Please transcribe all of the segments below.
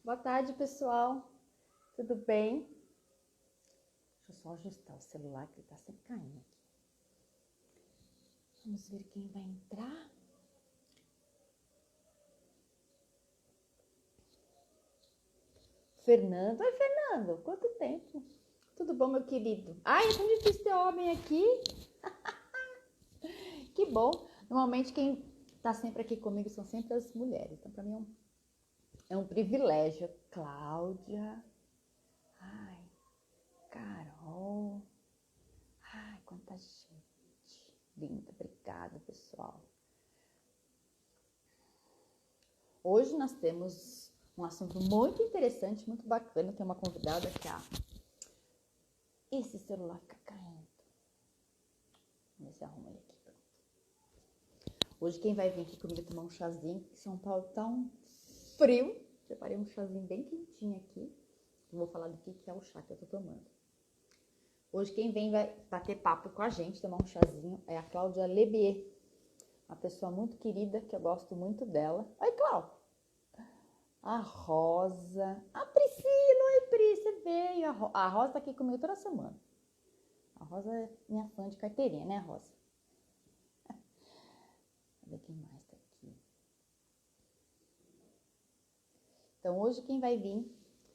Boa tarde, pessoal. Tudo bem? Deixa eu só ajustar o celular que ele tá sempre caindo aqui. Vamos ver quem vai entrar. Fernando. Oi, Fernando. Quanto tempo? Tudo bom, meu querido? Ai, é tão difícil ter homem aqui. Que bom. Normalmente quem tá sempre aqui comigo são sempre as mulheres. Então, pra mim é um privilégio. Cláudia. Ai, Carol. Ai, quanta gente. Linda. Obrigada, pessoal. Hoje nós temos um assunto muito interessante, muito bacana. Tem uma convidada que esse celular fica caindo. Vamos ver se arruma ele aqui. Hoje quem vai vir aqui comigo tomar um chazinho, em São Paulo tá um frio. Preparei um chazinho bem quentinho aqui. Vou falar do que é o chá que eu tô tomando. Hoje quem vem vai bater papo com a gente, tomar um chazinho, é a Cláudia Lebier. Uma pessoa muito querida, que eu gosto muito dela. Oi, Cláudia. A Rosa. A Priscila. Oi, Pri, você veio. A Rosa tá aqui comigo toda semana. A Rosa é minha fã de carteirinha, né, Rosa? Ver quem mais tá aqui. Então, hoje quem vai vir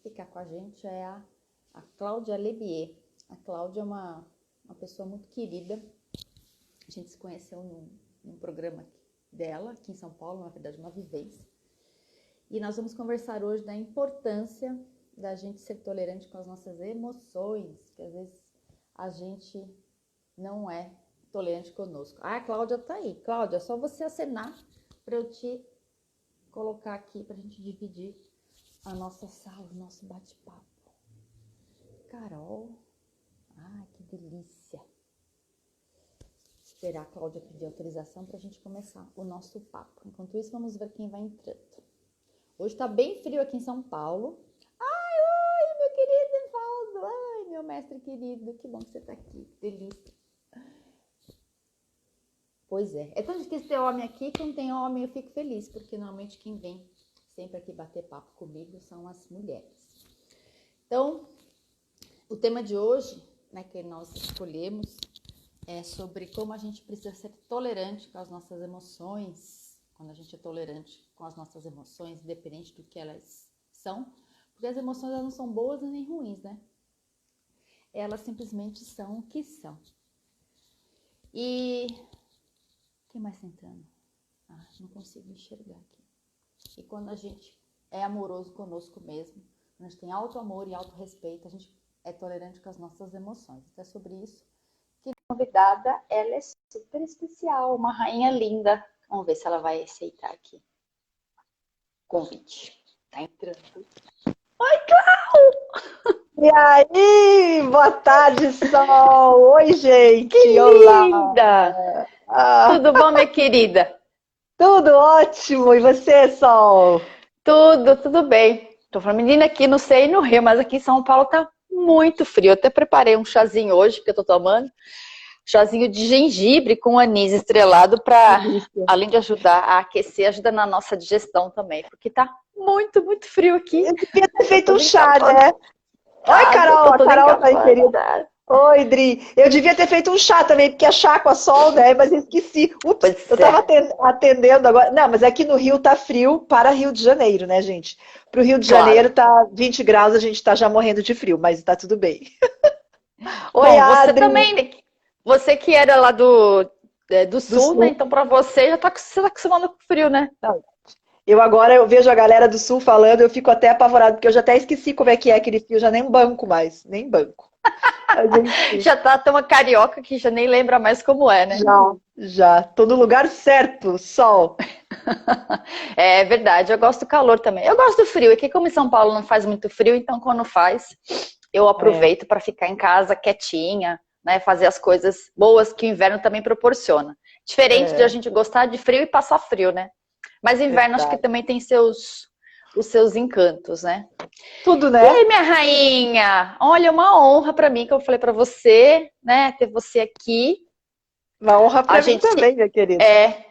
ficar com a gente é a Cláudia Lebier. A Cláudia é uma pessoa muito querida. A gente se conheceu num programa dela, aqui em São Paulo, na verdade, uma vivência. E nós vamos conversar hoje da importância da gente ser tolerante com as nossas emoções, que às vezes a gente não é tolerante conosco. Ah, a Cláudia tá aí. Cláudia, é só você acenar para eu te colocar aqui para a gente dividir a nossa sala, o nosso bate-papo. Carol. Ai, que delícia. Esperar a Cláudia pedir autorização para a gente começar o nosso papo. Enquanto isso, vamos ver quem vai entrando. Hoje tá bem frio aqui em São Paulo. Ai, oi, meu querido Evaldo. Ai, meu mestre querido. Que bom que você tá aqui. Que delícia. Pois é. É tão difícil ter homem aqui. Quando tem homem, eu fico feliz. Porque normalmente quem vem sempre aqui bater papo comigo são as mulheres. Então, o tema de hoje, né, que nós escolhemos, é sobre como a gente precisa ser tolerante com as nossas emoções. Quando a gente é tolerante com as nossas emoções, independente do que elas são, porque as emoções elas não são boas nem ruins, né? Elas simplesmente são o que são. E quem mais tá entrando? Ah, não consigo enxergar aqui. E quando a gente é amoroso conosco mesmo, quando a gente tem auto amor e auto respeito, a gente é tolerante com as nossas emoções. Então é sobre isso que a convidada, ela é super especial, uma rainha linda. Vamos ver se ela vai aceitar aqui o convite. Tá entrando. Oi, Cláudia! E aí, boa tarde, Sol! Oi, gente! Que Olá! linda! Ah, Tudo bom, minha querida? tudo ótimo! E você, Sol? Tudo bem. Tô falando, menina, aqui não sei no Rio, mas aqui em São Paulo tá muito frio. Eu até preparei um chazinho hoje que eu tô tomando. Chazinho de gengibre com anis estrelado para, Delícia. além de ajudar a aquecer, ajuda na nossa digestão também, porque tá muito frio aqui. Eu devia ter Eu feito tô um toda chá, né? Oi, eu tô Carol! A toda Carol tá aí, querida. encapazada. Oi, Dri. Eu devia ter feito um chá também, porque é chá com a Sol, né? Mas eu esqueci. Ups, Pois eu tava é, atendendo agora. Não, mas aqui no Rio tá frio para Rio de Janeiro, né, gente? Pro Rio de claro. Janeiro tá 20 graus, a gente tá já morrendo de frio, mas tá tudo bem. Oi, Bom, você Adri, também, né? Você que era lá do do sul, né? Sul. Então, para você, você tá acostumado com o frio, né? Não, eu vejo a galera do Sul falando, eu fico até apavorado, porque eu já até esqueci como é que é aquele fio, já nem banco mais, nem banco. Mas enfim, Já tá tão carioca que já nem lembra mais como é, né? já. Tô no lugar certo, Sol. É verdade, eu gosto do calor também. Eu gosto do frio, e que como em São Paulo não faz muito frio, então quando faz, eu É, aproveito para ficar em casa quietinha, né? Fazer as coisas boas que o inverno também proporciona. Diferente de a é, gente gostar de frio e passar frio, né? Mas inverno acho que verdade. também tem os seus encantos, né? Tudo, E né? aí, minha rainha? Olha, uma honra para mim, que eu falei para você, né? Ter você aqui. Uma honra A pra mim gente também, minha querida. é,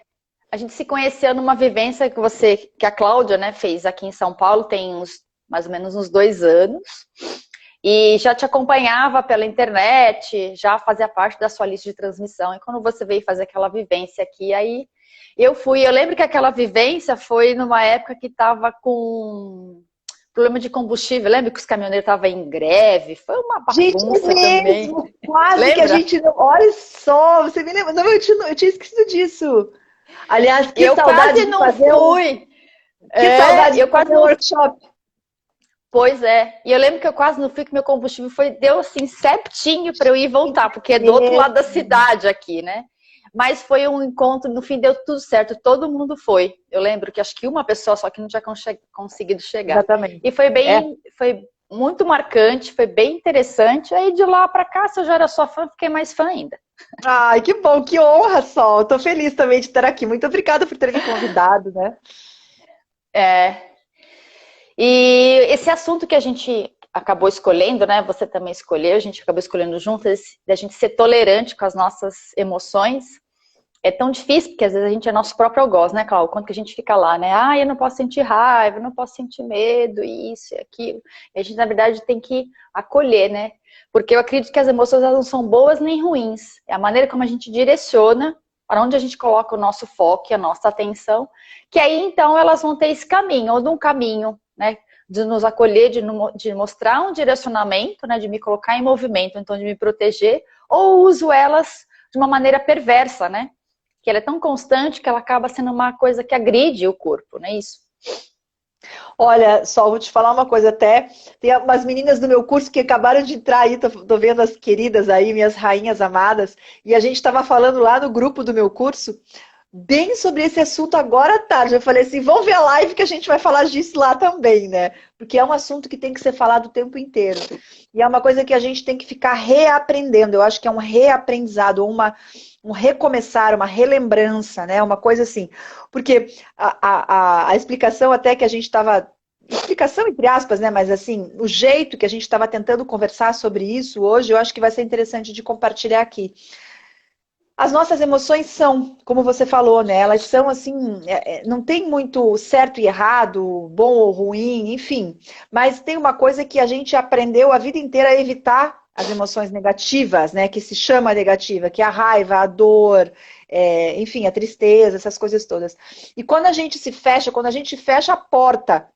a gente se conheceu numa vivência que a Cláudia, né, fez aqui em São Paulo, tem uns mais ou menos uns 2 anos. E já te acompanhava pela internet, já fazia parte da sua lista de transmissão. E quando você veio fazer aquela vivência aqui, aí eu fui. Eu lembro que aquela vivência foi numa época que estava com problema de combustível. Lembra que os caminhoneiros estavam em greve? Foi uma Gente, bagunça é também. mesmo, quase que a Lembra? gente não. Olha só, você me lembra? Não, eu tinha esquecido disso. Aliás, que Eu saudade quase de não fazer fui. que saudade Eu de quase fazer um não. workshop. Pois é. E eu lembro que eu quase não fui, que meu combustível deu assim certinho para eu ir e voltar, porque é do outro lado da cidade aqui, né? Mas foi um encontro, no fim deu tudo certo, todo mundo foi. Eu lembro que acho que uma pessoa só que não tinha conseguido chegar. Exatamente. E foi muito marcante, foi bem interessante. Aí de lá para cá, se eu já era sua fã, fiquei mais fã ainda. Ai, que bom, que honra, Sol. Tô feliz também de estar aqui. Muito obrigada por ter me convidado, né? É, e esse assunto que a gente acabou escolhendo, né? Você também escolheu, a gente acabou escolhendo juntas, da gente ser tolerante com as nossas emoções. É tão difícil, porque às vezes a gente é nosso próprio algoz, né, Cláudio? Quanto que a gente fica lá, né? Ah, eu não posso sentir raiva, eu não posso sentir medo, isso e aquilo. E a gente, na verdade, tem que acolher, né? Porque eu acredito que as emoções elas não são boas nem ruins. É a maneira como a gente direciona, para onde a gente coloca o nosso foco e a nossa atenção, que aí, então, elas vão ter esse caminho, ou de um caminho, né? De nos acolher, de mostrar um direcionamento, né? De me colocar em movimento, então de me proteger, ou uso elas de uma maneira perversa, né? Que ela é tão constante que ela acaba sendo uma coisa que agride o corpo, não é isso? Olha, só vou te falar uma coisa até. Tem umas meninas do meu curso que acabaram de entrar aí, tô vendo as queridas aí, minhas rainhas amadas, e a gente estava falando lá no grupo do meu curso, bem sobre esse assunto agora à tarde. Eu falei assim, vão ver a live que a gente vai falar disso lá também, né? Porque é um assunto que tem que ser falado o tempo inteiro. E é uma coisa que a gente tem que ficar reaprendendo. Eu acho que é um reaprendizado, um recomeçar, uma relembrança, né? Uma coisa assim. Porque a explicação até que a gente estava. Explicação entre aspas, né? Mas assim, o jeito que a gente estava tentando conversar sobre isso hoje, eu acho que vai ser interessante de compartilhar aqui. As nossas emoções são, como você falou, né? Elas são assim, não tem muito certo e errado, bom ou ruim, enfim. Mas tem uma coisa que a gente aprendeu a vida inteira a evitar as emoções negativas, né? Que se chama negativa, que é a raiva, a dor, enfim, a tristeza, essas coisas todas. E quando a gente se fecha, quando a gente fecha a porta,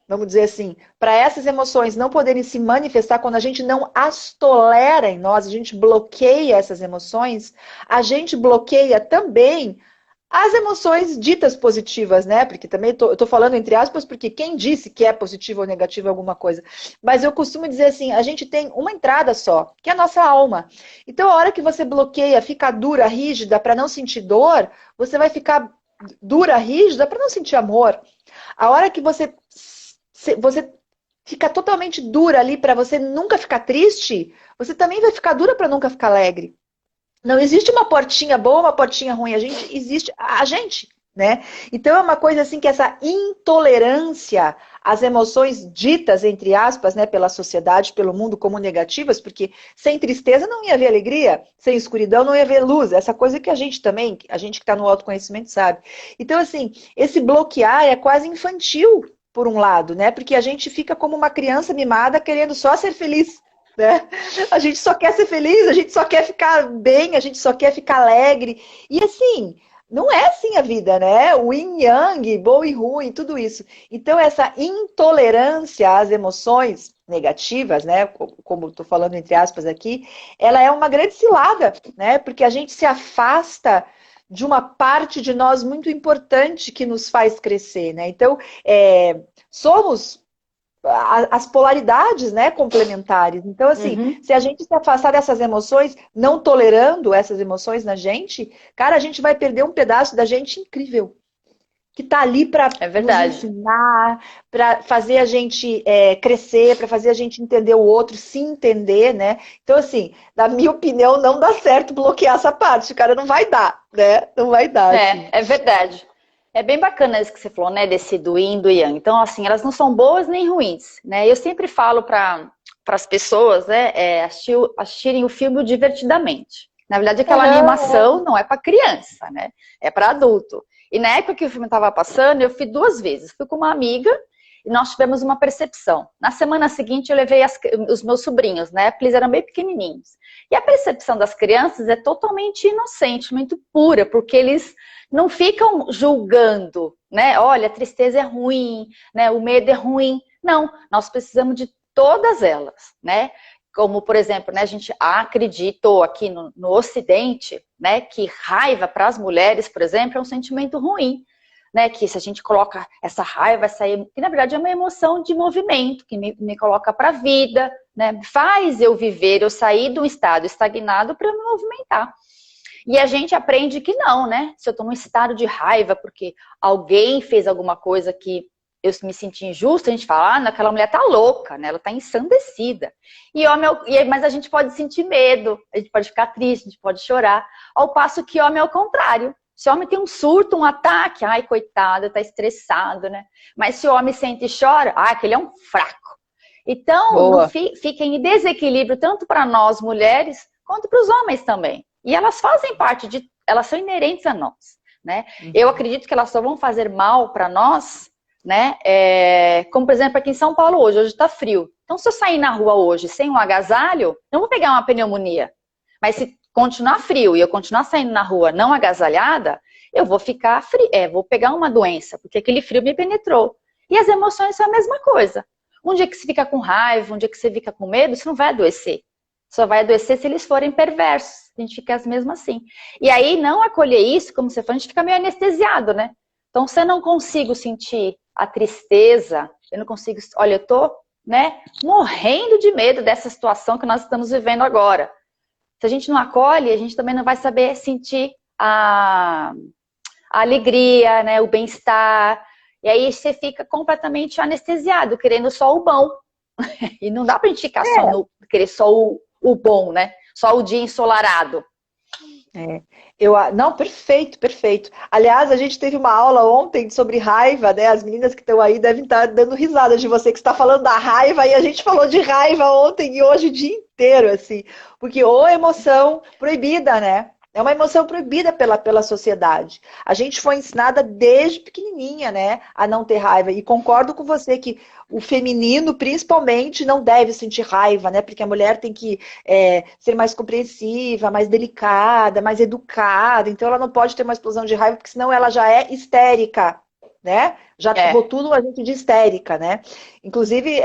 vamos dizer assim, para essas emoções não poderem se manifestar, quando a gente não as tolera em nós, a gente bloqueia essas emoções, a gente bloqueia também as emoções ditas positivas, né? Porque também eu tô falando entre aspas, porque quem disse que é positivo ou negativo é alguma coisa. Mas eu costumo dizer assim, a gente tem uma entrada só, que é a nossa alma. Então, a hora que você bloqueia, fica dura, rígida, para não sentir dor, você vai ficar dura, rígida, para não sentir amor. A hora que você fica totalmente dura ali para você nunca ficar triste, você também vai ficar dura para nunca ficar alegre. Não existe uma portinha boa, uma portinha ruim. Existe a gente, né? Então é uma coisa assim que essa intolerância às emoções ditas, entre aspas, né, pela sociedade, pelo mundo como negativas, porque sem tristeza não ia haver alegria, sem escuridão não ia haver luz. Essa coisa que a gente também, a gente que está no autoconhecimento sabe. Então, assim, esse bloquear é quase infantil, por um lado, né? Porque a gente fica como uma criança mimada querendo só ser feliz. Né? A gente só quer ser feliz, a gente só quer ficar bem, a gente só quer ficar alegre. E assim, não é assim a vida, né? O yin yang, bom e ruim, tudo isso. Então, essa intolerância às emoções negativas, né? Como estou falando entre aspas aqui, ela é uma grande cilada, né? Porque a gente se afasta de uma parte de nós muito importante que nos faz crescer, né? Então, somos as polaridades, né, complementares. Então, assim, Uhum. se a gente se afastar dessas emoções, não tolerando essas emoções na gente, cara, a gente vai perder um pedaço da gente incrível. Que tá ali para É nos verdade. ensinar, para fazer a gente crescer, para fazer a gente entender o outro, se entender, né? Então, assim, na minha opinião, não dá certo bloquear essa parte, cara, não vai dar, né? Não vai dar, assim. É verdade. É bem bacana isso que você falou, né? Desse do yin e do yang. Então, assim, elas não são boas nem ruins, né? Eu sempre falo para as pessoas, né? Assistirem o filme divertidamente. Na verdade, aquela Uhum. animação não é para criança, né? É para adulto. E na época que o filme estava passando, eu fui 2 vezes. Fui com uma amiga e nós tivemos uma percepção. Na semana seguinte eu levei os meus sobrinhos, né, porque eles eram bem pequenininhos. E a percepção das crianças é totalmente inocente, muito pura, porque eles não ficam julgando, né, olha, a tristeza é ruim, né, o medo é ruim. Não, nós precisamos de todas elas, né? Como, por exemplo, né, a gente acreditou aqui no Ocidente, né, que raiva para as mulheres, por exemplo, é um sentimento ruim, né, que se a gente coloca essa raiva, que na verdade é uma emoção de movimento, que me coloca para a vida, né, faz eu viver, eu sair de um estado estagnado para me movimentar. E a gente aprende que não, né, se eu estou num estado de raiva porque alguém fez alguma coisa que eu me senti injusta, a gente fala, aquela mulher tá louca, né? Ela tá ensandecida. Mas a gente pode sentir medo, a gente pode ficar triste, a gente pode chorar. Ao passo que homem é o contrário. Se o homem tem um surto, um ataque, ai, coitado, tá estressado, né? Mas se o homem sente e chora, aquele é um fraco. Então, não fiquem em desequilíbrio tanto para nós, mulheres, quanto para os homens também. E elas fazem parte elas são inerentes a nós, né? Eu acredito que elas só vão fazer mal para nós, né? Como, por exemplo, aqui em São Paulo hoje está frio. Então, se eu sair na rua hoje sem um agasalho, não vou pegar uma pneumonia. Mas se continuar frio e eu continuar saindo na rua não agasalhada, eu vou ficar frio, vou pegar uma doença, porque aquele frio me penetrou. E as emoções são a mesma coisa. Um dia que você fica com raiva, um dia que você fica com medo, você não vai adoecer. Só vai adoecer se eles forem perversos. A gente fica as mesmas assim. E aí, não acolher isso, como você falou, a gente fica meio anestesiado, né? Então, se eu não consigo sentir a tristeza, eu não consigo... Olha, eu tô, né, morrendo de medo dessa situação que nós estamos vivendo agora. Se a gente não acolhe, a gente também não vai saber sentir a alegria, né, o bem-estar. E aí você fica completamente anestesiado, querendo só o bom. E não dá pra gente ficar querer só o bom, né? Só o dia ensolarado. Não, perfeito, perfeito. Aliás, a gente teve uma aula ontem sobre raiva, né? As meninas que estão aí devem estar dando risada de você que está falando da raiva, e a gente falou de raiva ontem e hoje o dia inteiro, assim. Porque emoção proibida, né? É uma emoção proibida pela sociedade. A gente foi ensinada desde pequenininha, né, a não ter raiva. E concordo com você que o feminino, principalmente, não deve sentir raiva, né? Porque a mulher tem que ser mais compreensiva, mais delicada, mais educada. Então ela não pode ter uma explosão de raiva, porque senão ela já é histérica, né? Já rotulam a gente de histérica, né? Inclusive,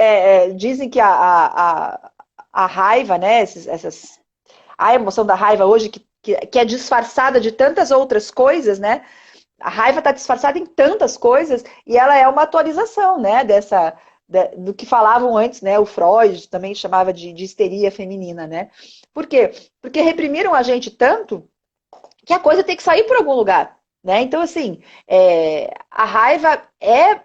dizem que a raiva, né? A emoção da raiva hoje, que é disfarçada de tantas outras coisas, né? A raiva está disfarçada em tantas coisas e ela é uma atualização, né? Do que falavam antes, né? O Freud também chamava de histeria feminina, né? Por quê? Porque reprimiram a gente tanto que a coisa tem que sair por algum lugar, né? Então, assim, a raiva é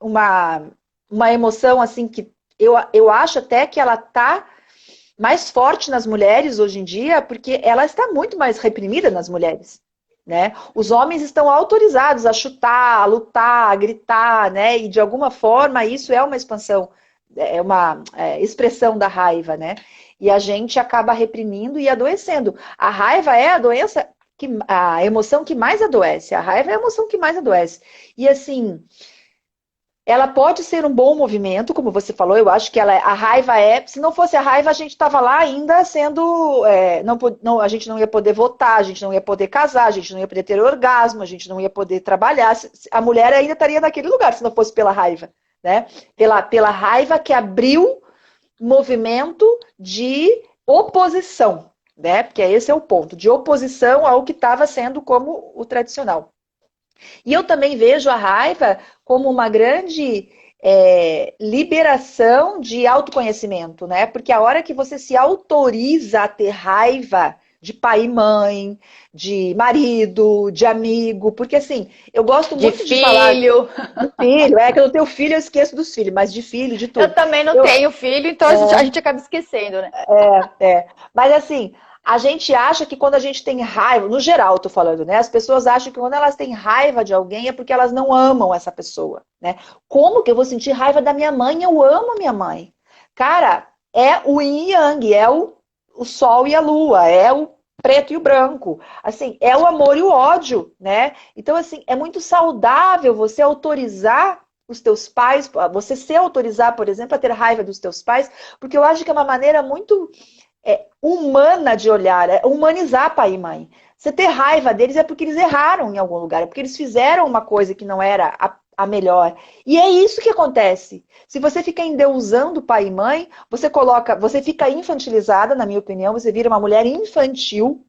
uma emoção, assim, que eu acho até que ela tá mais forte nas mulheres hoje em dia, porque ela está muito mais reprimida nas mulheres, né? Os homens estão autorizados a chutar, a lutar, a gritar, né? E de alguma forma isso é uma expansão, é uma expressão da raiva, né? E a gente acaba reprimindo e adoecendo. A raiva é a emoção que mais adoece. A raiva é a emoção que mais adoece. E assim, ela pode ser um bom movimento, como você falou, eu acho que a raiva se não fosse a raiva, a gente estava lá ainda sendo, a gente não ia poder votar, a gente não ia poder casar, a gente não ia poder ter orgasmo, a gente não ia poder trabalhar, a mulher ainda estaria naquele lugar, se não fosse pela raiva, né? Pela raiva que abriu movimento de oposição, né? Porque esse é o ponto, de oposição ao que estava sendo como o tradicional. E eu também vejo a raiva como uma grande liberação de autoconhecimento, né? Porque a hora que você se autoriza a ter raiva de pai e mãe, de marido, de amigo, porque assim, eu gosto muito de falar... De filho, que eu não tenho filho, eu esqueço dos filhos, mas de filho, de tudo. Eu também não tenho filho, então a gente acaba esquecendo, né? Mas assim... A gente acha que quando a gente tem raiva, no geral eu tô falando, né? As pessoas acham que quando elas têm raiva de alguém é porque elas não amam essa pessoa, né? Como que eu vou sentir raiva da minha mãe? Eu amo minha mãe. Cara, é o yin e yang, é o sol e a lua, é o preto e o branco. Assim, é o amor e o ódio, né? Então, assim, é muito saudável você autorizar os teus pais, você se autorizar, por exemplo, a ter raiva dos teus pais, porque eu acho que é uma maneira muito humana de olhar, é humanizar pai e mãe. Você ter raiva deles é porque eles erraram em algum lugar, é porque eles fizeram uma coisa que não era a melhor. E é isso que acontece. Se você fica endeusando pai e mãe, você fica infantilizada, na minha opinião, você vira uma mulher infantil,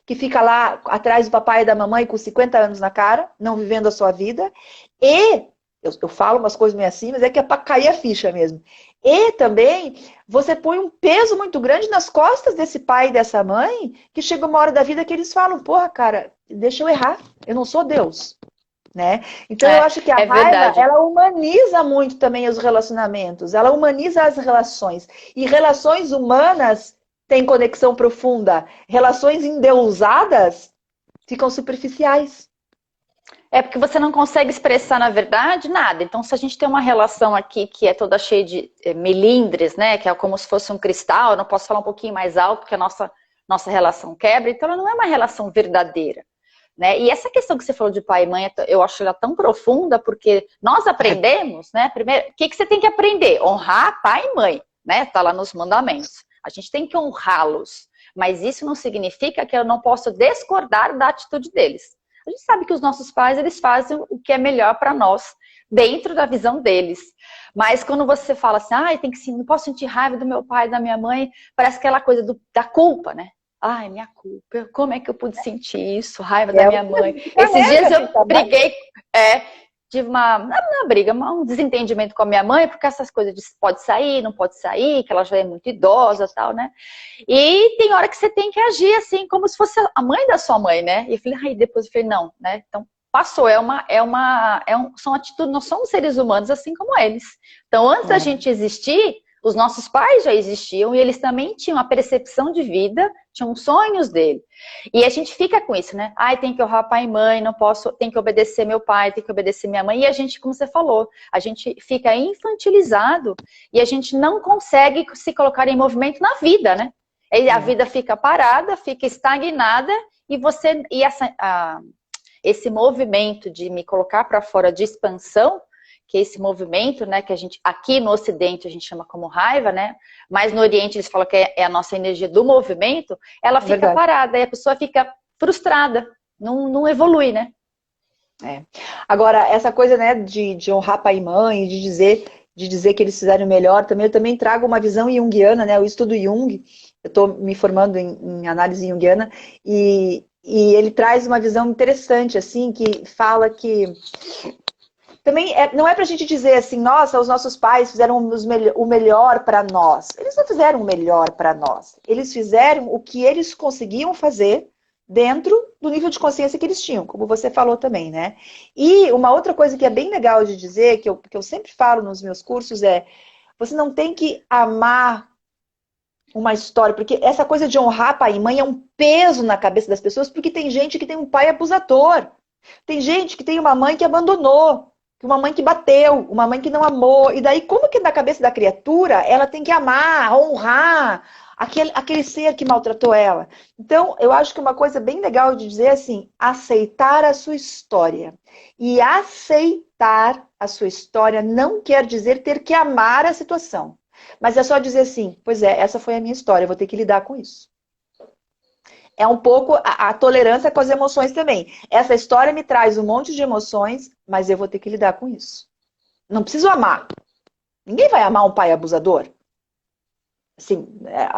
que fica lá atrás do papai e da mamãe com 50 anos na cara, não vivendo a sua vida. E, eu falo umas coisas meio assim, mas é que é para cair a ficha mesmo. E também, você põe um peso muito grande nas costas desse pai e dessa mãe, que chega uma hora da vida que eles falam, porra, cara, deixa eu errar, eu não sou Deus. Né? Então eu acho que a raiva, verdade. ela humaniza muito também os relacionamentos, ela humaniza as relações. E relações humanas têm conexão profunda. Relações endeusadas ficam superficiais. É porque você não consegue expressar, na verdade, nada. Então, se a gente tem uma relação aqui que é toda cheia de melindres, né? Que é como se fosse um cristal, eu não posso falar um pouquinho mais alto, porque a nossa relação quebra, então ela não é uma relação verdadeira. Né? E essa questão que você falou de pai e mãe, eu acho ela tão profunda, porque nós aprendemos, né? Primeiro, o que você tem que aprender? Honrar pai e mãe, né? Tá lá nos mandamentos. A gente tem que honrá-los. Mas isso não significa que eu não posso discordar da atitude deles. A gente sabe que os nossos pais, eles fazem o que é melhor para nós, dentro da visão deles. Mas quando você fala assim, não posso sentir raiva do meu pai e da minha mãe, parece aquela coisa da culpa, né? Ai, minha culpa, como é que eu pude sentir isso? Raiva da minha mãe. Esses dias eu briguei, tive uma briga, um desentendimento com a minha mãe, porque essas coisas de pode sair, não pode sair, que ela já é muito idosa e tal, né? E tem hora que você tem que agir assim, como se fosse a mãe da sua mãe, né? E eu falei, depois eu falei, não, né? Então, passou, são atitudes, nós somos seres humanos assim como eles. Então, antes da gente existir, os nossos pais já existiam e eles também tinham a percepção de vida, tinham sonhos dele. E a gente fica com isso, né? Tem que honrar pai e mãe, não posso, tem que obedecer meu pai, tem que obedecer minha mãe. E a gente, como você falou, a gente fica infantilizado e a gente não consegue se colocar em movimento na vida, né? E a vida fica parada, fica estagnada esse movimento de me colocar para fora de expansão, que é esse movimento, né, que a gente, aqui no Ocidente a gente chama como raiva, né, mas no Oriente eles falam que é a nossa energia do movimento, ela fica parada, e a pessoa fica frustrada, não evolui, né? Agora, essa coisa, né, de honrar pai e mãe, de dizer que eles fizeram melhor, eu também trago uma visão junguiana, né, eu estudo Jung, eu estou me formando em análise junguiana, e ele traz uma visão interessante, assim, que fala que também não é pra gente dizer assim, nossa, os nossos pais fizeram o melhor para nós. Eles não fizeram o melhor para nós. Eles fizeram o que eles conseguiam fazer dentro do nível de consciência que eles tinham, como você falou também, né? E uma outra coisa que é bem legal de dizer, que eu sempre falo nos meus cursos você não tem que amar uma história, porque essa coisa de honrar pai e mãe é um peso na cabeça das pessoas, porque tem gente que tem um pai abusador. Tem gente que tem uma mãe que abandonou. Uma mãe que bateu, uma mãe que não amou. E daí, como que na cabeça da criatura, ela tem que amar, honrar aquele ser que maltratou ela? Então, eu acho que uma coisa bem legal de dizer assim, aceitar a sua história. E aceitar a sua história não quer dizer ter que amar a situação. Mas é só dizer assim, pois essa foi a minha história, eu vou ter que lidar com isso. É um pouco a tolerância com as emoções também. Essa história me traz um monte de emoções, mas eu vou ter que lidar com isso. Não preciso amar. Ninguém vai amar um pai abusador. Assim,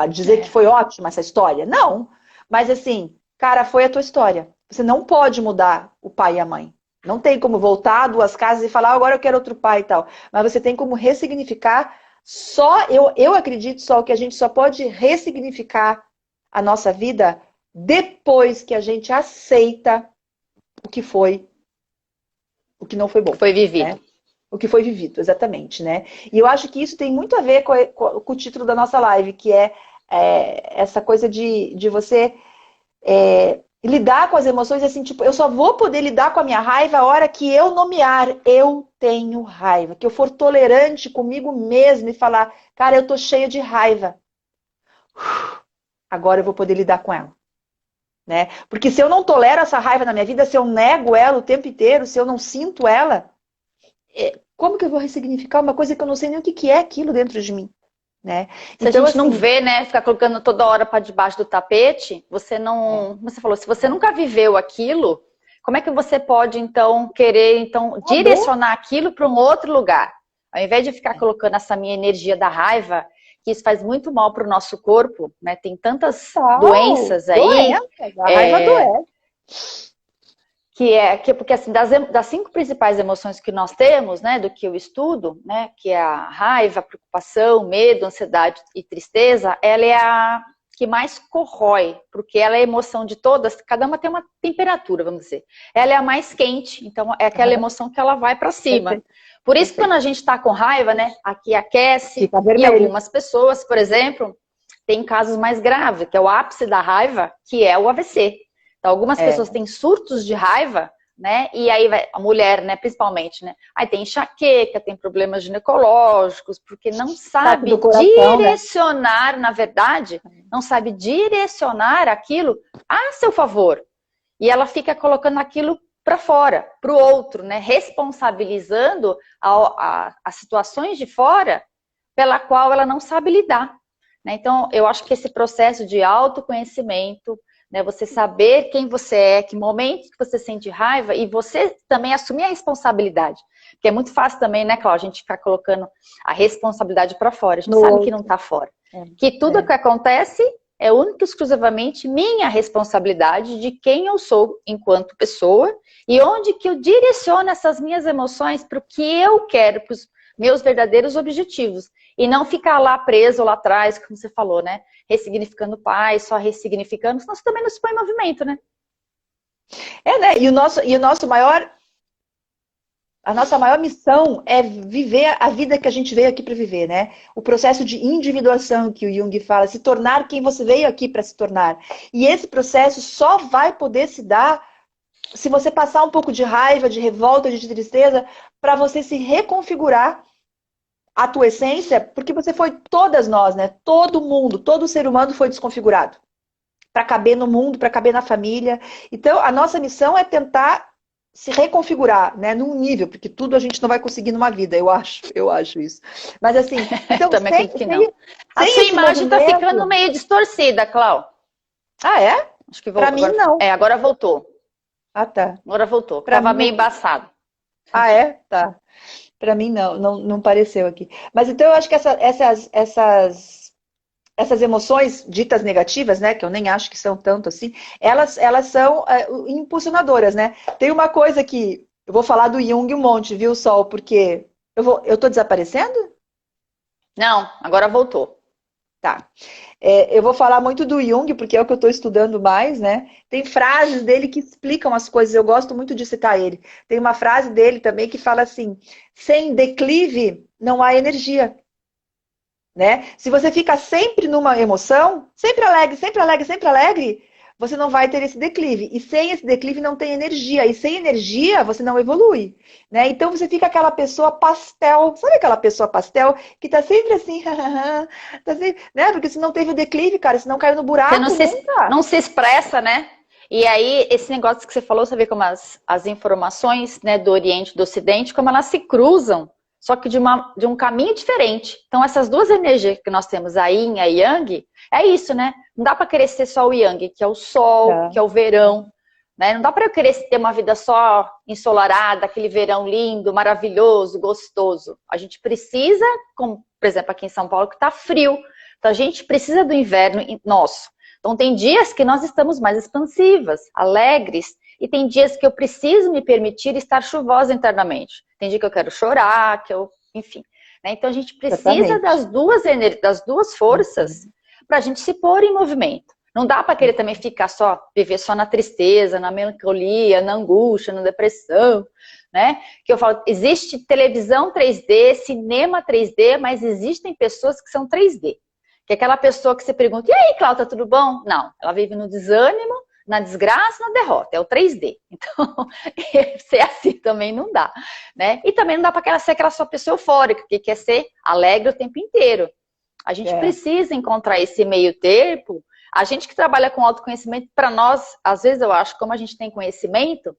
dizer que foi ótima essa história. Não. Mas assim, cara, foi a tua história. Você não pode mudar o pai e a mãe. Não tem como voltar 2 casas e falar, agora eu quero outro pai e tal. Mas você tem como ressignificar. Eu acredito só que a gente só pode ressignificar a nossa vida depois que a gente aceita o que não foi bom. Foi vivido. Né? O que foi vivido, exatamente, né? E eu acho que isso tem muito a ver com o título da nossa live, que é essa coisa de você lidar com as emoções, assim, tipo, eu só vou poder lidar com a minha raiva a hora que eu nomear, eu tenho raiva, que eu for tolerante comigo mesmo e falar, cara, eu tô cheia de raiva. Agora eu vou poder lidar com ela. Né? Porque se eu não tolero essa raiva na minha vida, se eu nego ela o tempo inteiro, se eu não sinto ela, como que eu vou ressignificar uma coisa que eu não sei nem o que é aquilo dentro de mim, né? Se Então, a gente não assim, vê, né, ficar colocando toda hora para debaixo do tapete, você não, como você falou, se você nunca viveu aquilo, como é que você pode então querer então abrir, direcionar aquilo para um outro lugar? Ao invés de ficar colocando essa minha energia da raiva, que isso faz muito mal para o nosso corpo, né? Tem tantas tal, doenças aí, doenças, a raiva doece. porque assim, das 5 principais emoções que nós temos, né, do que eu estudo, né, que é a raiva, a preocupação, medo, ansiedade e tristeza, ela é a que mais corrói, porque ela é a emoção de todas, cada uma tem uma temperatura, vamos dizer. Ela é a mais quente, então é aquela emoção que ela vai para cima. Perfeito. Por isso que quando a gente está com raiva, né, aqui aquece, Fica e vermelho. algumas pessoas, por exemplo, têm casos mais graves, que é o ápice da raiva, que é o AVC. Então, algumas pessoas têm surtos de raiva, né? E aí vai, a mulher, né, principalmente, né? Aí tem enxaqueca, tem problemas ginecológicos, porque não sabe do coração, direcionar, né? Na verdade, não sabe direcionar aquilo a seu favor. E ela fica colocando aquilo para fora, para o outro, né? Responsabilizando as situações de fora pela qual ela não sabe lidar. Né? Então, eu acho que esse processo de autoconhecimento, né, você saber quem você é, que momentos que você sente raiva e você também assumir a responsabilidade. Porque é muito fácil também, né, Cláudia, a gente ficar colocando a responsabilidade para fora. A gente sabe que não está fora. Que tudo que acontece é única e exclusivamente minha responsabilidade de quem eu sou enquanto pessoa e onde que eu direciono essas minhas emoções para o que eu quero, para os meus verdadeiros objetivos. E não ficar lá preso lá atrás, como você falou, né? Ressignificando paz, só ressignificando, senão você também não se põe em movimento, né? Né? E o nosso maior, a nossa maior missão é viver a vida que a gente veio aqui para viver, né? O processo de individuação que o Jung fala, se tornar quem você veio aqui para se tornar. E esse processo só vai poder se dar se você passar um pouco de raiva, de revolta, de tristeza, para você se reconfigurar a tua essência, porque você foi todas nós, né? Todo mundo, todo ser humano foi desconfigurado para caber no mundo, para caber na família. Então, a nossa missão é tentar se reconfigurar, né, num nível, porque tudo a gente não vai conseguir numa vida, eu acho isso. Mas assim, então, também acredito que não. A sem sua esse imagem está movimento... ficando meio distorcida, Clau. Ah, é? Acho que Para mim, agora, não. agora voltou. Ah, tá. Agora voltou. Pra Tava mim, meio embaçado. Ah, é? Tá. Para mim, não pareceu aqui. Mas então, eu acho que essas emoções ditas negativas, né, que eu nem acho que são tanto assim, elas são impulsionadoras, né? Tem uma coisa que eu vou falar do Jung um monte, viu, Sol? Porque eu tô desaparecendo? Não, agora voltou. Tá. Eu vou falar muito do Jung, porque é o que eu estou estudando mais, né? Tem frases dele que explicam as coisas, eu gosto muito de citar ele. Tem uma frase dele também que fala assim: sem declive não há energia. Né? Se você fica sempre numa emoção, sempre alegre, sempre alegre, sempre alegre, você não vai ter esse declive. E sem esse declive não tem energia. E sem energia você não evolui. Né? Então você fica aquela pessoa pastel. Sabe aquela pessoa pastel que tá sempre assim, tá sempre, né? Porque se não teve o declive, cara, se não caiu no buraco, Você não se expressa, né? E aí, esse negócio que você falou, você vê como as informações, né, do Oriente e do Ocidente, como elas se cruzam, só que de um caminho diferente. Então, essas duas energias que nós temos, a Yin e a Yang, é isso, né? Não dá para querer ser só o Yang, que é o sol, que é o verão, né? Não dá para eu querer ter uma vida só ensolarada, aquele verão lindo, maravilhoso, gostoso. A gente precisa, como, por exemplo, aqui em São Paulo, que está frio. Então, a gente precisa do inverno nosso. Então, tem dias que nós estamos mais expansivas, alegres, e tem dias que eu preciso me permitir estar chuvosa internamente. Tem dia que eu quero chorar, enfim. Né? Então, a gente precisa das duas forças para a gente se pôr em movimento. Não dá para querer também viver só na tristeza, na melancolia, na angústia, na depressão, né? Que eu falo, existe televisão 3D, cinema 3D, mas existem pessoas que são 3D. Que é aquela pessoa que você pergunta, e aí, Cláudia, tá tudo bom? Não, ela vive no desânimo, na desgraça, na derrota, é o 3D. Então, ser assim também não dá, né? E também não dá para ser aquela só pessoa eufórica, que quer ser alegre o tempo inteiro. A gente precisa encontrar esse meio termo. A gente que trabalha com autoconhecimento, para nós, às vezes eu acho, como a gente tem conhecimento,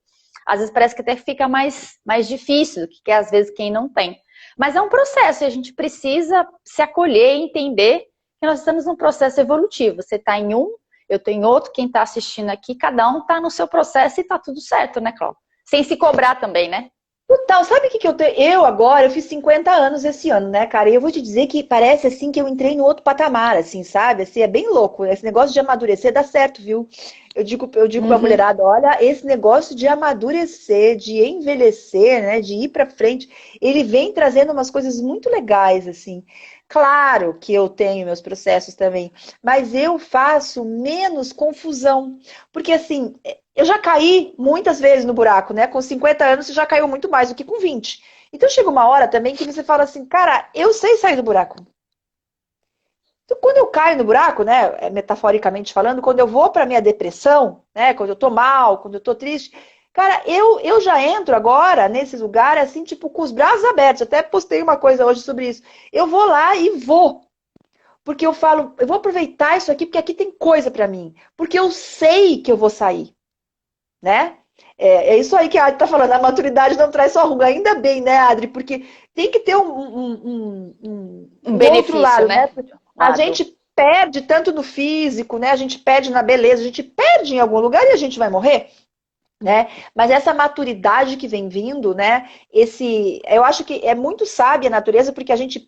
Às vezes parece que até fica mais difícil do que às vezes quem não tem. Mas é um processo e a gente precisa se acolher e entender que nós estamos num processo evolutivo. Você está em um, eu estou em outro, quem está assistindo aqui, cada um está no seu processo e está tudo certo, né, Cláudia? Sem se cobrar também, né? Total, sabe o que eu tenho? Eu fiz 50 anos esse ano, né, cara? E eu vou te dizer que parece, assim, que eu entrei no outro patamar, assim, sabe? Assim, é bem louco. Esse negócio de amadurecer dá certo, viu? Eu digo pra mulherada, olha, esse negócio de amadurecer, de envelhecer, né, de ir pra frente, ele vem trazendo umas coisas muito legais, assim. Claro que eu tenho meus processos também, mas eu faço menos confusão. Porque, assim, eu já caí muitas vezes no buraco, né? Com 50 anos você já caiu muito mais do que com 20. Então chega uma hora também que você fala assim, cara, eu sei sair do buraco. Então quando eu caio no buraco, né, metaforicamente falando, quando eu vou para minha depressão, né, quando eu tô mal, quando eu tô triste, cara, eu já entro agora nesse lugar assim, tipo, com os braços abertos. Até postei uma coisa hoje sobre isso. Eu vou lá e vou. Porque eu falo, eu vou aproveitar isso aqui porque aqui tem coisa para mim. Porque eu sei que eu vou sair. Né? É isso aí que a Adri está falando, a maturidade não traz só ruga, ainda bem, né, Adri? Porque tem que ter um benefício, outro lado, né? né? A gente perde tanto no físico, né? A gente perde na beleza, a gente perde em algum lugar e a gente vai morrer, né? Mas essa maturidade que vem vindo, né? Eu acho que é muito sábia a natureza porque a gente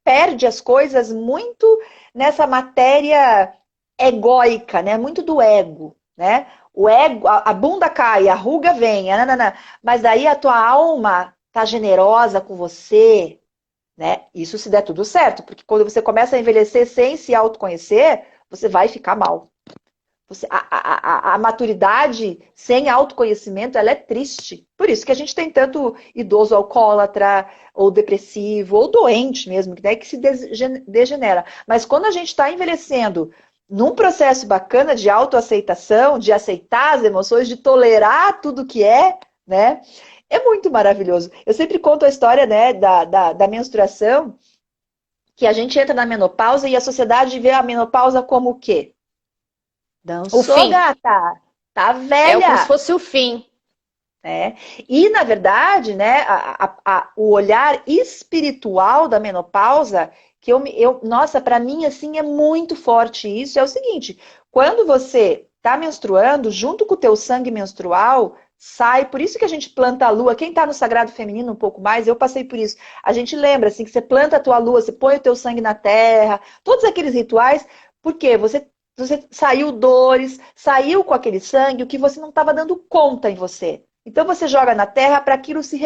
perde as coisas muito nessa matéria egóica, né? Muito do ego, né? O ego, a bunda cai, a ruga vem, nanana, mas daí a tua alma tá generosa com você, né? Isso se der tudo certo, porque quando você começa a envelhecer sem se autoconhecer, você vai ficar mal. A maturidade sem autoconhecimento, ela é triste. Por isso que a gente tem tanto idoso alcoólatra, ou depressivo, ou doente mesmo, né, que se degenera. Mas quando a gente está envelhecendo num processo bacana de autoaceitação, de aceitar as emoções, de tolerar tudo que é, né, é muito maravilhoso. Eu sempre conto a história, né, da menstruação, que a gente entra na menopausa e a sociedade vê a menopausa como o quê? O Dançou, fim. gata. Tá É como se velha. fosse o fim. Né? E, na verdade, né, o olhar espiritual da menopausa, que nossa, para mim, assim, é muito forte isso, é o seguinte, quando você tá menstruando, junto com o teu sangue menstrual, sai, por isso que a gente planta a lua, quem tá no sagrado feminino um pouco mais, eu passei por isso, a gente lembra, assim, que você planta a tua lua, você põe o teu sangue na terra, todos aqueles rituais, porque você saiu dores, saiu com aquele sangue, o que você não estava dando conta em você. Então você joga na terra para aquilo se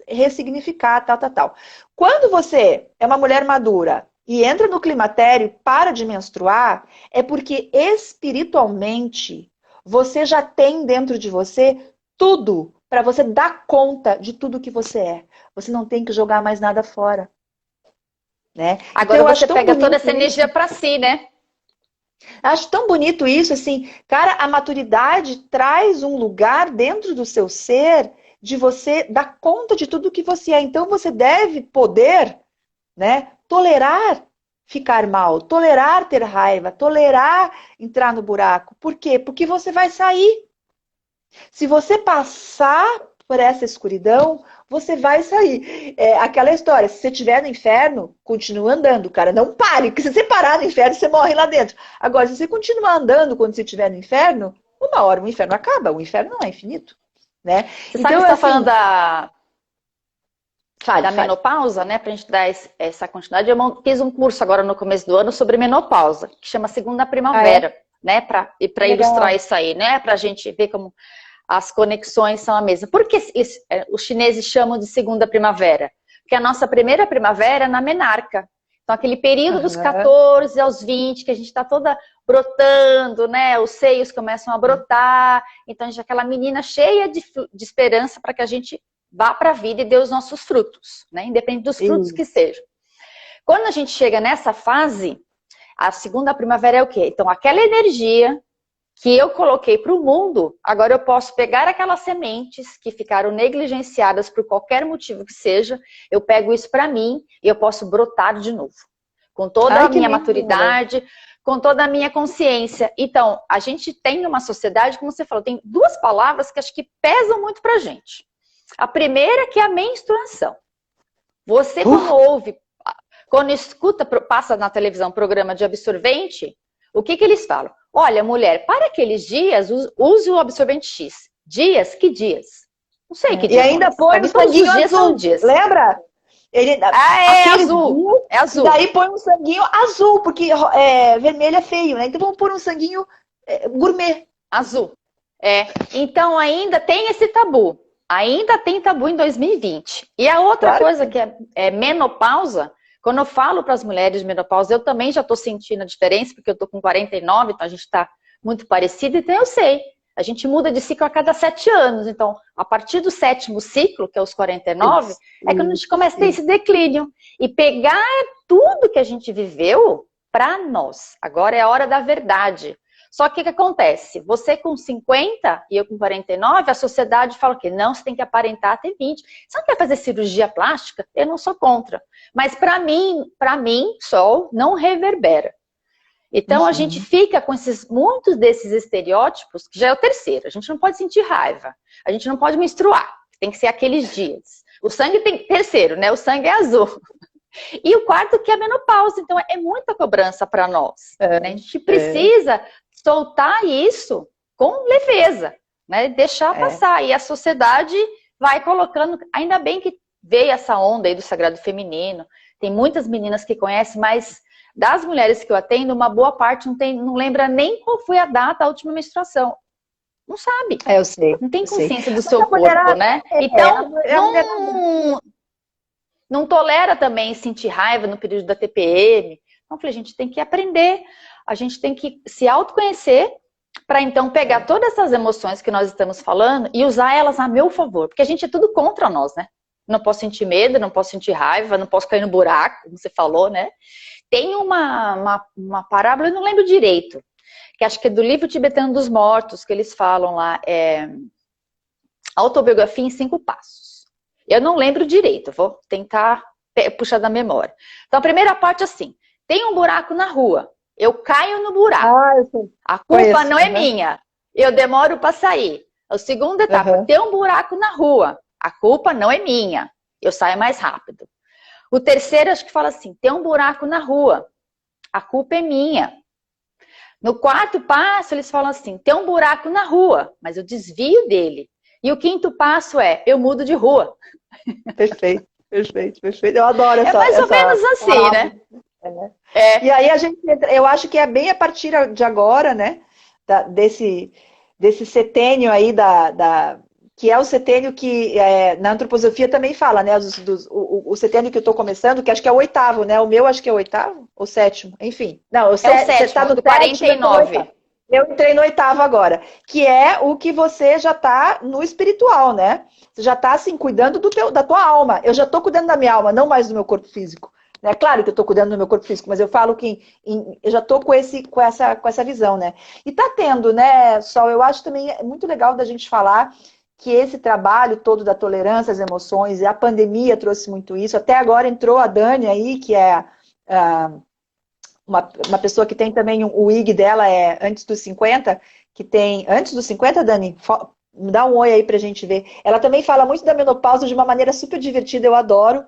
ressignificar, tal, tal, tal. Quando você é uma mulher madura e entra no climatério e para de menstruar, é porque espiritualmente você já tem dentro de você tudo para você dar conta de tudo que você é. Você não tem que jogar mais nada fora. Né? Então, Agora eu acho você tão pega toda bonito essa energia para si, né? Acho tão bonito isso, assim, cara, a maturidade traz um lugar dentro do seu ser de você dar conta de tudo que você é. Então você deve poder, né, tolerar ficar mal, tolerar ter raiva, tolerar entrar no buraco. Por quê? Porque você vai sair. Se você passar por essa escuridão, você vai sair. É aquela história, se você estiver no inferno, continua andando, cara. Não pare, porque se você parar no inferno, você morre lá dentro. Agora, se você continuar andando quando você estiver no inferno, uma hora o inferno acaba. O inferno não é infinito. Né? Você sabe que Então, você está assim, falando da fale. menopausa, né? Pra gente dar essa continuidade. Eu fiz um curso agora no começo do ano sobre menopausa, que chama Segunda Ah, é? Primavera, né? Para ilustrar isso aí, né? Pra gente ver como as conexões são a mesma. Por que os chineses chamam de segunda primavera? Porque a nossa primeira primavera é na menarca. Então, aquele período dos 14 aos 20, que a gente está toda brotando, né? Os seios começam a brotar. Então, a gente é aquela menina cheia de esperança para que a gente vá para a vida e dê os nossos frutos, né? Independente dos frutos que sejam. Quando a gente chega nessa fase, a segunda primavera é o quê? Então, aquela energia que eu coloquei para o mundo, agora eu posso pegar aquelas sementes que ficaram negligenciadas por qualquer motivo que seja, eu pego isso para mim e eu posso brotar de novo. Com toda a minha maturidade, com toda a minha consciência. Então, a gente tem numa sociedade, como você falou, tem duas palavras que acho que pesam muito pra gente. A primeira que é a menstruação. Você quando escuta, passa na televisão programa de absorvente, o que eles falam? Olha, mulher, para aqueles dias, use o absorvente X. Dias? Que dias? Não sei que dias. E ainda põe um sanguinho azul, lembra? É azul. É azul. Daí põe um sanguinho azul, porque vermelho é feio, né? Então vamos pôr um sanguinho gourmet. Azul. Então ainda tem esse tabu. Ainda tem tabu em 2020. E a outra coisa que é menopausa, quando eu falo para as mulheres de menopausa, eu também já estou sentindo a diferença, porque eu estou com 49, então a gente está muito parecido, então eu sei. A gente muda de ciclo a cada 7 anos. Então, a partir do 7º ciclo, que é os 49, é quando a gente começa a ter esse declínio. E pegar tudo que a gente viveu para nós. Agora é a hora da verdade. Só que o que acontece? Você com 50 e eu com 49, a sociedade fala que não, você tem que aparentar ter 20. Você não quer fazer cirurgia plástica? Eu não sou contra. Mas para mim, Sol, não reverbera. Então, a gente fica com muitos desses estereótipos, que já é o terceiro. A gente não pode sentir raiva. A gente não pode menstruar. Tem que ser aqueles dias. O sangue terceiro, né? O sangue é azul. E o quarto que é a menopausa. Então, é muita cobrança para nós. Né? A gente precisa soltar isso com leveza, né? Deixar passar. E a sociedade vai colocando... Ainda bem que veio essa onda aí do sagrado feminino. Tem muitas meninas que conhecem, mas... Das mulheres que eu atendo, uma boa parte não lembra nem qual foi a data da última menstruação. Não sabe. Eu sei. Não tem consciência do seu corpo, né? Então, não tolera também sentir raiva no período da TPM. Então, eu falei, a gente tem que aprender, a gente tem que se autoconhecer para então pegar todas essas emoções que nós estamos falando e usar elas a meu favor. Porque a gente é tudo contra nós, né? Não posso sentir medo, não posso sentir raiva, não posso cair no buraco, como você falou, né? Tem uma parábola, eu não lembro direito, que acho que é do livro tibetano dos mortos, que eles falam lá, autobiografia em 5 passos. Eu não lembro direito, vou tentar puxar da memória. Então, a primeira parte é assim, tem um buraco na rua, eu caio no buraco, a culpa não é minha, eu demoro para sair. A segunda etapa, tem um buraco na rua, a culpa não é minha, eu saio mais rápido. O terceiro, acho que fala assim, tem um buraco na rua, a culpa é minha. No 4º passo, eles falam assim, tem um buraco na rua, mas eu desvio dele. E o 5º passo é, eu mudo de rua. Perfeito, perfeito, perfeito. Eu adoro essa... É mais ou menos assim, né? E aí eu acho que é bem a partir de agora, né, desse setênio aí que é o setênio que na antroposofia também fala, né? O setênio que eu estou começando, que acho que é o 8º, né? O meu acho que é o 8º ou 7º, enfim. Não, o 7º, você está no 49. Eu entrei no 8º agora, que é o que você já está no espiritual, né? Você já está assim, cuidando da tua alma. Eu já estou cuidando da minha alma, não mais do meu corpo físico. É claro que eu estou cuidando do meu corpo físico, mas eu falo que eu já estou com essa visão, né? E tá tendo, né, Sol? Eu acho também muito legal da gente falar que esse trabalho todo da tolerância às emoções, e a pandemia trouxe muito isso. Até agora entrou a Dani aí, que é uma pessoa que tem também o IG dela, antes dos 50, que tem... Antes dos 50, Dani? Dá um oi aí pra gente ver. Ela também fala muito da menopausa de uma maneira super divertida, eu adoro.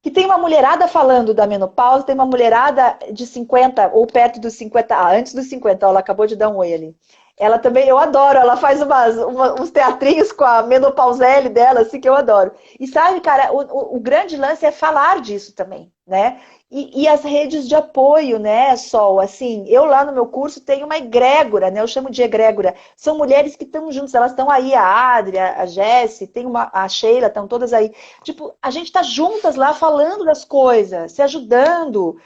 Que tem uma mulherada falando da menopausa, tem uma mulherada de 50, ou perto dos 50, antes dos 50, ela acabou de dar um oi ali. Ela também, eu adoro, ela faz uns teatrinhos com a menopausele dela, assim, que eu adoro. E sabe, cara, o grande lance é falar disso também, né? E as redes de apoio, né, Sol? Assim, eu lá no meu curso tenho uma egrégora, né? Eu chamo de egrégora. São mulheres que estão juntas, elas estão aí, a Adria, a Jessi, a Sheila, estão todas aí. Tipo, a gente tá juntas lá falando das coisas, se ajudando,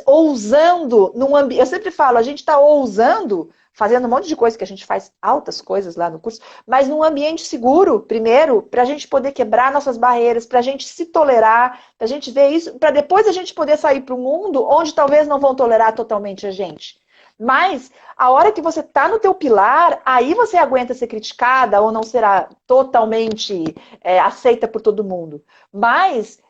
ousando num ambiente. Eu sempre falo, a gente tá ousando, fazendo um monte de coisa, que a gente faz altas coisas lá no curso, mas num ambiente seguro, primeiro, para a gente poder quebrar nossas barreiras, para a gente se tolerar, para a gente ver isso, para depois a gente poder sair para o mundo onde talvez não vão tolerar totalmente a gente. Mas a hora que você tá no teu pilar, aí você aguenta ser criticada ou não será totalmente aceita por todo mundo. Mas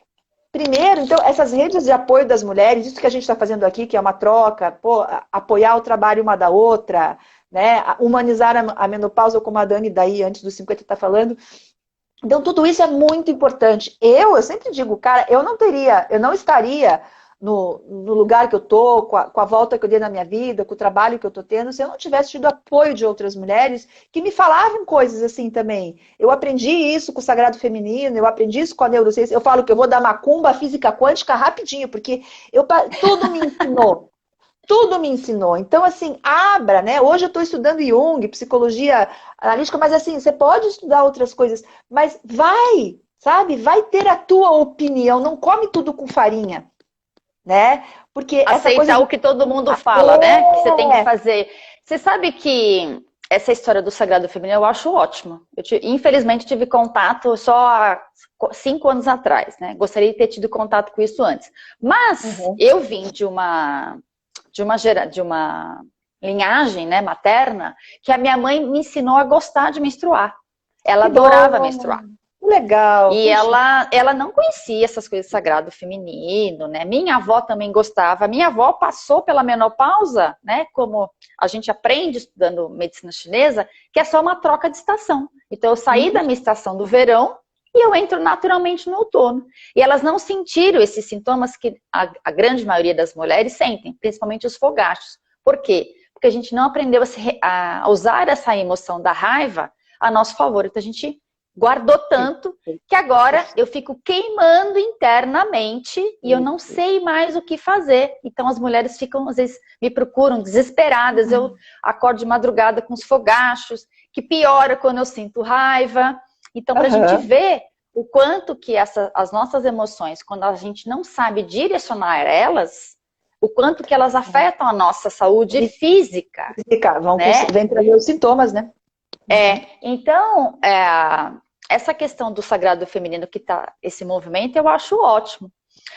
primeiro, então, essas redes de apoio das mulheres, isso que a gente está fazendo aqui, que é uma troca, pô, apoiar o trabalho uma da outra, né? Humanizar a menopausa, como a Dani daí, antes dos 50, está falando. Então, tudo isso é muito importante. Eu sempre digo, cara, eu não estaria no lugar que eu tô, com a volta que eu dei na minha vida, com o trabalho que eu tô tendo, se eu não tivesse tido apoio de outras mulheres que me falavam coisas assim também. Eu aprendi isso com o Sagrado Feminino, eu aprendi isso com a neurociência. Eu falo que eu vou dar macumba, física quântica rapidinho, porque tudo me ensinou. Tudo me ensinou. Então, assim, abra, né? Hoje eu estou estudando Jung, psicologia analítica, mas assim, você pode estudar outras coisas, mas vai, sabe? Vai ter a tua opinião, não come tudo com farinha, né? Porque essa coisa Aceitar o que todo mundo fala, né? Que você tem que fazer. Você sabe que essa história do Sagrado Feminino eu acho ótima. Infelizmente, tive contato só há 5 anos atrás, né? Gostaria de ter tido contato com isso antes. Mas eu vim de uma linhagem, né, materna, que a minha mãe me ensinou a gostar de menstruar. Ela adorava menstruar. Legal. E ela não conhecia essas coisas sagrado feminino, né? Minha avó também gostava. Minha avó passou pela menopausa, né? Como a gente aprende estudando medicina chinesa, que é só uma troca de estação. Então eu saí da minha estação do verão e eu entro naturalmente no outono. E elas não sentiram esses sintomas que a grande maioria das mulheres sentem, principalmente os fogachos. Por quê? Porque a gente não aprendeu a usar essa emoção da raiva a nosso favor. Então a gente guardou tanto que agora eu fico queimando internamente e eu não sei mais o que fazer. Então as mulheres ficam, às vezes, me procuram desesperadas. Eu acordo de madrugada com os fogachos, que piora quando eu sinto raiva. Então, para a gente ver o quanto que as nossas emoções, quando a gente não sabe direcionar elas, o quanto que elas afetam a nossa saúde física. Vem trazer os sintomas, né? Então, essa questão do sagrado feminino que tá esse movimento, eu acho ótimo.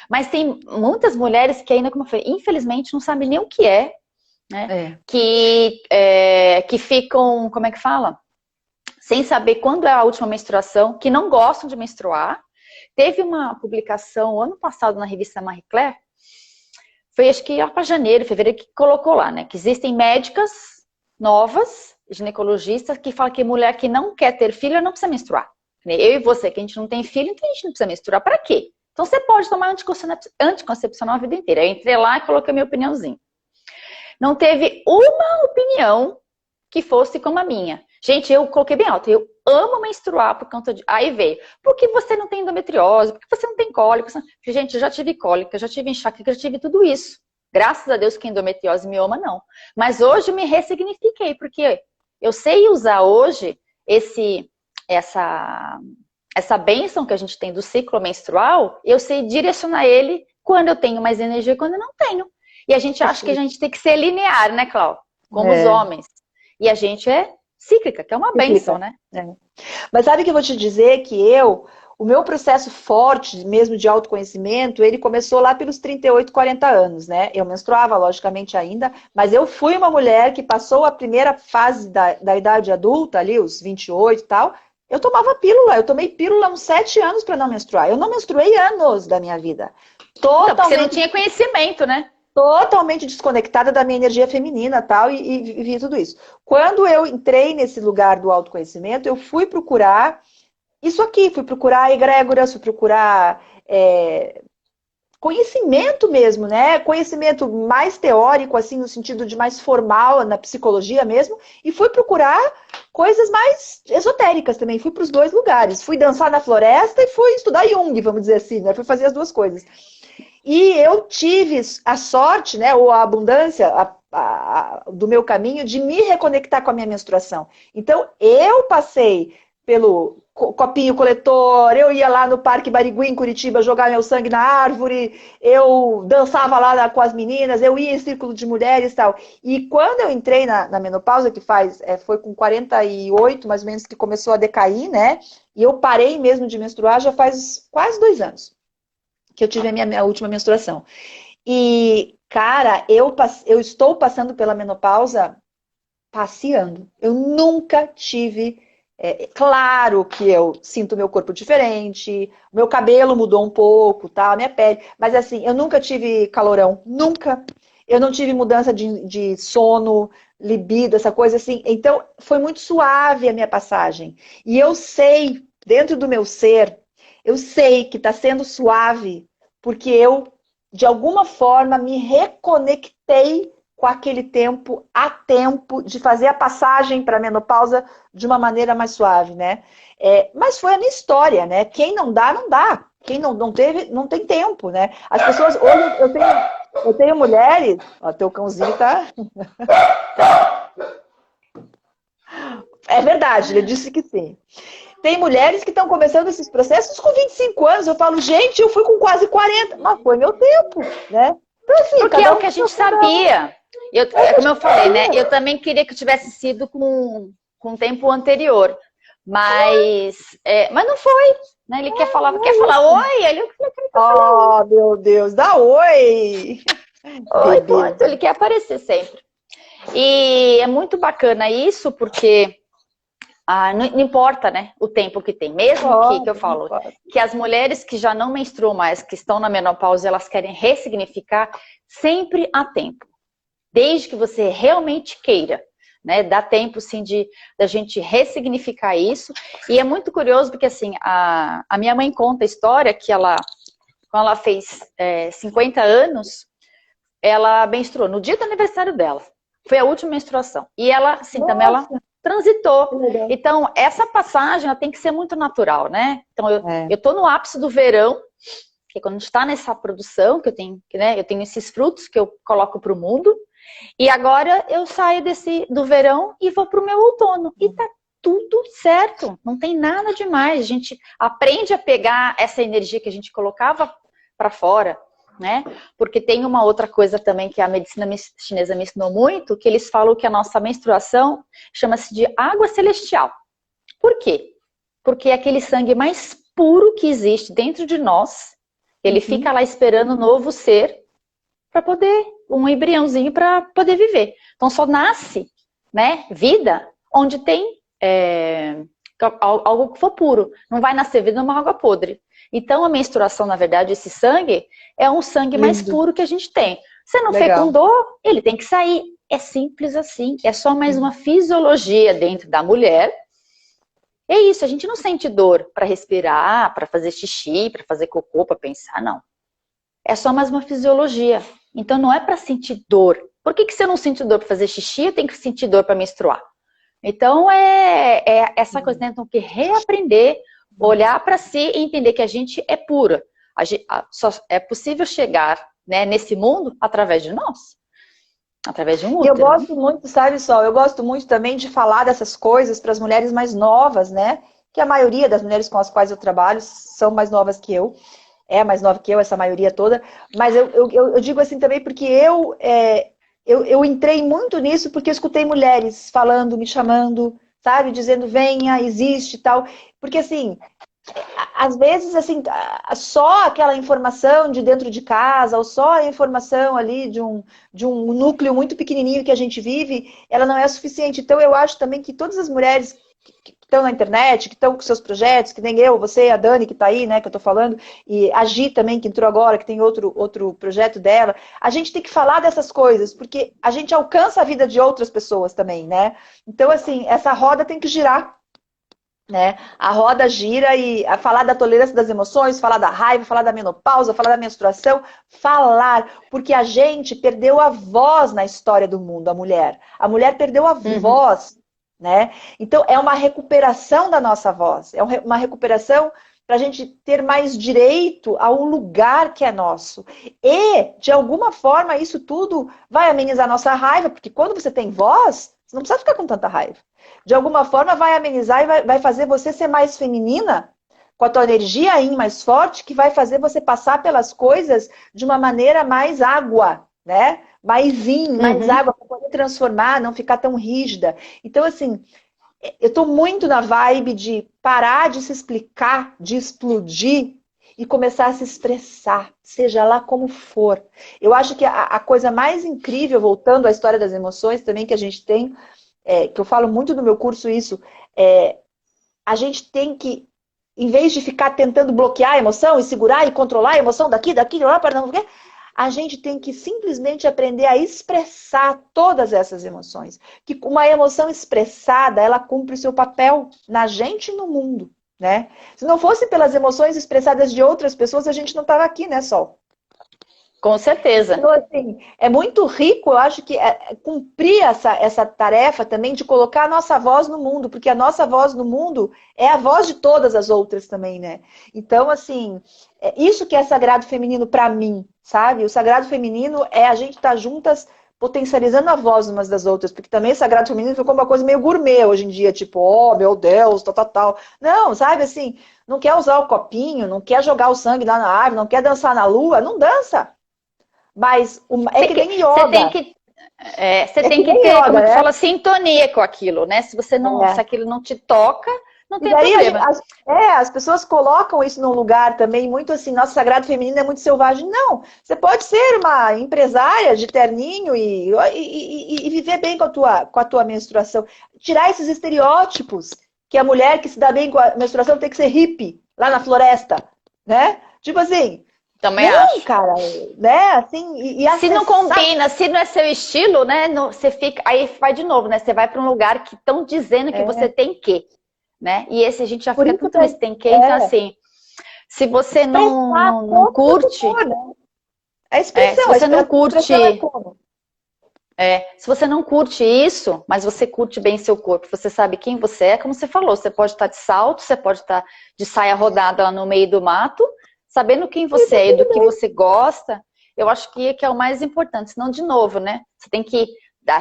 Mas tem muitas mulheres que ainda, como eu falei, infelizmente não sabem nem o que é, né? Que ficam, como é que fala? Sem saber quando é a última menstruação, que não gostam de menstruar. Teve uma publicação ano passado na revista Marie Claire, foi acho que lá para janeiro, fevereiro, que colocou lá, né? Que existem médicas novas, ginecologistas, que falam que mulher que não quer ter filho não precisa menstruar. Eu e você, que a gente não tem filho, então a gente não precisa menstruar. Para quê? Então você pode tomar anticoncepcional a vida inteira. Eu entrei lá e coloquei minha opiniãozinha. Não teve uma opinião que fosse como a minha. Gente, eu coloquei bem alto. Eu amo menstruar por conta de... Aí veio. Por que você não tem endometriose? Por que você não tem cólica? Gente, eu já tive cólica, já tive enxaqueca, já tive tudo isso. Graças a Deus que endometriose e mioma não. Mas hoje eu me ressignifiquei, porque eu sei usar hoje essa bênção que a gente tem do ciclo menstrual, eu sei direcionar ele quando eu tenho mais energia e quando eu não tenho. E a gente acha que a gente tem que ser linear, né, Cláudia? Como os homens. E a gente é cíclica, que é uma bênção, né? Mas sabe que eu vou te dizer que o meu processo forte, mesmo de autoconhecimento, ele começou lá pelos 38, 40 anos, né? Eu menstruava, logicamente, ainda, mas eu fui uma mulher que passou a primeira fase da idade adulta, ali, os 28 e tal, eu tomava pílula. Eu tomei pílula uns 7 anos para não menstruar. Eu não menstruei anos da minha vida. Totalmente. Então, você não tinha conhecimento, né? Totalmente desconectada da minha energia feminina tal, e vi tudo isso. Quando eu entrei nesse lugar do autoconhecimento, eu fui procurar isso aqui, fui procurar egrégoras, fui procurar conhecimento mesmo, né? Conhecimento mais teórico, assim, no sentido de mais formal, na psicologia mesmo, e fui procurar coisas mais esotéricas também. Fui para os dois lugares. Fui dançar na floresta e fui estudar Jung, vamos dizer assim, né? Fui fazer as duas coisas. E eu tive a sorte, né, ou a abundância do meu caminho de me reconectar com a minha menstruação. Então, eu passei pelo copinho coletor, eu ia lá no Parque Barigui, em Curitiba, jogar meu sangue na árvore, eu dançava lá com as meninas, eu ia em círculo de mulheres e tal. E quando eu entrei na menopausa, que foi com 48, mais ou menos, que começou a decair, né, e eu parei mesmo de menstruar já faz quase 2 anos. Que eu tive a minha última menstruação. E, cara, eu estou passando pela menopausa passeando. Eu nunca tive Claro que eu sinto meu corpo diferente, meu cabelo mudou um pouco, tá? A minha pele. Mas assim, eu nunca tive calorão, nunca. Eu não tive mudança de sono, libido, essa coisa assim. Então, foi muito suave a minha passagem. E eu sei, dentro do meu ser, eu sei que está sendo suave, porque eu, de alguma forma, me reconectei com aquele tempo, a tempo de fazer a passagem para a menopausa de uma maneira mais suave, né? Mas foi a minha história, né? Quem não dá, não dá. Quem não teve, não tem tempo, né? As pessoas, hoje eu tenho mulheres, ó, teu cãozinho tá... É verdade, ele disse que sim. Tem mulheres que estão começando esses processos com 25 anos. Eu falo, gente, eu fui com quase 40, mas foi meu tempo, né? Então, assim, Porque é o que a gente sabia. Como eu falei, né? Eu também queria que tivesse sido com um tempo anterior. Mas não foi. Né? Ele quer falar oi. Ele quer falar oh, meu Deus, dá oi! oi, pronto. Ele quer aparecer sempre. E é muito bacana isso, porque não importa, né, o tempo que tem. Mesmo que eu falo que as mulheres que já não menstruam mais, que estão na menopausa, elas querem ressignificar, sempre há tempo. Desde que você realmente queira. Né, dá tempo, sim, da gente ressignificar isso. E é muito curioso, porque, assim, a minha mãe conta a história que quando ela fez 50 anos, ela menstruou no dia do aniversário dela. Foi a última menstruação. E ela, assim, também ela transitou. Então, essa passagem ela tem que ser muito natural, né? Então, eu tô no ápice do verão, que é quando a gente tá nessa produção, que eu tenho, né, eu tenho esses frutos que eu coloco pro mundo. E agora eu saio do verão e vou pro meu outono. E tá tudo certo. Não tem nada demais. A gente aprende a pegar essa energia que a gente colocava para fora, né? Porque tem uma outra coisa também que a medicina chinesa me ensinou muito, que eles falam que a nossa menstruação chama-se de água celestial. Por quê? Porque é aquele sangue mais puro que existe dentro de nós. Ele fica lá esperando um novo ser para poder, um embriãozinho para poder viver. Então só nasce, né, vida onde tem algo que for puro. Não vai nascer vida numa água podre. Então a menstruação, na verdade, esse sangue é um sangue mais puro que a gente tem. Você não fecundou, ele tem que sair. É simples assim. É só mais uma fisiologia dentro da mulher. É isso, a gente não sente dor para respirar, para fazer xixi, para fazer cocô, para pensar, não. É só mais uma fisiologia. Então não é para sentir dor. Por que você não sente dor para fazer xixi? Eu tenho que sentir dor para menstruar. Então é essa coisa, né? Então que reaprender, olhar para si e entender que a gente é pura. Só é possível chegar, né, nesse mundo através de nós. Através de um útero. Eu gosto muito, sabe, Sol? Eu gosto muito também de falar dessas coisas para as mulheres mais novas, né? Que a maioria das mulheres com as quais eu trabalho são mais novas que eu. É mais nova que eu, essa maioria toda, mas eu digo assim também porque eu entrei muito nisso porque eu escutei mulheres falando, me chamando, sabe, dizendo venha, existe e tal, porque assim, às vezes assim, só aquela informação de dentro de casa, ou só a informação ali de um núcleo muito pequenininho que a gente vive, ela não é suficiente. Então eu acho também que todas as mulheres que estão na internet, que estão com seus projetos, que nem eu, você, a Dani, que está aí, né, que eu estou falando, e a Gi também, que entrou agora, que tem outro projeto dela, a gente tem que falar dessas coisas, porque a gente alcança a vida de outras pessoas também, né? Então, assim, essa roda tem que girar, né? A roda gira e a falar da tolerância das emoções, falar da raiva, falar da menopausa, falar da menstruação, falar, porque a gente perdeu a voz na história do mundo, a mulher. A mulher perdeu a voz, né? Então, é uma recuperação da nossa voz, é uma recuperação para a gente ter mais direito a um lugar que é nosso. E, de alguma forma, isso tudo vai amenizar a nossa raiva, porque quando você tem voz, você não precisa ficar com tanta raiva. De alguma forma, vai amenizar e vai fazer você ser mais feminina, com a tua energia aí mais forte, que vai fazer você passar pelas coisas de uma maneira mais água, né? Mais mais água, para poder transformar, não ficar tão rígida. Então, assim, eu estou muito na vibe de parar de se explicar, de explodir e começar a se expressar, seja lá como for. Eu acho que a coisa mais incrível, voltando à história das emoções também que a gente tem, que eu falo muito no meu curso isso, a gente tem que, em vez de ficar tentando bloquear a emoção e segurar e controlar a emoção daqui, lá, para não ver, a gente tem que simplesmente aprender a expressar todas essas emoções. Que uma emoção expressada, ela cumpre o seu papel na gente e no mundo, né? Se não fosse pelas emoções expressadas de outras pessoas, a gente não estava aqui, né, Sol? Com certeza. Então, assim, é muito rico, eu acho que cumprir essa tarefa também de colocar a nossa voz no mundo, porque a nossa voz no mundo é a voz de todas as outras também, né? Então, assim, isso que é sagrado feminino para mim, sabe? O sagrado feminino é a gente estar juntas potencializando a voz umas das outras, porque também sagrado feminino ficou uma coisa meio gourmet hoje em dia, tipo, oh, meu Deus, tal. Não, sabe, assim, não quer usar o copinho, não quer jogar o sangue lá na árvore, não quer dançar na lua, não dança. Mas é que nem yoga. Você tem que ter, yoga, como né? tu fala, sintonia com aquilo, né? Se você não, se aquilo não te toca, não tem problema. As pessoas colocam isso num lugar também muito assim, nosso sagrado feminino é muito selvagem. Não, você pode ser uma empresária de terninho e viver bem com a tua menstruação. Tirar esses estereótipos que a mulher que se dá bem com a menstruação tem que ser hippie, lá na floresta, né? Tipo assim... Também acho. Cara, né? Assim, se não combina, se não é seu estilo, né? Você fica, aí vai de novo, né? Você vai para um lugar que estão dizendo que você tem que, né? E esse a gente já fica tudo nesse tem que, então assim, se você não curte, for, né? A expressão, se você não curte, se você não curte isso, mas você curte bem seu corpo, você sabe quem você é, como você falou, você pode estar de salto, você pode estar de saia rodada lá no meio do mato. Sabendo quem você é e do que você gosta, eu acho que é o mais importante. Senão, de novo, né? Você tem que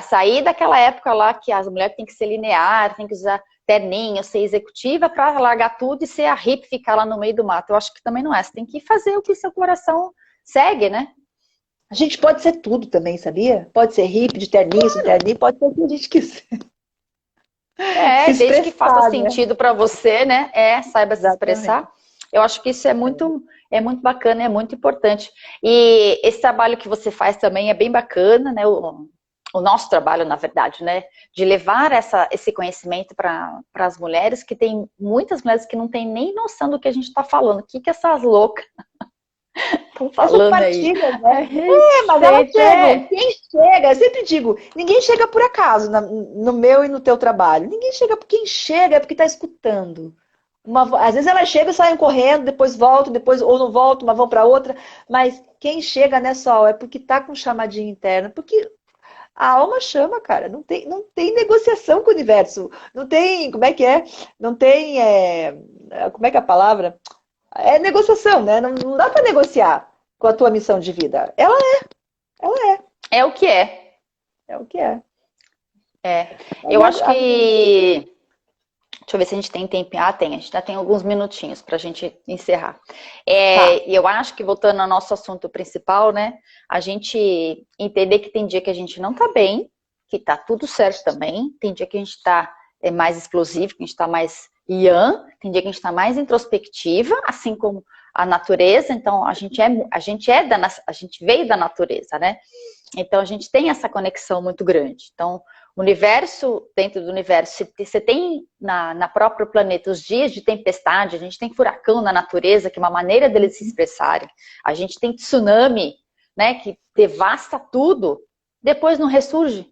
sair daquela época lá que as mulheres têm que ser linear, tem que usar terninho, ser executiva, para largar tudo e ser a hippie, ficar lá no meio do mato. Eu acho que também não é. Você tem que fazer o que seu coração segue, né? A gente pode ser tudo também, sabia? Pode ser hippie, de terninho, sem terninho, pode ser o que a gente quiser. Desde que faça sentido para você, né? Saiba se expressar. Eu acho que isso é muito bacana, é muito importante. E esse trabalho que você faz também é bem bacana, né? O nosso trabalho, na verdade, né? De levar esse conhecimento para as mulheres, que tem muitas mulheres que não têm nem noção do que a gente está falando. O que essas loucas estão falando aí? Né? Mas elas chegam. Quem chega, eu sempre digo, ninguém chega por acaso no meu e no teu trabalho. Ninguém chega porque quem chega é porque está escutando. Às vezes elas chegam e saem correndo, depois voltam, ou não voltam, uma vão para outra. Mas quem chega, né, Sol, é porque tá com chamadinha interna. Porque a alma chama, cara. Não tem negociação com o universo. Não tem, como é que é? Não tem, como é que é a palavra? É negociação, né? Não dá para negociar com a tua missão de vida. Ela é. É o que é. É o que é. Eu acho que... Deixa eu ver se a gente tem tempo. Tem. A gente já tem alguns minutinhos para a gente encerrar. E eu acho que, voltando ao nosso assunto principal, né? A gente entender que tem dia que a gente não tá bem, que tá tudo certo também. Tem dia que a gente tá mais explosivo, que a gente tá mais yang. Tem dia que a gente tá mais introspectiva, assim como a natureza. Então, a gente veio da natureza, né? Então, a gente tem essa conexão muito grande. Então, universo, dentro do universo, você tem na próprio planeta os dias de tempestade, a gente tem furacão na natureza, que é uma maneira deles se expressarem. A gente tem tsunami, né, que devasta tudo, depois não ressurge,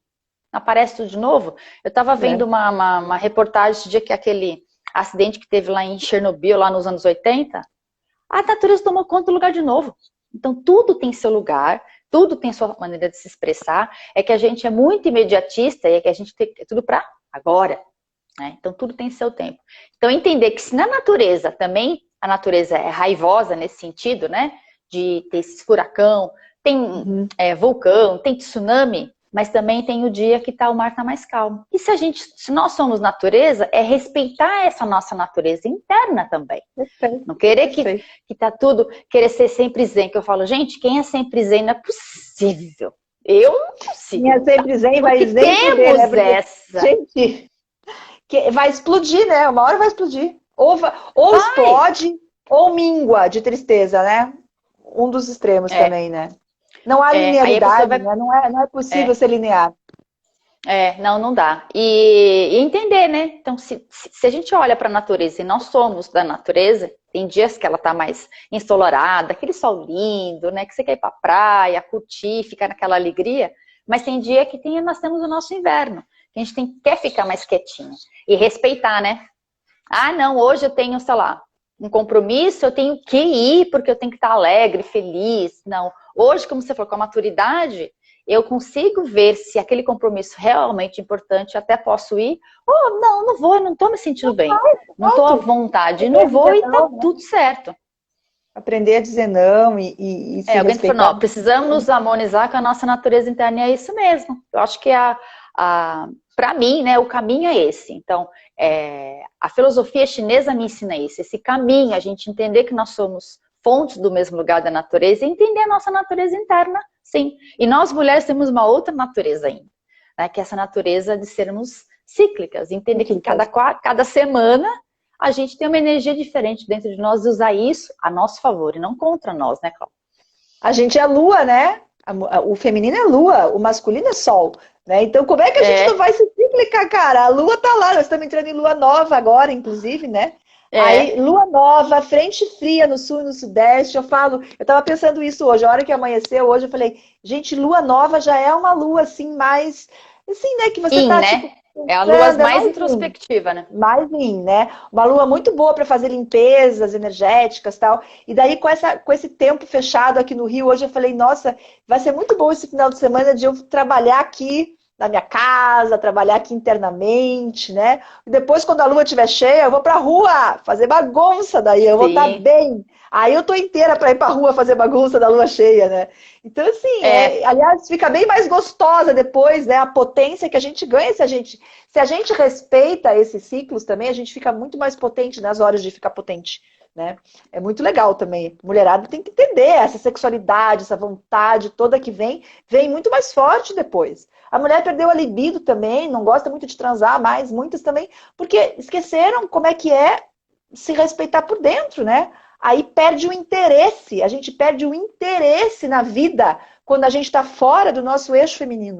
aparece tudo de novo. Eu estava vendo uma reportagem esse dia que aquele acidente que teve lá em Chernobyl, lá nos anos 80, a natureza tomou conta do lugar de novo. Então, tudo tem seu lugar, tudo tem sua maneira de se expressar. É que a gente é muito imediatista e é que a gente tem tudo para agora, né? Então, tudo tem seu tempo. Então, entender que se na natureza também, a natureza é raivosa nesse sentido, né? De ter esse furacão, tem vulcão, tem tsunami, mas também tem o dia que o mar tá mais calmo. E se nós somos natureza, é respeitar essa nossa natureza interna também. Perfeito. Não querer que tá tudo, querer ser sempre zen, que eu falo, gente, quem é sempre zen não é possível. Eu não consigo. Quem é sempre zen vai zen temos essa. Gente, vai explodir, né? Uma hora vai explodir. Ou explode, ou míngua de tristeza, né? Um dos extremos também, né? Não há linearidade, né? Não é possível ser linear. Não dá. E entender, né? Então, se a gente olha para a natureza e nós somos da natureza, tem dias que ela tá mais ensolarada, aquele sol lindo, né? Que você quer ir pra praia, curtir, ficar naquela alegria, mas tem dia que nós temos o nosso inverno, que a gente quer ficar mais quietinho e respeitar, né? Ah, não, hoje eu tenho, sei lá, um compromisso, eu tenho que ir porque eu tenho que estar alegre, feliz. Não. Hoje, como você falou, com a maturidade, eu consigo ver se aquele compromisso realmente importante, eu até posso ir. Ou não, não vou, eu não estou me sentindo bem. Não estou à vontade, não vou e tá tudo certo. Aprender a dizer não e se alguém respeitar. Falou, não, precisamos nos harmonizar com a nossa natureza interna, e é isso mesmo. Eu acho que para mim, né, o caminho é esse. Então, a filosofia chinesa me ensina isso, esse caminho, a gente entender que nós somos fontes do mesmo lugar da natureza e entender a nossa natureza interna, sim. E nós, mulheres, temos uma outra natureza ainda, né, que é essa natureza de sermos cíclicas, entender que cada semana a gente tem uma energia diferente dentro de nós e usar isso a nosso favor e não contra nós, né, Cláudia? A gente é lua, né? O feminino é lua, o masculino é sol. Né? Então, como é que a gente não vai se cíclica, cara? A lua tá lá, nós estamos entrando em lua nova agora, inclusive, né? Aí, lua nova, frente fria no sul e no sudeste, eu tava pensando isso hoje, a hora que amanheceu hoje, eu falei, gente, lua nova já é uma lua, assim, mais, assim, né, que você tá, né? tipo, é a lua mais introspectiva, né? Mais né? Uma lua muito boa para fazer limpezas energéticas e tal. E daí, com esse tempo fechado aqui no Rio, hoje eu falei, nossa, vai ser muito bom esse final de semana de eu trabalhar aqui na minha casa, trabalhar aqui internamente, né? E depois, quando a lua estiver cheia, eu vou pra rua fazer bagunça, daí eu vou estar bem. Aí eu tô inteira para ir pra rua fazer bagunça da lua cheia, né? Então, assim, aliás, fica bem mais gostosa depois, né? A potência que a gente ganha se a gente respeita esses ciclos também, a gente fica muito mais potente nas horas de ficar potente, né? É muito legal também. Mulherada tem que entender essa sexualidade, essa vontade toda que vem muito mais forte depois. A mulher perdeu a libido também, não gosta muito de transar mais, muitas também, porque esqueceram como é que é se respeitar por dentro, né? Aí perde o interesse, a gente perde o interesse na vida quando a gente está fora do nosso eixo feminino.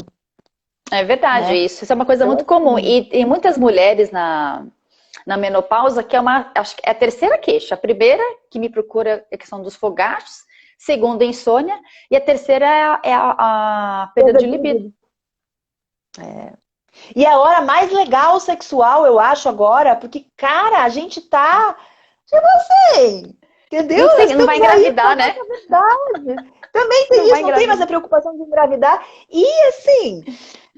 É verdade, né? Isso é uma coisa muito comum. E tem muitas mulheres na menopausa que acho que é a terceira queixa. A primeira que me procura é a questão dos fogachos, segunda, insônia, e a terceira é a perda de libido. E é a hora mais legal sexual, eu acho, agora, porque, cara, a gente tá. Eu não sei. Entendeu? Não vai engravidar, né? Também tem isso, não tem mais a preocupação de engravidar. E assim,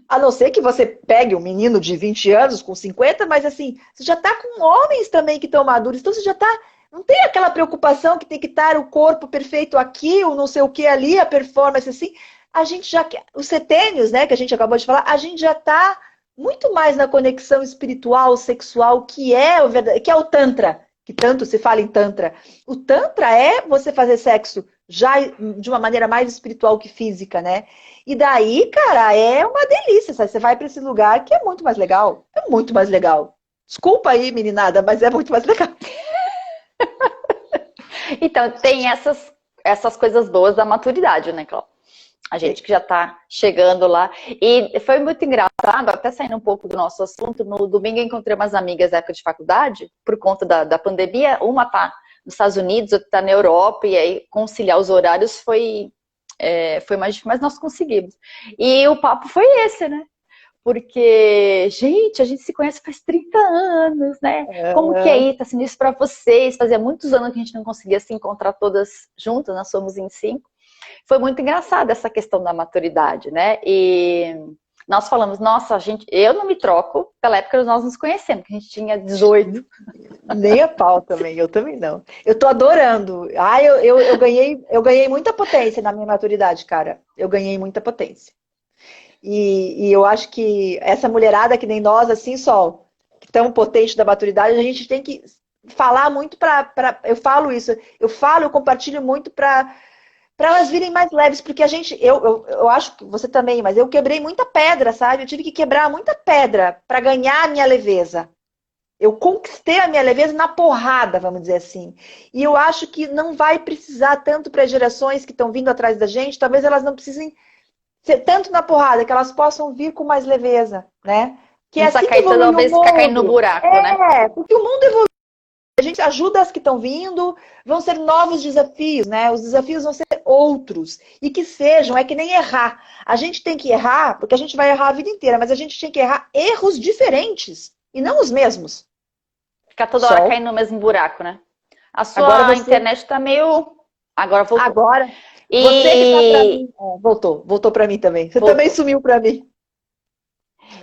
a não ser que você pegue um menino de 20 anos com 50, mas assim, você já tá com homens também que estão maduros, então você já tá. Não tem aquela preocupação que tem que estar o corpo perfeito aqui, ou não sei o que ali, a performance assim. A gente já. Os setênios, né, que a gente acabou de falar, a gente já tá muito mais na conexão espiritual, sexual, que é o Tantra, que tanto se fala em Tantra. O Tantra é você fazer sexo já de uma maneira mais espiritual que física, né? E daí, cara, é uma delícia, sabe? Você vai para esse lugar que é muito mais legal. É muito mais legal. Desculpa aí, meninada, mas é muito mais legal. Então, tem essas coisas boas da maturidade, né, Cláudia? A gente que já está chegando lá. E foi muito engraçado, até saindo um pouco do nosso assunto, no domingo eu encontrei umas amigas da época de faculdade, por conta da pandemia. Uma está nos Estados Unidos, outra está na Europa, e aí conciliar os horários foi mais difícil, mas nós conseguimos. E o papo foi esse, né? Porque, gente, a gente se conhece faz 30 anos, né? Como que aí tá sendo isso para vocês? Fazia muitos anos que a gente não conseguia se encontrar todas juntas, nós somos em 5. Foi muito engraçada essa questão da maturidade, né? E nós falamos, nossa, eu não me troco pela época que nós nos conhecemos, que a gente tinha 18. Nem a pau também, eu também não. Eu tô adorando. Eu ganhei muita potência na minha maturidade, cara. Eu ganhei muita potência. E eu acho que essa mulherada que nem nós, assim, Sol, que tão potente da maturidade, a gente tem que falar muito eu falo isso, eu compartilho muito para elas virem mais leves, porque eu acho que você também, mas eu quebrei muita pedra, sabe? Eu tive que quebrar muita pedra para ganhar a minha leveza. Eu conquistei a minha leveza na porrada, vamos dizer assim. E eu acho que não vai precisar tanto para as gerações que estão vindo atrás da gente, talvez elas não precisem tanto na porrada, que elas possam vir com mais leveza, né? Que é Não precisa assim que cair toda evolui o vez ficar caindo no mundo. buraco, né? Porque o mundo evolui. A gente ajuda as que estão vindo, vão ser novos desafios, né? Os desafios vão ser outros. E que sejam, é que nem errar. A gente tem que errar, porque a gente vai errar a vida inteira, mas a gente tem que errar erros diferentes e não os mesmos. Ficar toda hora caindo no mesmo buraco, né? A sua internet tá meio... Agora voltou. Agora, você que tá pra mim... Voltou pra mim também. Você também sumiu pra mim.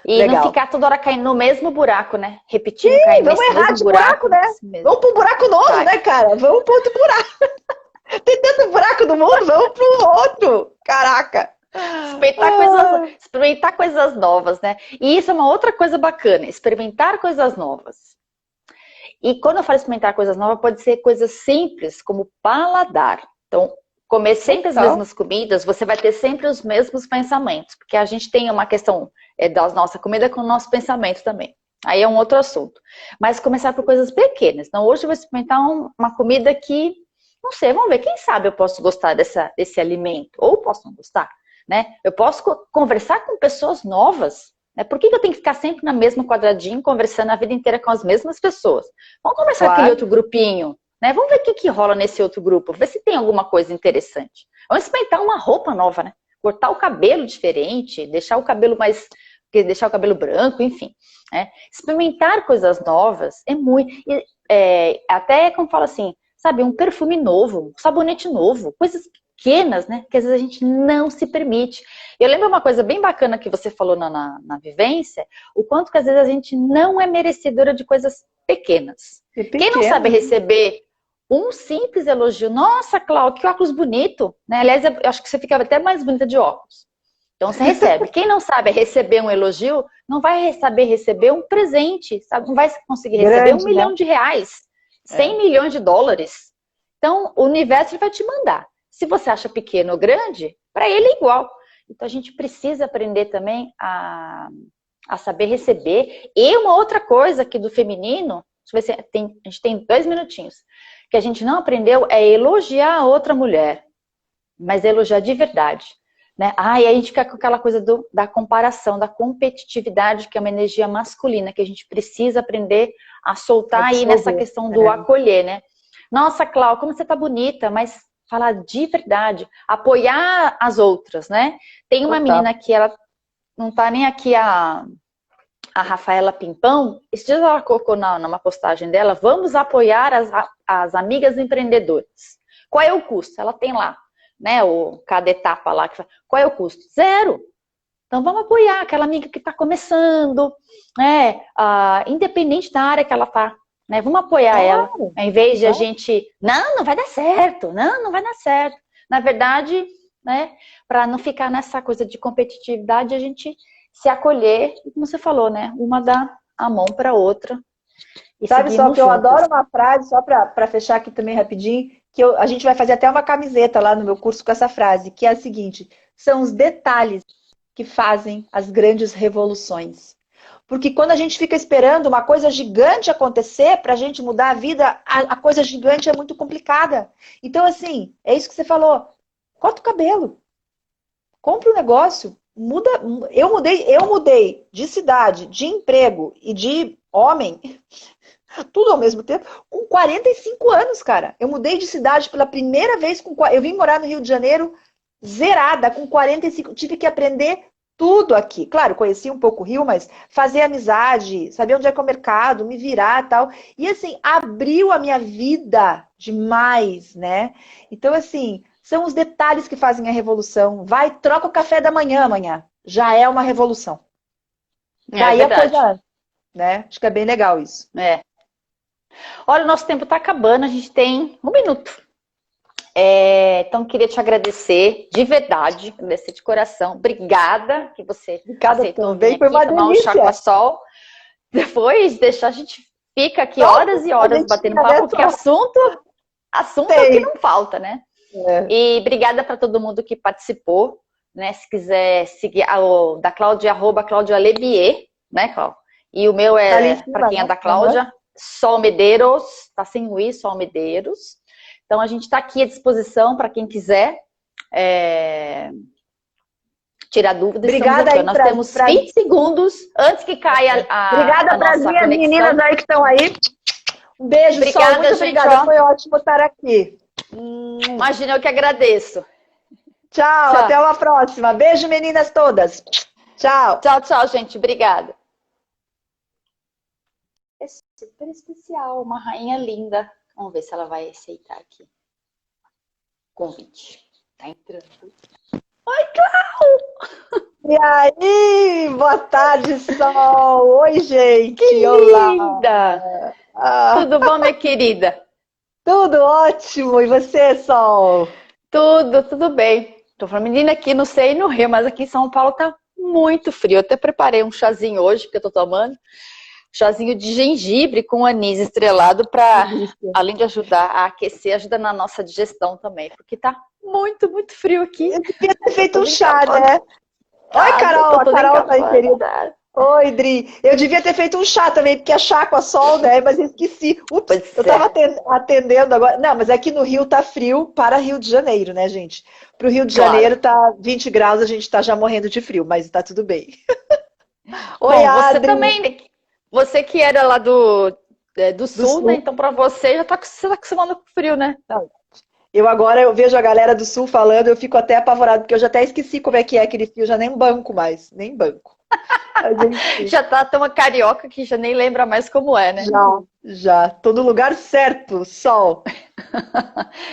E Legal. não ficar toda hora caindo no mesmo buraco, né? Repetindo, Sim, caindo vamos nesse errar mesmo de buraco, né? Vamos pro buraco novo, né, cara? Vamos pro outro buraco. Tem tanto buraco no mundo, vamos pro outro. Caraca. Experimentar coisas novas, né? E isso é uma outra coisa bacana, experimentar coisas novas. E quando eu falo experimentar coisas novas, pode ser coisas simples, como paladar. Então, comer sempre as mesmas comidas, você vai ter sempre os mesmos pensamentos. Porque a gente tem uma questão da nossa comida com o nosso pensamento também. Aí é um outro assunto. Mas começar por coisas pequenas. Então, hoje eu vou experimentar uma comida que, não sei, vamos ver, quem sabe eu posso gostar desse alimento. Ou posso não gostar, né? Eu posso conversar com pessoas novas. Por que eu tenho que ficar sempre na mesma quadradinho, conversando a vida inteira com as mesmas pessoas? Vamos conversar com aquele outro grupinho, né? Vamos ver o que rola nesse outro grupo, ver se tem alguma coisa interessante. Vamos experimentar uma roupa nova, né? Cortar o cabelo diferente, deixar o cabelo branco, enfim. Né? Experimentar coisas novas é muito... até como fala assim, sabe, um perfume novo, um sabonete novo, coisas pequenas, né? Que às vezes a gente não se permite. Eu lembro uma coisa bem bacana que você falou na vivência, o quanto que às vezes a gente não é merecedora de coisas pequenas. Quem não sabe receber um simples elogio, nossa, Cláudia, que óculos bonito, né? Aliás, eu acho que você fica até mais bonita de óculos. Então você recebe. Quem não sabe receber um elogio, não vai saber receber um presente, sabe? Não vai conseguir receber R$1 milhão, 100 milhões de dólares. Então, o universo vai te mandar. Se você acha pequeno ou grande, para ele é igual. Então, a gente precisa aprender também a saber receber. E uma outra coisa aqui do feminino, deixa eu ver se a gente tem 2 minutinhos, que a gente não aprendeu é elogiar a outra mulher, mas elogiar de verdade. Né? E a gente fica com aquela coisa da comparação, da competitividade, que é uma energia masculina, que a gente precisa aprender a soltar aí nessa questão do acolher, né? Nossa, Cláudia, como você tá bonita, mas falar de verdade, apoiar as outras, né? Tem uma menina que ela não tá nem aqui, a Rafaela Pimpão, esses dias ela colocou numa postagem dela, vamos apoiar as amigas empreendedoras. Qual é o custo? Ela tem lá, né, cada etapa lá, qual é o custo? 0. Então vamos apoiar aquela amiga que está começando, né, independente da área que ela está, né, vamos apoiar ela, ao invés de a gente, não vai dar certo, não vai dar certo. Na verdade, né, para não ficar nessa coisa de competitividade, a gente se acolher, como você falou, né, uma dá a mão para a outra. Sabe só que eu adoro uma frase, só para fechar aqui também rapidinho, que a gente vai fazer até uma camiseta lá no meu curso com essa frase, que é a seguinte: são os detalhes que fazem as grandes revoluções. Porque quando a gente fica esperando uma coisa gigante acontecer para a gente mudar a vida, a coisa gigante é muito complicada. Então, assim, é isso que você falou. Corta o cabelo. Compra um negócio. Muda. Eu mudei de cidade, de emprego e de homem, tudo ao mesmo tempo, com 45 anos, cara. Eu mudei de cidade pela primeira vez, eu vim morar no Rio de Janeiro zerada, com 45, tive que aprender tudo aqui. Claro, conheci um pouco o Rio, mas fazer amizade, saber onde é que é o mercado, me virar e tal. E assim, abriu a minha vida demais, né? Então, assim, são os detalhes que fazem a revolução. Vai, troca o café da manhã amanhã. Já é uma revolução. Daí a coisa, né? Acho que é bem legal isso. Olha, o nosso tempo está acabando, a gente tem 1 minuto. Então, queria te agradecer, de verdade, agradecer de coração. Obrigada que você aceitou vir aqui, tomar um chá com a Sol. Depois, a gente fica aqui horas e horas batendo papo, porque assunto é o que não falta, né? E obrigada para todo mundo que participou, né? Se quiser seguir da Cláudia, @CláudiaLebier, né, Cláudia? E o meu para quem é da Cláudia, Sol Medeiros, tá sem o I, Sol Medeiros. Então, a gente está aqui à disposição para quem quiser Tirar dúvidas, estamos Obrigada aqui. aí Nós temos 20 segundos antes que caia Obrigada a para as nossa minhas conexão. meninas aí que estão aí. Um beijo, Sol. Obrigada, Muito gente, obrigada. ó. Foi ótimo estar aqui. Imagina, eu que agradeço. Tchau, Tchau. até uma próxima. Beijo, meninas todas. Tchau. Tchau, tchau, gente. Obrigada. É super especial, uma rainha linda. Vamos ver se ela vai aceitar aqui. Convite. Tá entrando. Oi, Clau! E aí, boa tarde, Sol. Oi, gente. Que Olá. linda! Ah, Tudo bom, minha querida? tudo ótimo. E você, Sol? Tudo bem. Tô falando, menina, aqui não sei no Rio, mas aqui em São Paulo tá muito frio. Eu até preparei um chazinho hoje que eu tô tomando. Chazinho de gengibre com anis estrelado para, além de ajudar a aquecer, ajuda na nossa digestão também, porque tá muito, muito frio aqui. Eu devia ter feito um chá, né? Oi, Carol. A Carol tá aí, querida. Oi, Dri. Eu devia ter feito um chá também, porque é chá com a Sol, né? Mas eu esqueci. Ups, eu tava atendendo agora. Não, mas aqui no Rio tá frio para Rio de Janeiro, né, gente? Pro Rio de Janeiro tá 20 graus, a gente tá já morrendo de frio, mas tá tudo bem. Oi, bom, Adri. você também, você que era lá do sul, né? Então para você já você tá acostumado com frio, né? Eu vejo a galera do sul falando, eu fico até apavorado, porque eu já até esqueci como é que é aquele frio, já nem banco mais, nem banco. Já tá tão carioca que já nem lembra mais como é, né? Já. Tô no lugar certo, Sol.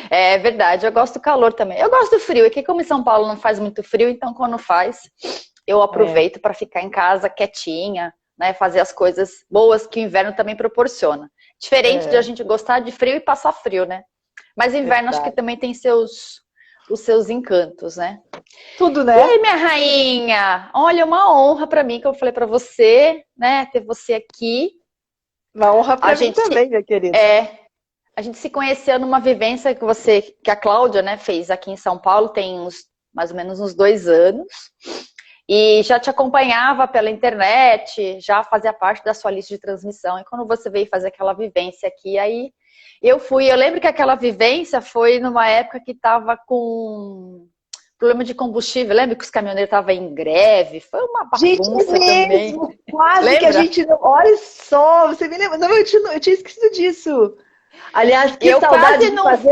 É verdade, eu gosto do calor também. Eu gosto do frio, aqui como em São Paulo não faz muito frio, então quando faz, eu aproveito para ficar em casa quietinha, né? Fazer as coisas boas que o inverno também proporciona. Diferente de a gente gostar de frio e passar frio, né? Mas inverno acho que também tem os seus encantos, né? Tudo, né? E aí, minha rainha? Olha, uma honra para mim, que eu falei para você, né? Ter você aqui. Uma honra para mim também, minha querida. A gente se conheceu numa vivência que a Cláudia, né, fez aqui em São Paulo, tem mais ou menos uns 2 anos. E já te acompanhava pela internet, já fazia parte da sua lista de transmissão. E quando você veio fazer aquela vivência aqui, aí eu lembro que aquela vivência foi numa época que estava com problema de combustível, lembra que os caminhoneiros estavam em greve? Foi uma bagunça também. Quase lembra? Que a gente não... Olha só, você me lembra? Não, eu tinha esquecido disso. Aliás, que saudade de fazer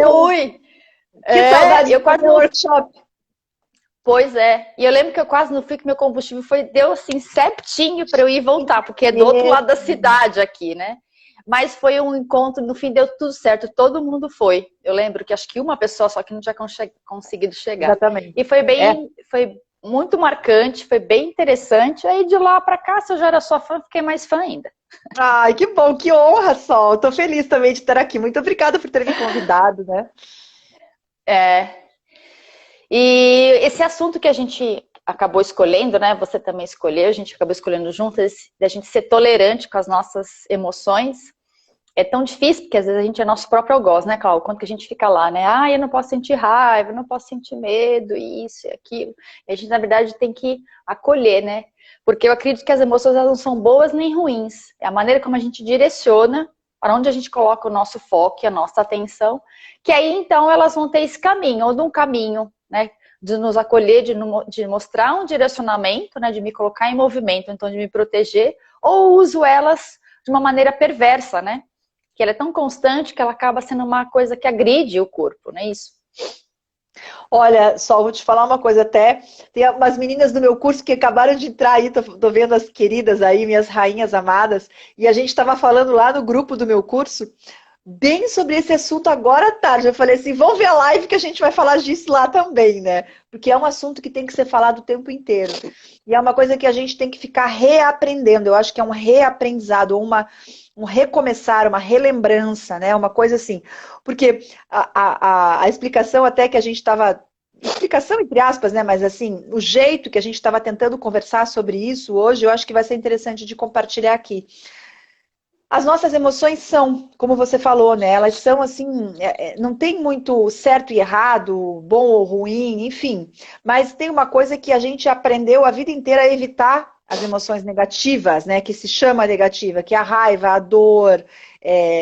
Que saudade de fazer um workshop. Pois é, e eu lembro que eu quase não fui, que meu combustível deu assim certinho para eu ir e voltar, porque é do outro lado da cidade aqui, né? Mas foi um encontro, no fim deu tudo certo, todo mundo foi. Eu lembro que acho que uma pessoa só que não tinha conseguido chegar. Exatamente. E foi muito marcante, foi bem interessante. Aí de lá para cá, se eu já era sua fã, fiquei mais fã ainda. Ai, que bom, que honra, Sol. Tô feliz também de estar aqui. Muito obrigada por ter me convidado, né? E esse assunto que a gente acabou escolhendo, né? Você também escolheu, a gente acabou escolhendo juntas, da gente ser tolerante com as nossas emoções. É tão difícil, porque às vezes a gente é nosso próprio algoz, né, Cláudia? Quanto que a gente fica lá, né? Ah, eu não posso sentir raiva, eu não posso sentir medo, isso e aquilo. E a gente, na verdade, tem que acolher, né? Porque eu acredito que as emoções elas não são boas nem ruins. É a maneira como a gente direciona, para onde a gente coloca o nosso foco e a nossa atenção, que aí, então, elas vão ter esse caminho, ou de um caminho, né? De nos acolher, de mostrar um direcionamento, né? De me colocar em movimento, então de me proteger, ou uso elas de uma maneira perversa, né? Que ela é tão constante que ela acaba sendo uma coisa que agride o corpo, não é isso? Olha, só vou te falar uma coisa até. Tem umas meninas do meu curso que acabaram de entrar aí, tô vendo as queridas aí, minhas rainhas amadas, e a gente estava falando lá no grupo do meu curso, bem sobre esse assunto agora à tarde. Eu falei assim, vão ver a live que a gente vai falar disso lá também, né? Porque é um assunto que tem que ser falado o tempo inteiro. E é uma coisa que a gente tem que ficar reaprendendo. Eu acho que é um reaprendizado, ou um recomeçar, uma relembrança, né? Uma coisa assim. Porque a explicação até que a gente estava... Explicação entre aspas, né? Mas assim, o jeito que a gente estava tentando conversar sobre isso hoje, eu acho que vai ser interessante de compartilhar aqui. As nossas emoções são, como você falou, né? Elas são assim, não tem muito certo e errado, bom ou ruim, enfim. Mas tem uma coisa que a gente aprendeu a vida inteira a evitar as emoções negativas, né? Que se chama negativa, que é a raiva, a dor,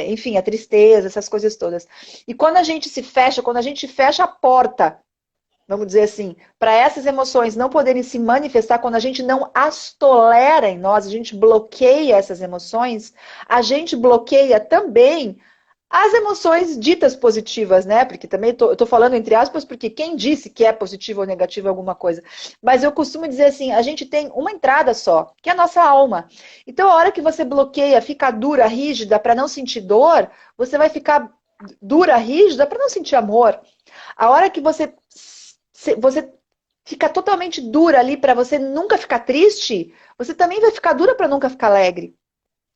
enfim, a tristeza, essas coisas todas. E quando a gente se fecha, quando a gente fecha a porta, vamos dizer assim, para essas emoções não poderem se manifestar, quando a gente não as tolera em nós, a gente bloqueia essas emoções, a gente bloqueia também as emoções ditas positivas, né? Porque também eu tô falando entre aspas, porque quem disse que é positivo ou negativo alguma coisa? Mas eu costumo dizer assim, a gente tem uma entrada só, que é a nossa alma. Então, a hora que você bloqueia, fica dura, rígida, para não sentir dor, você vai ficar dura, rígida, para não sentir amor. A hora que você fica totalmente dura ali para você nunca ficar triste, você também vai ficar dura para nunca ficar alegre.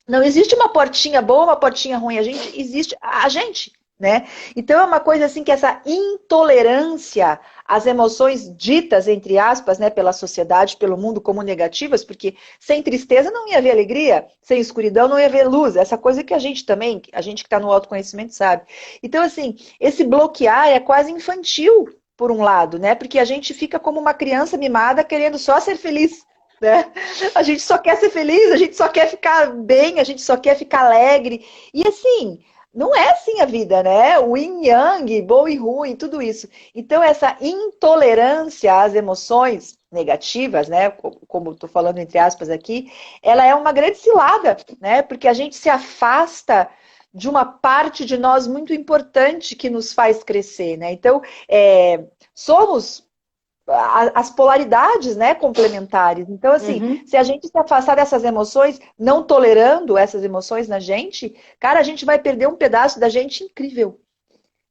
Não existe uma portinha boa, uma portinha ruim. Existe a gente, né? Então é uma coisa assim que essa intolerância às emoções ditas, entre aspas, né, pela sociedade, pelo mundo como negativas, porque sem tristeza não ia haver alegria, sem escuridão não ia haver luz. Essa coisa que a gente também, a gente que está no autoconhecimento sabe. Então, assim, esse bloquear é quase infantil, por um lado, né? Porque a gente fica como uma criança mimada querendo só ser feliz. Né? A gente só quer ser feliz, a gente só quer ficar bem, a gente só quer ficar alegre. E assim, não é assim a vida, né? O yin yang, bom e ruim, tudo isso. Então, essa intolerância às emoções negativas, né? Como estou falando entre aspas aqui, ela é uma grande cilada, né? Porque a gente se afasta de uma parte de nós muito importante que nos faz crescer, né? Então, somos as polaridades, né, complementares. Então, assim, se a gente se afastar dessas emoções, não tolerando essas emoções na gente, cara, a gente vai perder um pedaço da gente incrível.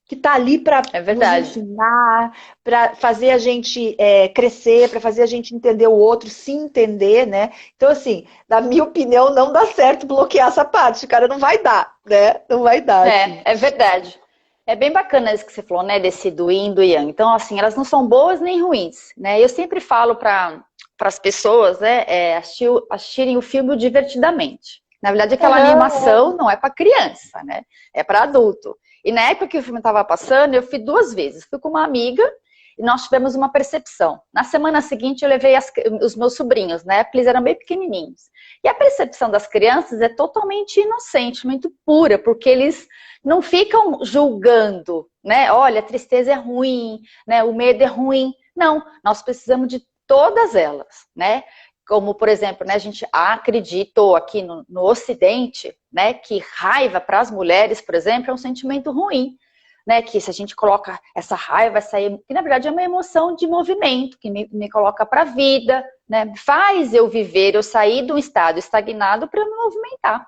Que tá ali para nos ensinar, para fazer a gente crescer, para fazer a gente entender o outro, se entender, né? Então, assim, na minha opinião, não dá certo bloquear essa parte, cara, não vai dar, né? Não vai dar. Assim. É verdade. É bem bacana isso que você falou, né, desse do yin e do yang. Então, assim, elas não são boas nem ruins, né? Eu sempre falo para as pessoas, né, assistirem o filme divertidamente. Na verdade, aquela animação não é para criança, né? É para adulto. E na época que o filme estava passando, eu fui 2 vezes. Fui com uma amiga e nós tivemos uma percepção. Na semana seguinte, eu levei os meus sobrinhos, né? Porque eles eram bem pequenininhos. E a percepção das crianças é totalmente inocente, muito pura, porque eles não ficam julgando, né? Olha, a tristeza é ruim, né? O medo é ruim. Não, nós precisamos de todas elas, né? Como, por exemplo, né, a gente acreditou aqui no Ocidente, né, que raiva para as mulheres, por exemplo, é um sentimento ruim, né, que se a gente coloca essa raiva, que na verdade é uma emoção de movimento, que me coloca para a vida, né, faz eu viver, eu sair de um estado estagnado para me movimentar.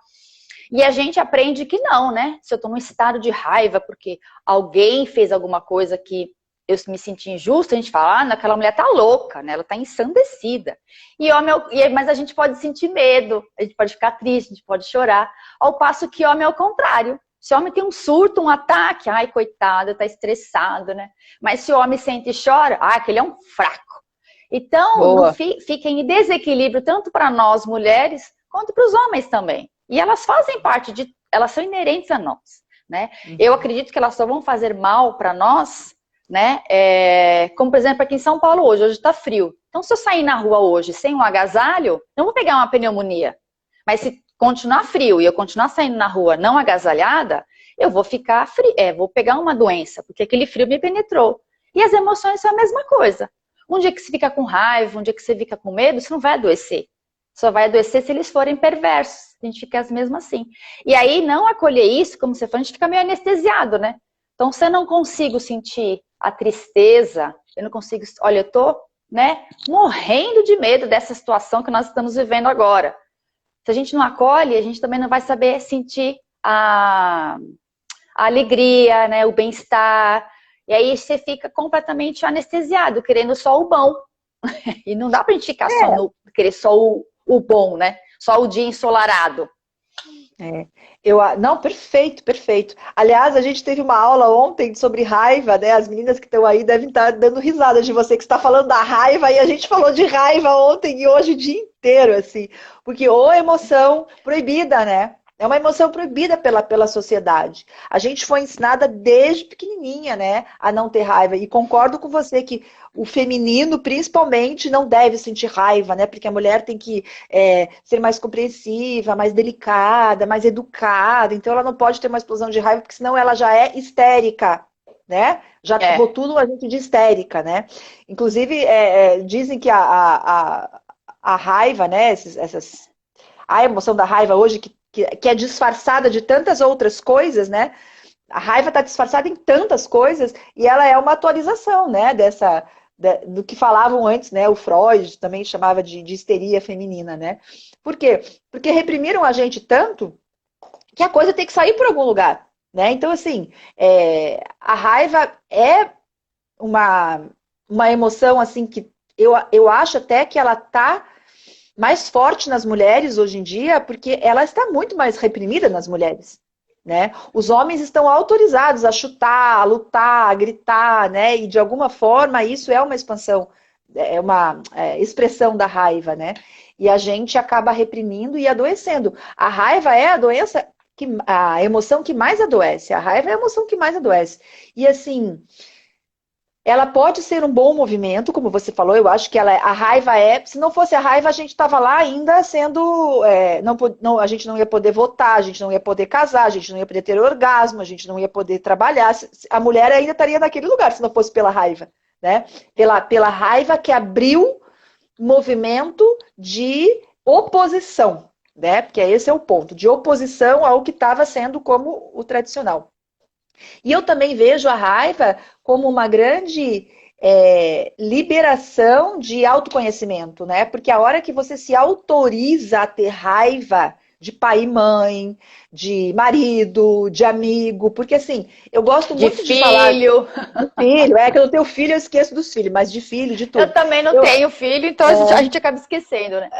E a gente aprende que não, né, se eu estou num estado de raiva porque alguém fez alguma coisa que eu me senti injusta, a gente fala, aquela mulher tá louca, né? Ela tá ensandecida. Mas a gente pode sentir medo, a gente pode ficar triste, a gente pode chorar. Ao passo que homem é o contrário. Se o homem tem um surto, um ataque, ai, coitado, tá estressado, né? Mas se o homem sente e chora, aquele é um fraco. Então, fica em desequilíbrio tanto para nós mulheres, quanto para os homens também. E elas fazem parte elas são inerentes a nós, né? Eu acredito que elas só vão fazer mal para nós, né? Como, por exemplo, aqui em São Paulo hoje está frio. Então, se eu sair na rua hoje sem um agasalho, não vou pegar uma pneumonia. Mas se continuar frio e eu continuar saindo na rua não agasalhada, eu vou ficar frio, vou pegar uma doença, porque aquele frio me penetrou. E as emoções são a mesma coisa. Um dia que você fica com raiva, um dia que você fica com medo, você não vai adoecer. Só vai adoecer se eles forem perversos. A gente fica as mesmas assim. E aí, não acolher isso, como você falou, a gente fica meio anestesiado, né? Então, se eu não consigo sentir a tristeza, eu não consigo... Olha, eu tô, né, morrendo de medo dessa situação que nós estamos vivendo agora. Se a gente não acolhe, a gente também não vai saber sentir a alegria, né, o bem-estar. E aí você fica completamente anestesiado, querendo só o bom. E não dá pra gente ficar querer só o bom, né? Só o dia ensolarado. Não, perfeito, perfeito. Aliás, a gente teve uma aula ontem sobre raiva, né? As meninas que estão aí devem estar dando risada de você que está falando da raiva, e a gente falou de raiva ontem e hoje o dia inteiro, assim. Porque emoção proibida, né? É uma emoção proibida pela sociedade. A gente foi ensinada desde pequenininha, né, a não ter raiva. E concordo com você que o feminino, principalmente, não deve sentir raiva, né? Porque a mulher tem que ser mais compreensiva, mais delicada, mais educada. Então ela não pode ter uma explosão de raiva, porque senão ela já é histérica. né? Já rotulam a gente de histérica, né? Inclusive, dizem que a raiva, né? A emoção da raiva hoje, que é disfarçada de tantas outras coisas, né? A raiva está disfarçada em tantas coisas e ela é uma atualização, né? Do que falavam antes, né? O Freud também chamava de histeria feminina, né? Por quê? Porque reprimiram a gente tanto que a coisa tem que sair por algum lugar, né? Então, assim, a raiva é uma emoção, assim, que eu acho até que ela tá mais forte nas mulheres hoje em dia, porque ela está muito mais reprimida nas mulheres, né? Os homens estão autorizados a chutar, a lutar, a gritar, né? E de alguma forma isso é uma expansão, é uma expressão da raiva, né? E a gente acaba reprimindo e adoecendo. A raiva é a doença, a emoção que mais adoece. A raiva é a emoção que mais adoece. E assim, ela pode ser um bom movimento, como você falou, eu acho que a raiva se não fosse a raiva, a gente estava lá ainda sendo, a gente não ia poder votar, a gente não ia poder casar, a gente não ia poder ter orgasmo, a gente não ia poder trabalhar, a mulher ainda estaria naquele lugar, se não fosse pela raiva, né? Pela raiva que abriu movimento de oposição, né? Porque esse é o ponto, de oposição ao que estava sendo como o tradicional. E eu também vejo a raiva como uma grande liberação de autoconhecimento, né? Porque a hora que você se autoriza a ter raiva de pai e mãe, de marido, de amigo, porque assim, eu gosto muito de falar de filho, que eu não tenho filho, eu esqueço dos filhos, mas de filho, de tudo. Eu também não tenho filho, então a gente acaba esquecendo, né?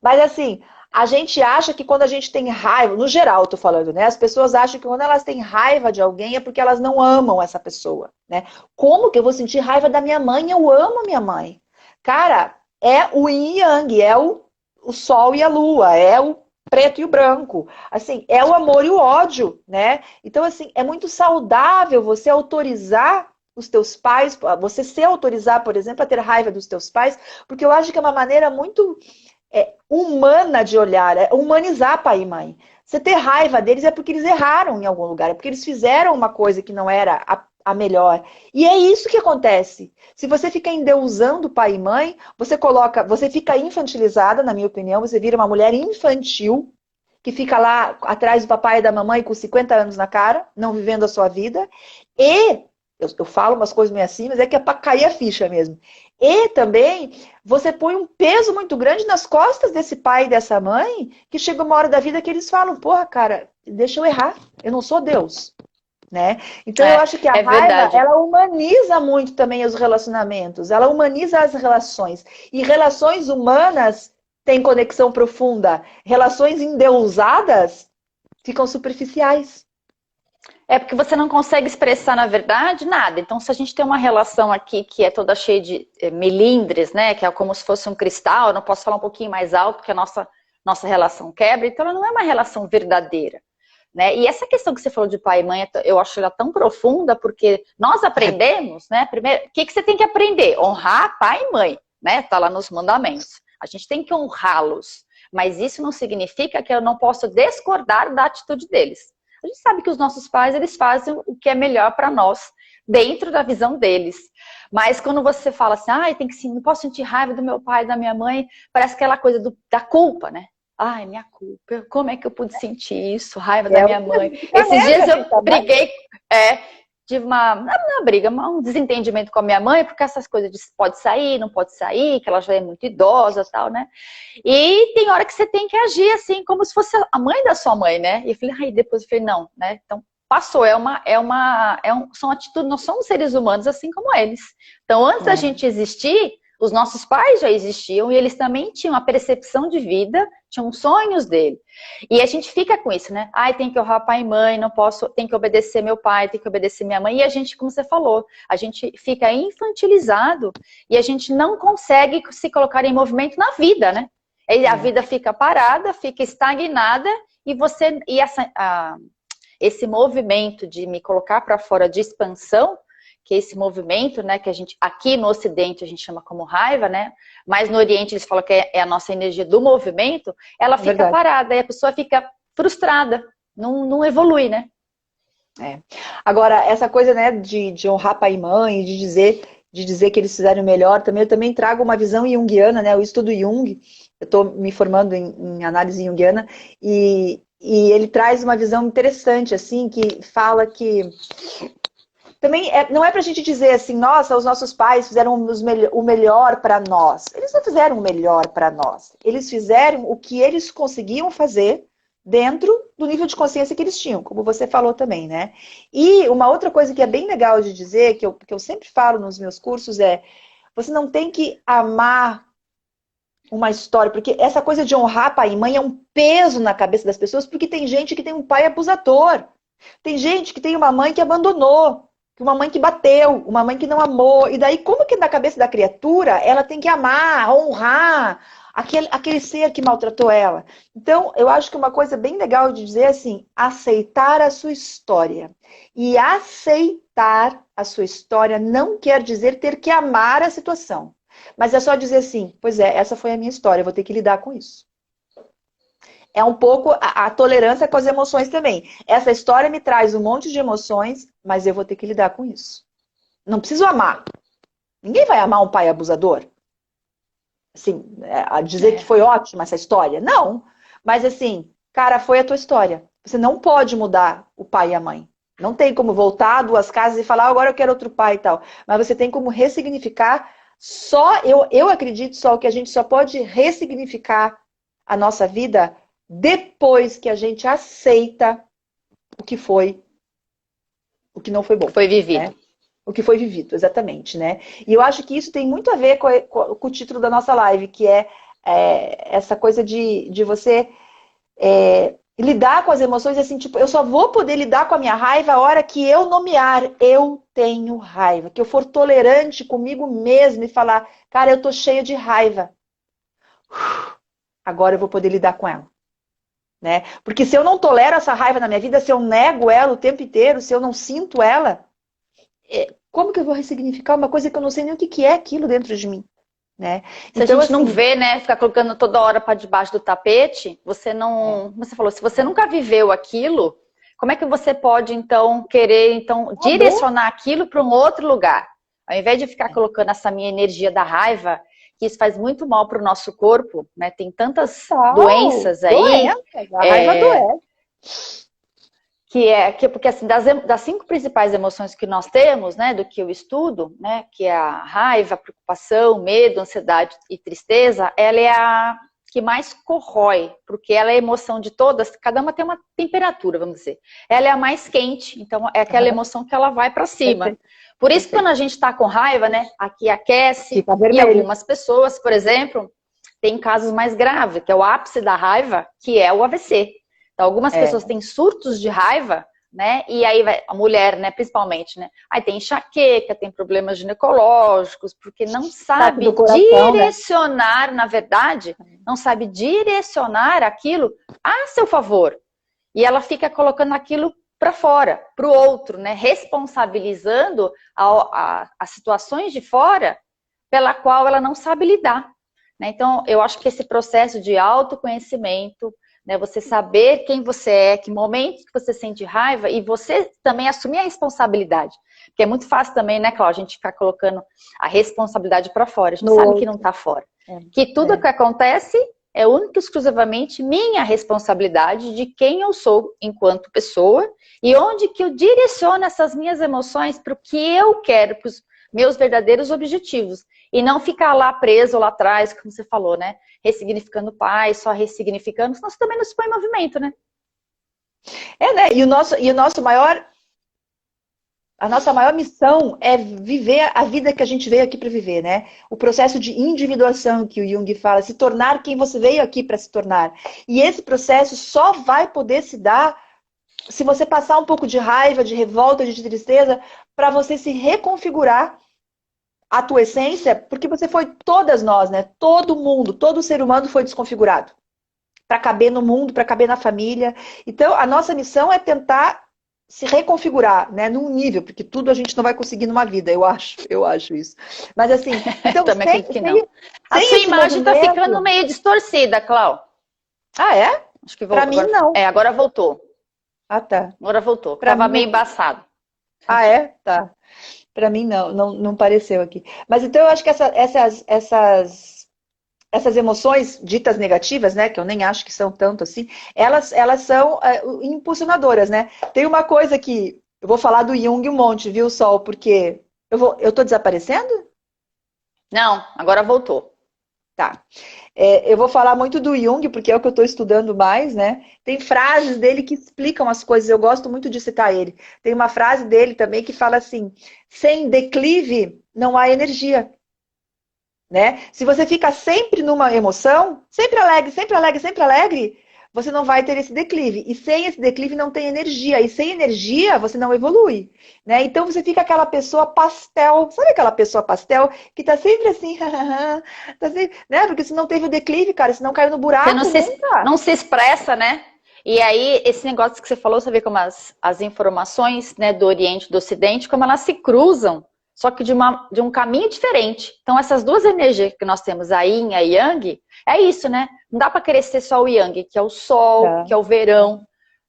Mas assim, a gente acha que quando a gente tem raiva, no geral eu tô falando, né? As pessoas acham que quando elas têm raiva de alguém é porque elas não amam essa pessoa, né? Como que eu vou sentir raiva da minha mãe? Eu amo a minha mãe. Cara, é o yin e yang, é o sol e a lua, é o preto e o branco. Assim, é o amor e o ódio, né? Então, assim, é muito saudável você autorizar os teus pais, você se autorizar, por exemplo, a ter raiva dos teus pais, porque eu acho que é uma maneira muito humana de olhar, é humanizar pai e mãe. Você ter raiva deles é porque eles erraram em algum lugar, é porque eles fizeram uma coisa que não era a melhor. E é isso que acontece. Se você fica endeusando pai e mãe, você fica infantilizada, na minha opinião, você vira uma mulher infantil, que fica lá atrás do papai e da mamãe com 50 anos na cara, não vivendo a sua vida. E, eu falo umas coisas meio assim, mas é que é para cair a ficha mesmo. E também, você põe um peso muito grande nas costas desse pai e dessa mãe, que chega uma hora da vida que eles falam, porra, cara, deixa eu errar, eu não sou Deus, né? Então eu acho que a raiva, verdade, ela humaniza muito também os relacionamentos, ela humaniza as relações. E relações humanas têm conexão profunda, relações endeusadas ficam superficiais. É porque você não consegue expressar, na verdade, nada. Então, se a gente tem uma relação aqui que é toda cheia de melindres, né? Que é como se fosse um cristal, eu não posso falar um pouquinho mais alto, porque a nossa relação quebra. Então, ela não é uma relação verdadeira, né? E essa questão que você falou de pai e mãe, eu acho ela tão profunda, porque nós aprendemos, né? Primeiro, o que você tem que aprender? Honrar pai e mãe, né? Tá lá nos mandamentos. A gente tem que honrá-los. Mas isso não significa que eu não posso discordar da atitude deles. A gente sabe que os nossos pais, eles fazem o que é melhor para nós, dentro da visão deles. Mas quando você fala assim, não posso sentir raiva do meu pai, da minha mãe, parece aquela coisa da culpa, né? Ai, minha culpa, como é que eu pude sentir isso? Raiva da minha mãe. Esses dias eu briguei, tive uma briga, um desentendimento com a minha mãe, porque essas coisas de pode sair, não pode sair, que ela já é muito idosa e tal, né? E tem hora que você tem que agir assim, como se fosse a mãe da sua mãe, né? E eu falei, depois eu falei, não, né? Então, passou, são atitudes, nós somos seres humanos assim como eles. Então, antes da gente existir, os nossos pais já existiam e eles também tinham a percepção de vida, tinham sonhos dele. E a gente fica com isso, né? Tem que honrar pai e mãe, não posso, tem que obedecer meu pai, tem que obedecer minha mãe. E a gente, como você falou, a gente fica infantilizado e a gente não consegue se colocar em movimento na vida, né? E a vida fica parada, fica estagnada e esse movimento de me colocar para fora de expansão, que é esse movimento, né, que a gente, aqui no Ocidente a gente chama como raiva, né, mas no Oriente eles falam que é a nossa energia do movimento, ela fica parada e a pessoa fica frustrada, não evolui, né? É. Agora, essa coisa, né, de honrar pai e mãe, de dizer que eles fizeram o melhor, eu também trago uma visão junguiana, né, o estudo Jung, eu estou me formando em análise junguiana, e ele traz uma visão interessante, assim, que fala que também não é pra gente dizer assim, nossa, os nossos pais fizeram o melhor para nós. Eles não fizeram o melhor para nós. Eles fizeram o que eles conseguiam fazer dentro do nível de consciência que eles tinham, como você falou também, né? E uma outra coisa que é bem legal de dizer, que eu sempre falo nos meus cursos é, você não tem que amar uma história, porque essa coisa de honrar pai e mãe é um peso na cabeça das pessoas, porque tem gente que tem um pai abusador. Tem gente que tem uma mãe que abandonou, uma mãe que bateu, uma mãe que não amou. E daí, como que na cabeça da criatura ela tem que amar, honrar aquele ser que maltratou ela? Então, eu acho que uma coisa bem legal de dizer é assim, aceitar a sua história. E aceitar a sua história não quer dizer ter que amar a situação. Mas é só dizer assim, pois é, essa foi a minha história, eu vou ter que lidar com isso. É um pouco a tolerância com as emoções também. Essa história me traz um monte de emoções, mas eu vou ter que lidar com isso. Não preciso amar. Ninguém vai amar um pai abusador. Assim, a dizer que foi ótima essa história. Não. Mas assim, cara, foi a tua história. Você não pode mudar o pai e a mãe. Não tem como voltar 2 casas e falar, agora eu quero outro pai e tal. Mas você tem como ressignificar. Eu acredito só que a gente só pode ressignificar a nossa vida depois que a gente aceita o que não foi bom. Foi vivido. Né? O que foi vivido, exatamente, né? E eu acho que isso tem muito a ver com o título da nossa live, que é essa coisa de você lidar com as emoções, assim, tipo, eu só vou poder lidar com a minha raiva a hora que eu nomear, eu tenho raiva, que eu for tolerante comigo mesmo e falar, cara, eu tô cheia de raiva. Agora eu vou poder lidar com ela. Né? Porque se eu não tolero essa raiva na minha vida, se eu nego ela o tempo inteiro, se eu não sinto ela, como que eu vou ressignificar uma coisa que eu não sei nem o que é aquilo dentro de mim? Né? Se então, a gente não vê, né, ficar colocando toda hora para debaixo do tapete, você não... Você falou, se você nunca viveu aquilo, como é que você pode, então, querer direcionar aquilo para um outro lugar? Ao invés de ficar colocando essa minha energia da raiva, que isso faz muito mal para o nosso corpo, né? Tem tantas doenças aí. A raiva doença. Porque assim, das 5 principais emoções que nós temos, né, do que eu estudo, né, que é a raiva, a preocupação, medo, ansiedade e tristeza, ela é a que mais corrói, porque ela é a emoção de todas, cada uma tem uma temperatura, vamos dizer. Ela é a mais quente, então é aquela emoção que ela vai para cima. Por isso, quando a gente está com raiva, né, aqui aquece, e algumas pessoas, por exemplo, têm casos mais graves, que é o ápice da raiva, que é o AVC. Então, algumas pessoas têm surtos de raiva, né, e aí vai, a mulher, né, principalmente, né, aí tem enxaqueca, tem problemas ginecológicos, porque não sabe direcionar, né? Na verdade, não sabe direcionar aquilo a seu favor. E ela fica colocando aquilo para fora, para o outro, né? Responsabilizando as situações de fora pela qual ela não sabe lidar. Né? Então, eu acho que esse processo de autoconhecimento, né? Você saber quem você é, que momentos que você sente raiva e você também assumir a responsabilidade. Porque é muito fácil também, né, Cláudia, a gente ficar colocando a responsabilidade para fora. A gente sabe que não está fora. Que tudo que acontece é única e exclusivamente minha responsabilidade de quem eu sou enquanto pessoa e onde que eu direciono essas minhas emoções para o que eu quero, para os meus verdadeiros objetivos. E não ficar lá preso lá atrás, como você falou, né? Ressignificando o pai, só ressignificando, senão você também não se põe em movimento, né? Né? E a nossa maior missão é viver a vida que a gente veio aqui para viver, né? O processo de individuação que o Jung fala, se tornar quem você veio aqui para se tornar. E esse processo só vai poder se dar se você passar um pouco de raiva, de revolta, de tristeza, para você se reconfigurar a tua essência, porque você foi todas nós, né? Todo mundo, todo ser humano foi desconfigurado para caber no mundo, para caber na família. Então, a nossa missão é tentar se reconfigurar, né, num nível, porque tudo a gente não vai conseguir numa vida, eu acho isso. Mas assim, então também acredito que não. A sua imagem está ficando meio distorcida, Clau. Ah, é? Acho que voltou. Pra mim, não. Agora voltou. Ah, tá. Agora voltou. Pra Tava mim, meio embaçado. ah, é? Tá. Pra mim não pareceu aqui. Mas então eu acho que essas emoções ditas negativas, né, que eu nem acho que são tanto assim, elas são impulsionadoras, né? Tem uma coisa que eu vou falar do Jung um monte, viu, Sol? Porque eu tô desaparecendo? Não, agora voltou. Tá. Eu vou falar muito do Jung, porque é o que eu estou estudando mais, né? Tem frases dele que explicam as coisas, eu gosto muito de citar ele. Tem uma frase dele também que fala assim: sem declive não há energia. Né? Se você fica sempre numa emoção, sempre alegre, sempre alegre, sempre alegre, você não vai ter esse declive. E sem esse declive não tem energia. E sem energia você não evolui. Né? Então você fica aquela pessoa pastel. Sabe aquela pessoa pastel que tá sempre assim, tá sempre, né? Porque se não teve o declive, cara, se não caiu no Você não buraco, nunca. não se expressa, né? E aí, esse negócio que você falou, você vê como as informações, né, do Oriente e do Ocidente, como elas se cruzam, só que de um caminho diferente. Então, essas duas energias que nós temos, a Yin e a Yang, é isso, né? Não dá para querer ser só o Yang, que é o sol, Tá. que é o verão,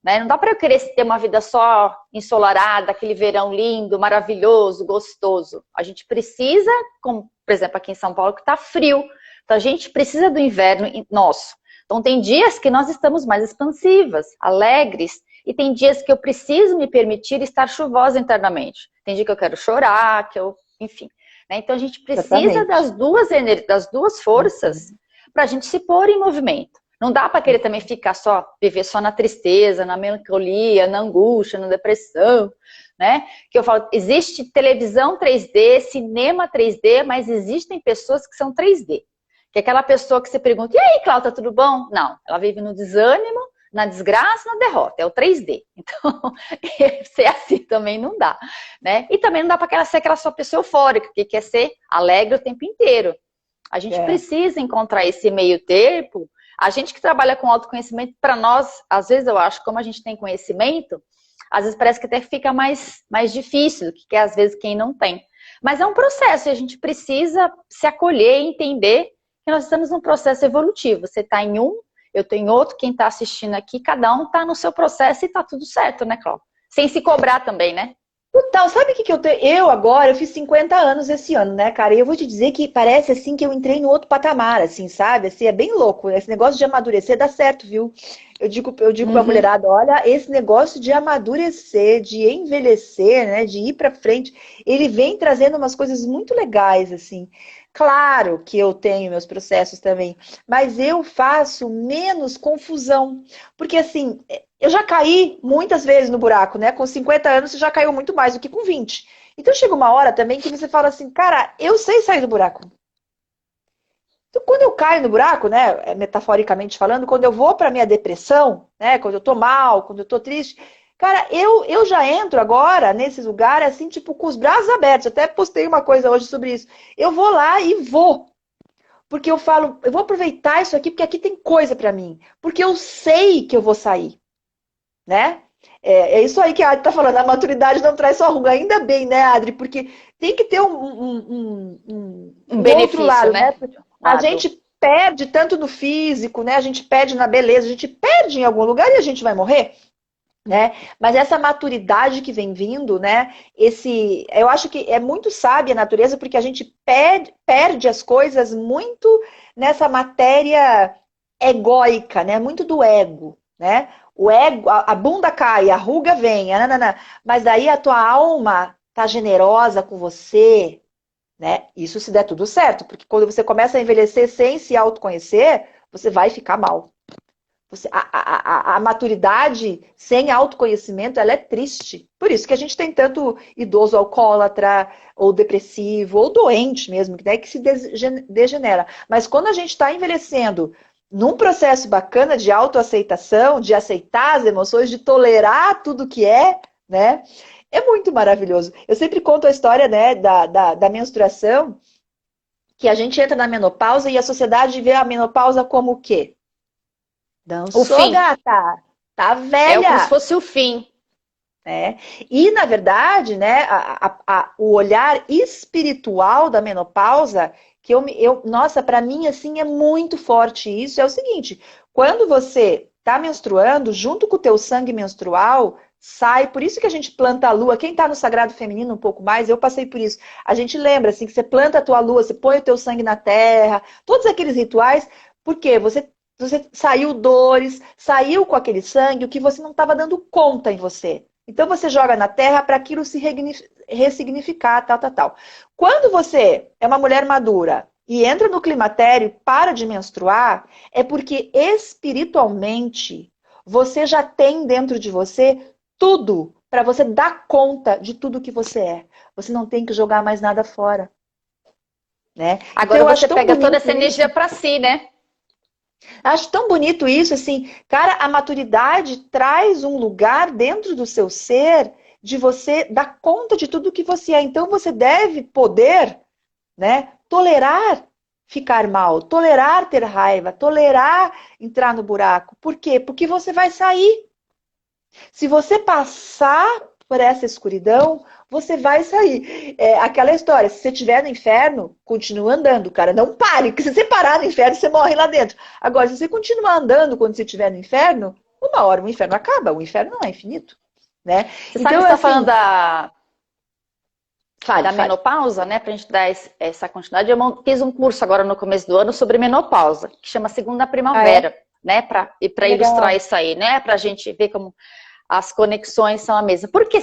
né? Não dá para eu querer ter uma vida só ensolarada, aquele verão lindo, maravilhoso, gostoso. A gente precisa, como, por exemplo, aqui em São Paulo, que está frio. Então, a gente precisa do inverno nosso. Então, tem dias que nós estamos mais expansivas, alegres, e tem dias que eu preciso me permitir estar chuvosa internamente. Tem dia que eu quero chorar, enfim. Né? Então, a gente precisa Exatamente. das duas forças para a gente se pôr em movimento. Não dá para querer também ficar viver só na tristeza, na melancolia, na angústia, na depressão, né? Que eu falo, existe televisão 3D, cinema 3D, mas existem pessoas que são 3D. Que é aquela pessoa que você pergunta, e aí, Cláudia, tudo bom? Não, ela vive no desânimo, na desgraça, na derrota, é o 3D. Então, ser assim também não dá, né? E também não dá para ser aquela só pessoa eufórica, que quer ser alegre o tempo inteiro. A gente precisa encontrar esse meio termo. A gente que trabalha com autoconhecimento, para nós, às vezes eu acho, como a gente tem conhecimento, às vezes parece que até fica mais difícil, que é às vezes quem não tem. Mas é um processo e a gente precisa se acolher e entender que nós estamos num processo evolutivo. Você está em um, eu estou em outro, quem está assistindo aqui, cada um está no seu processo e está tudo certo, né, Cláudia? Sem se cobrar também, né? Total, sabe o que eu tenho? Eu fiz 50 anos esse ano, né, cara? E eu vou te dizer que parece assim que eu entrei no outro patamar, assim, sabe? Assim, é bem louco. Esse negócio de amadurecer dá certo, viu? Eu digo pra mulherada, olha, esse negócio de amadurecer, de envelhecer, né, de ir pra frente, ele vem trazendo umas coisas muito legais, assim. Claro que eu tenho meus processos também, mas eu faço menos confusão. Porque, assim, eu já caí muitas vezes no buraco, né? Com 50 anos você já caiu muito mais do que com 20. Então chega uma hora também que você fala assim, cara, eu sei sair do buraco. Então, quando eu caio no buraco, né, metaforicamente falando, quando eu vou para minha depressão, né, quando eu tô mal, quando eu tô triste, cara, eu já entro agora nesse lugar assim, tipo, com os braços abertos. Até postei uma coisa hoje sobre isso. Eu vou lá e vou. Porque eu falo, eu vou aproveitar isso aqui, porque aqui tem coisa para mim. Porque eu sei que eu vou sair, né? É isso aí que a Adri tá falando, a maturidade não traz só ruga. Ainda bem, né, Adri? Porque tem que ter Um outro benefício, lado, né? né? A gente perde tanto no físico, né? A gente perde na beleza, a gente perde em algum lugar e a gente vai morrer, né? Mas essa maturidade que vem vindo, né? Eu acho que é muito sábia a natureza, porque a gente perde as coisas muito nessa matéria egóica, né? Muito do ego, né? O ego, a bunda cai, a ruga vem, mas daí a tua alma tá generosa com você, né? Isso se der tudo certo, porque quando você começa a envelhecer sem se autoconhecer, você vai ficar mal. A maturidade sem autoconhecimento, ela é triste. Por isso que a gente tem tanto idoso alcoólatra, ou depressivo, ou doente mesmo, né, que se degenera. Mas quando a gente está envelhecendo num processo bacana de autoaceitação, de aceitar as emoções, de tolerar tudo que é, né? É muito maravilhoso. Eu sempre conto a história, né, da menstruação, que a gente entra na menopausa e a sociedade vê a menopausa como o quê? Não O sou fim. gata, tá É como se velha. fosse o fim. Né? E, na verdade, né, o olhar espiritual da menopausa, nossa, para mim, assim, é muito forte isso, é o seguinte, quando você tá menstruando, junto com o teu sangue menstrual, sai, por isso que a gente planta a lua. Quem tá no sagrado feminino um pouco mais, eu passei por isso. A gente lembra, assim, que você planta a tua lua, você põe o teu sangue na terra, todos aqueles rituais, porque você saiu dores, saiu com aquele sangue, o que você não estava dando conta em você. Então você joga na terra para aquilo se ressignificar, tal, tal, tal. Quando você é uma mulher madura e entra no climatério e para de menstruar, é porque espiritualmente você já tem dentro de você tudo para você dar conta de tudo que você é. Você não tem que jogar mais nada fora. Né? Agora então, você pega toda essa energia para si, né? Acho tão bonito isso, assim, cara, a maturidade traz um lugar dentro do seu ser de você dar conta de tudo que você é. Então você deve poder, né, tolerar ficar mal, tolerar ter raiva, tolerar entrar no buraco. Por quê? Porque você vai sair. Se você passar por essa escuridão, você vai sair. É aquela história, se você estiver no inferno, continua andando, cara. Não pare, porque se você parar no inferno, você morre lá dentro. Agora, se você continuar andando quando você estiver no inferno, uma hora o inferno acaba. O inferno não é infinito. Né? Você sabe que você está falando da menopausa, né? Para a gente dar essa continuidade. Eu fiz um curso agora no começo do ano sobre menopausa, que chama Segunda Primavera, né? Para ilustrar isso aí, né? Para a gente ver como as conexões são a mesma. Por que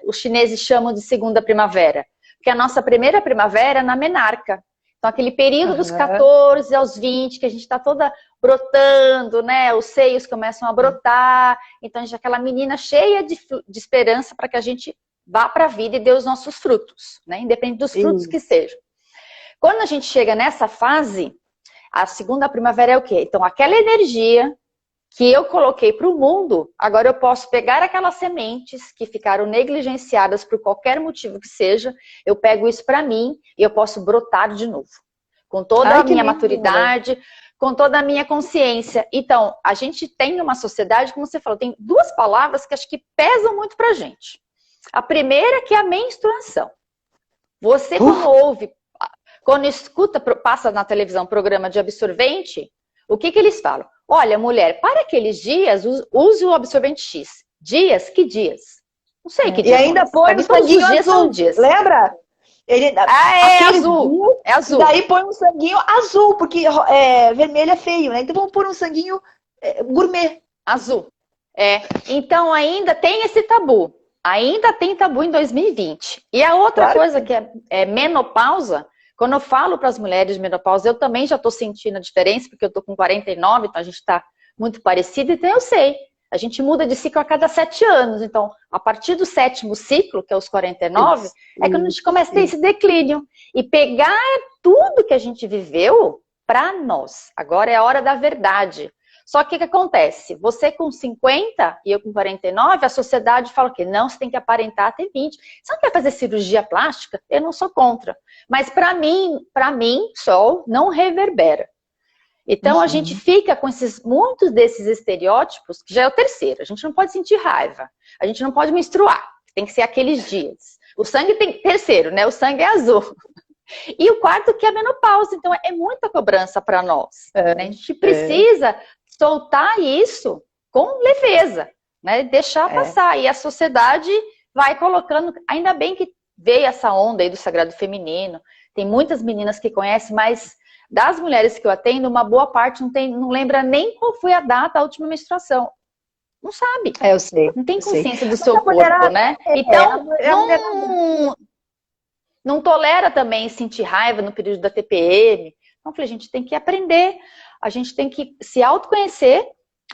os chineses chamam de segunda primavera? Porque a nossa primeira primavera é na menarca. Então, aquele período dos 14 aos 20, que a gente está toda brotando, né? Os seios começam a brotar. Então, a gente é aquela menina cheia de esperança para que a gente vá para a vida e dê os nossos frutos, né? Independente dos frutos que sejam. Quando a gente chega nessa fase, a segunda primavera é o quê? Então, aquela energia que eu coloquei para o mundo, agora eu posso pegar aquelas sementes que ficaram negligenciadas por qualquer motivo que seja, eu pego isso para mim e eu posso brotar de novo. Com toda a minha maturidade, com toda a minha consciência. Então, a gente tem uma sociedade, como você falou, tem duas palavras que acho que pesam muito pra gente. A primeira que é a menstruação. Você quando escuta, passa na televisão programa de absorvente, o que eles falam? Olha, mulher, para aqueles dias, use o absorvente X. Dias? Que dias? Não sei que dias. E ainda põe um sanguinho azul, lembra? É azul. É azul. E daí põe um sanguinho azul, porque vermelho é feio, né? Então vamos pôr um sanguinho gourmet. Azul. Então ainda tem esse tabu. Ainda tem tabu em 2020. E a outra coisa que é menopausa. Quando eu falo para as mulheres de menopausa, eu também já estou sentindo a diferença, porque eu estou com 49, então a gente está muito parecido, então eu sei. A gente muda de ciclo a cada 7 anos. Então, a partir do 7º ciclo, que é os 49, é quando a gente começa a ter esse declínio. E pegar tudo que a gente viveu para nós. Agora é a hora da verdade. Só que o que acontece? Você com 50 e eu com 49, a sociedade fala que não, você tem que aparentar ter 20. Você não quer fazer cirurgia plástica? Eu não sou contra. Mas para mim, Sol, não reverbera. Então a gente fica com muitos desses estereótipos, que já é o terceiro. A gente não pode sentir raiva. A gente não pode menstruar. Tem que ser aqueles dias. O sangue tem terceiro, né? O sangue é azul. E o quarto que é a menopausa. Então é muita cobrança para nós. Né? A gente precisa soltar isso com leveza, né? Deixar passar. E a sociedade vai colocando. Ainda bem que veio essa onda aí do sagrado feminino. Tem muitas meninas que conhecem, mas das mulheres que eu atendo, uma boa parte não lembra nem qual foi a data da última menstruação. Não sabe. Eu sei. Não tem consciência do seu corpo, né? Então, não tolera também sentir raiva no período da TPM. Então, eu falei, a gente tem que aprender. A gente tem que se autoconhecer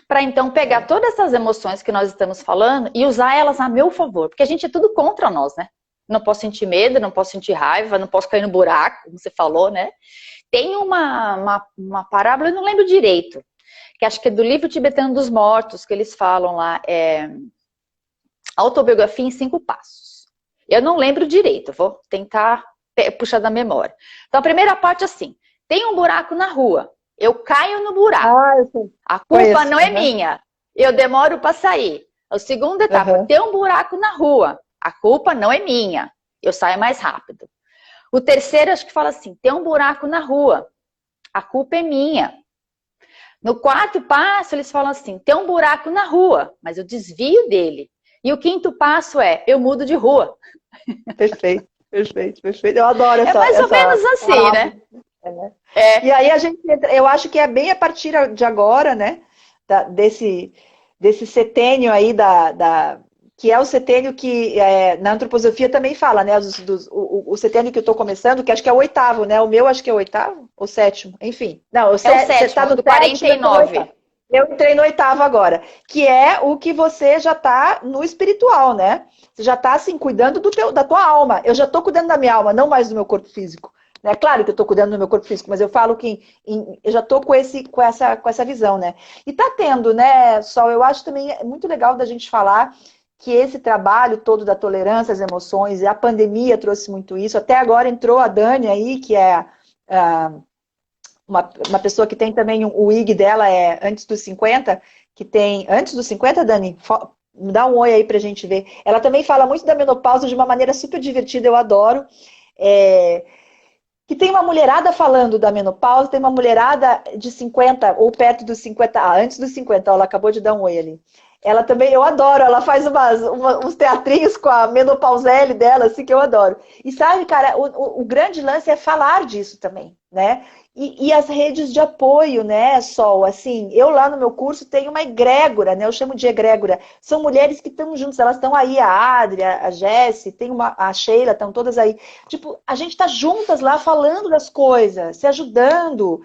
para então pegar todas essas emoções que nós estamos falando e usar elas a meu favor. Porque a gente é tudo contra nós, né? Não posso sentir medo, não posso sentir raiva, não posso cair no buraco, como você falou, né? Tem uma parábola, eu não lembro direito, que acho que é do livro tibetano dos mortos, que eles falam lá, autobiografia em 5 passos. Eu não lembro direito, vou tentar puxar da memória. Então a primeira parte é assim, tem um buraco na rua, eu caio no buraco, a culpa não é minha, eu demoro para sair. A segunda etapa, tem um buraco na rua, a culpa não é minha, eu saio mais rápido. O terceiro, acho que fala assim, tem um buraco na rua, a culpa é minha. No quarto passo, eles falam assim, tem um buraco na rua, mas eu desvio dele. E o quinto passo é, eu mudo de rua. Perfeito, perfeito, perfeito. Eu adoro É mais ou menos assim, palavra. né? E aí a gente entra, eu acho que é bem a partir de agora, né? Desse setênio aí que é o setênio que na antroposofia também fala, né? O setênio que eu estou começando, que acho que é o oitavo, né? O meu acho que é o oitavo ou sétimo, enfim. Não, É o sétimo, você está no do sétimo, eu tô no 49. oitavo. Eu entrei no oitavo agora, que é o que você já está no espiritual, né? Você já está assim, cuidando da tua alma. Eu já estou cuidando da minha alma, não mais do meu corpo físico. É claro que eu estou cuidando do meu corpo físico, mas eu falo que eu já estou com essa visão, né? E tá tendo, né, Sol? Eu acho também muito legal da gente falar que esse trabalho todo da tolerância às emoções, e a pandemia trouxe muito isso. Até agora entrou a Dani aí, que é uma pessoa que tem também o IG dela, é antes dos 50, que tem... Antes dos 50, Dani? Me dá um oi aí pra gente ver. Ela também fala muito da menopausa de uma maneira super divertida, eu adoro. Que tem uma mulherada falando da menopausa, tem uma mulherada de 50, ou perto dos 50, antes dos 50, ela acabou de dar um oi ali. Ela também, eu adoro, ela faz uns teatrinhos com a menopausele dela, assim, que eu adoro. E sabe, cara, o grande lance é falar disso também, né? E as redes de apoio, né, Sol? Assim, eu lá no meu curso tenho uma egrégora, né? Eu chamo de egrégora. São mulheres que estão juntas, elas estão aí, a Adri, a Jessi, tem a Sheila, estão todas aí. Tipo, a gente tá juntas lá falando das coisas, se ajudando,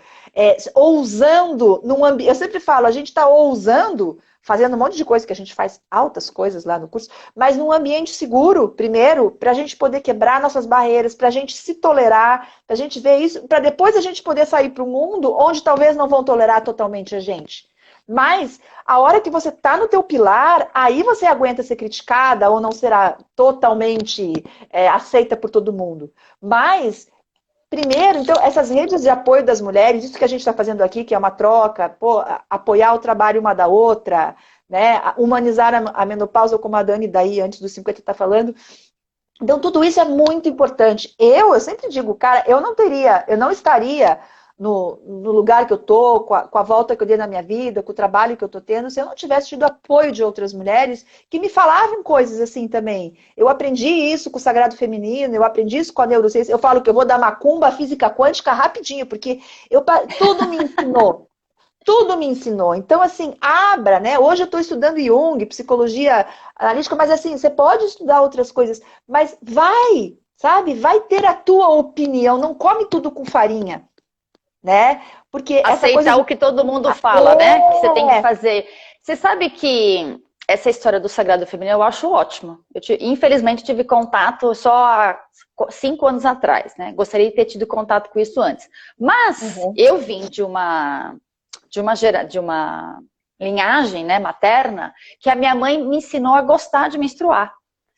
ousando num ambiente. Eu sempre falo, a gente tá ousando, fazendo um monte de coisa, que a gente faz altas coisas lá no curso, mas num ambiente seguro, primeiro, para a gente poder quebrar nossas barreiras, para a gente se tolerar, para a gente ver isso, para depois a gente poder sair para o mundo onde talvez não vão tolerar totalmente a gente. Mas a hora que você está no teu pilar, aí você aguenta ser criticada ou não será totalmente aceita por todo mundo. Mas primeiro, então, essas redes de apoio das mulheres, isso que a gente está fazendo aqui, que é uma troca, apoiar o trabalho uma da outra, né? Humanizar a menopausa, como a Dani daí, antes dos 50, está falando. Então, tudo isso é muito importante. Eu sempre digo, cara, eu não estaria no lugar que eu tô, com a volta que eu dei na minha vida, com o trabalho que eu tô tendo, se eu não tivesse tido apoio de outras mulheres que me falavam coisas assim também. Eu aprendi isso com o Sagrado Feminino, eu aprendi isso com a neurociência. Eu falo que eu vou dar macumba, física quântica rapidinho, porque tudo me ensinou. Tudo me ensinou. Então, assim, abra, né? Hoje eu estou estudando Jung, psicologia analítica, mas assim, você pode estudar outras coisas, mas vai, sabe? Vai ter a tua opinião, não come tudo com farinha, né? Porque essa Aceitar coisa o que todo mundo fala, né? Que você tem que fazer. Você sabe que essa história do Sagrado Feminino eu acho ótimo. Infelizmente, tive contato só há 5 anos atrás, né? Gostaria de ter tido contato com isso antes. Mas eu vim de uma linhagem, né, materna, que a minha mãe me ensinou a gostar de menstruar.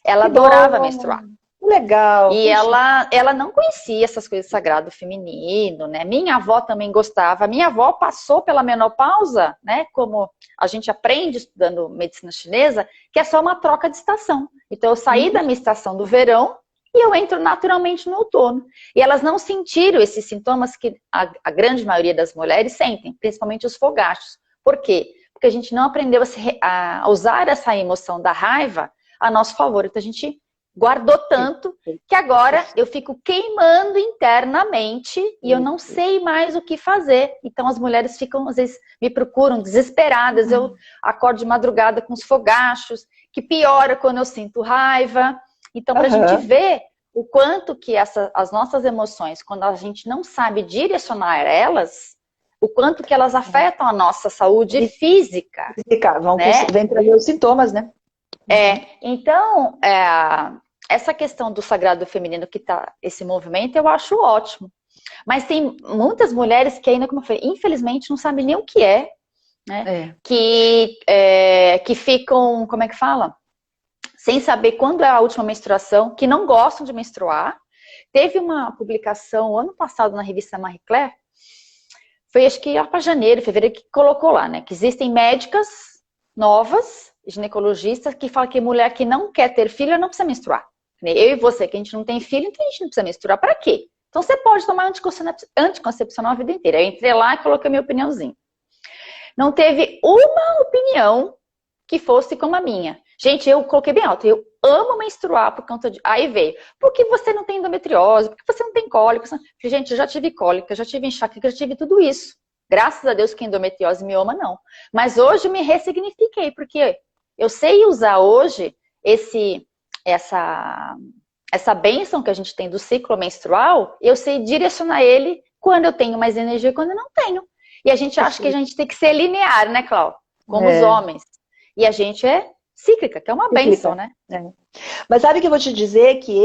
Ela adorava menstruar. Legal. E ela não conhecia essas coisas sagrado feminino, né? Minha avó também gostava. Minha avó passou pela menopausa, né? Como a gente aprende estudando medicina chinesa, que é só uma troca de estação. Então eu saí da minha estação do verão e eu entro naturalmente no outono. E elas não sentiram esses sintomas que a grande maioria das mulheres sentem, principalmente os fogachos. Por quê? Porque a gente não aprendeu a usar essa emoção da raiva a nosso favor. Então a gente guardou tanto que agora eu fico queimando internamente e eu não sei mais o que fazer. Então as mulheres ficam, às vezes, me procuram desesperadas. Eu acordo de madrugada com os fogachos, que piora quando eu sinto raiva. Então, para a gente ver o quanto que as nossas emoções, quando a gente não sabe direcionar elas, o quanto que elas afetam a nossa saúde física. Vem trazer os sintomas, né? Então, essa questão do sagrado feminino que tá esse movimento, eu acho ótimo. Mas tem muitas mulheres que ainda, como eu falei, infelizmente não sabem nem o que é, né? Que ficam, como é que fala? Sem saber quando é a última menstruação, que não gostam de menstruar. Teve uma publicação ano passado na revista Marie Claire, foi acho que lá para janeiro, fevereiro, que colocou lá, né? Que existem médicas novas, ginecologistas, que falam que mulher que não quer ter filho não precisa menstruar. Eu e você, que a gente não tem filho, então a gente não precisa menstruar. Para quê? Então você pode tomar anticoncepcional a vida inteira. Eu entrei lá e coloquei a minha opiniãozinha. Não teve uma opinião que fosse como a minha. Gente, eu coloquei bem alto, eu amo menstruar por conta de... Aí veio, por que você não tem endometriose? Por que você não tem cólica? Gente, eu já tive cólica, já tive enxaqueca, já tive tudo isso. Graças a Deus que endometriose e mioma não. Mas hoje me ressignifiquei, porque eu sei usar hoje essa bênção que a gente tem do ciclo menstrual, eu sei direcionar ele quando eu tenho mais energia e quando eu não tenho. E a gente acha que a gente tem que ser linear, né, Cláudia? Como os homens. E a gente é cíclica, que é uma bênção, né? Mas sabe que eu vou te dizer que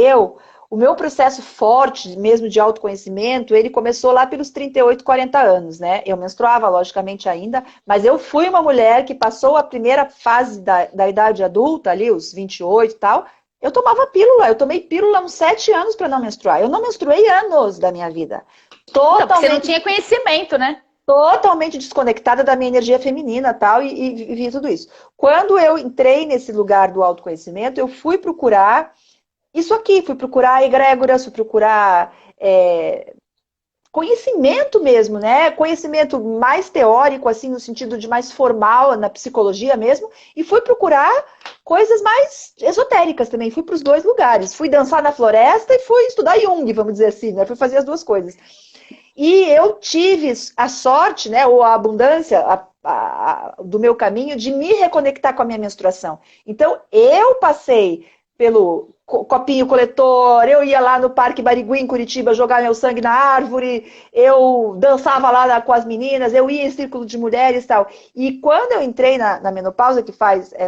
o meu processo forte, mesmo de autoconhecimento, ele começou lá pelos 38, 40 anos, né? Eu menstruava, logicamente, ainda, mas eu fui uma mulher que passou a primeira fase da idade adulta, ali, os 28 e tal, eu tomava pílula. Eu tomei pílula uns 7 anos para não menstruar. Eu não menstruei anos da minha vida. Totalmente... Não, você não tinha conhecimento, né? Totalmente desconectada da minha energia feminina tal, e vi tudo isso. Quando eu entrei nesse lugar do autoconhecimento, eu fui procurar isso aqui, fui procurar egrégoras, fui procurar conhecimento mesmo, né? Conhecimento mais teórico, assim, no sentido de mais formal, na psicologia mesmo, e fui procurar coisas mais esotéricas também. Fui para os dois lugares. Fui dançar na floresta e fui estudar Jung, vamos dizer assim, né? Fui fazer as duas coisas. E eu tive a sorte, né, ou a abundância do meu caminho de me reconectar com a minha menstruação. Então, eu passei pelo copinho coletor, eu ia lá no Parque Barigui, em Curitiba, jogar meu sangue na árvore, eu dançava lá com as meninas, eu ia em círculo de mulheres e tal. E quando eu entrei na menopausa, que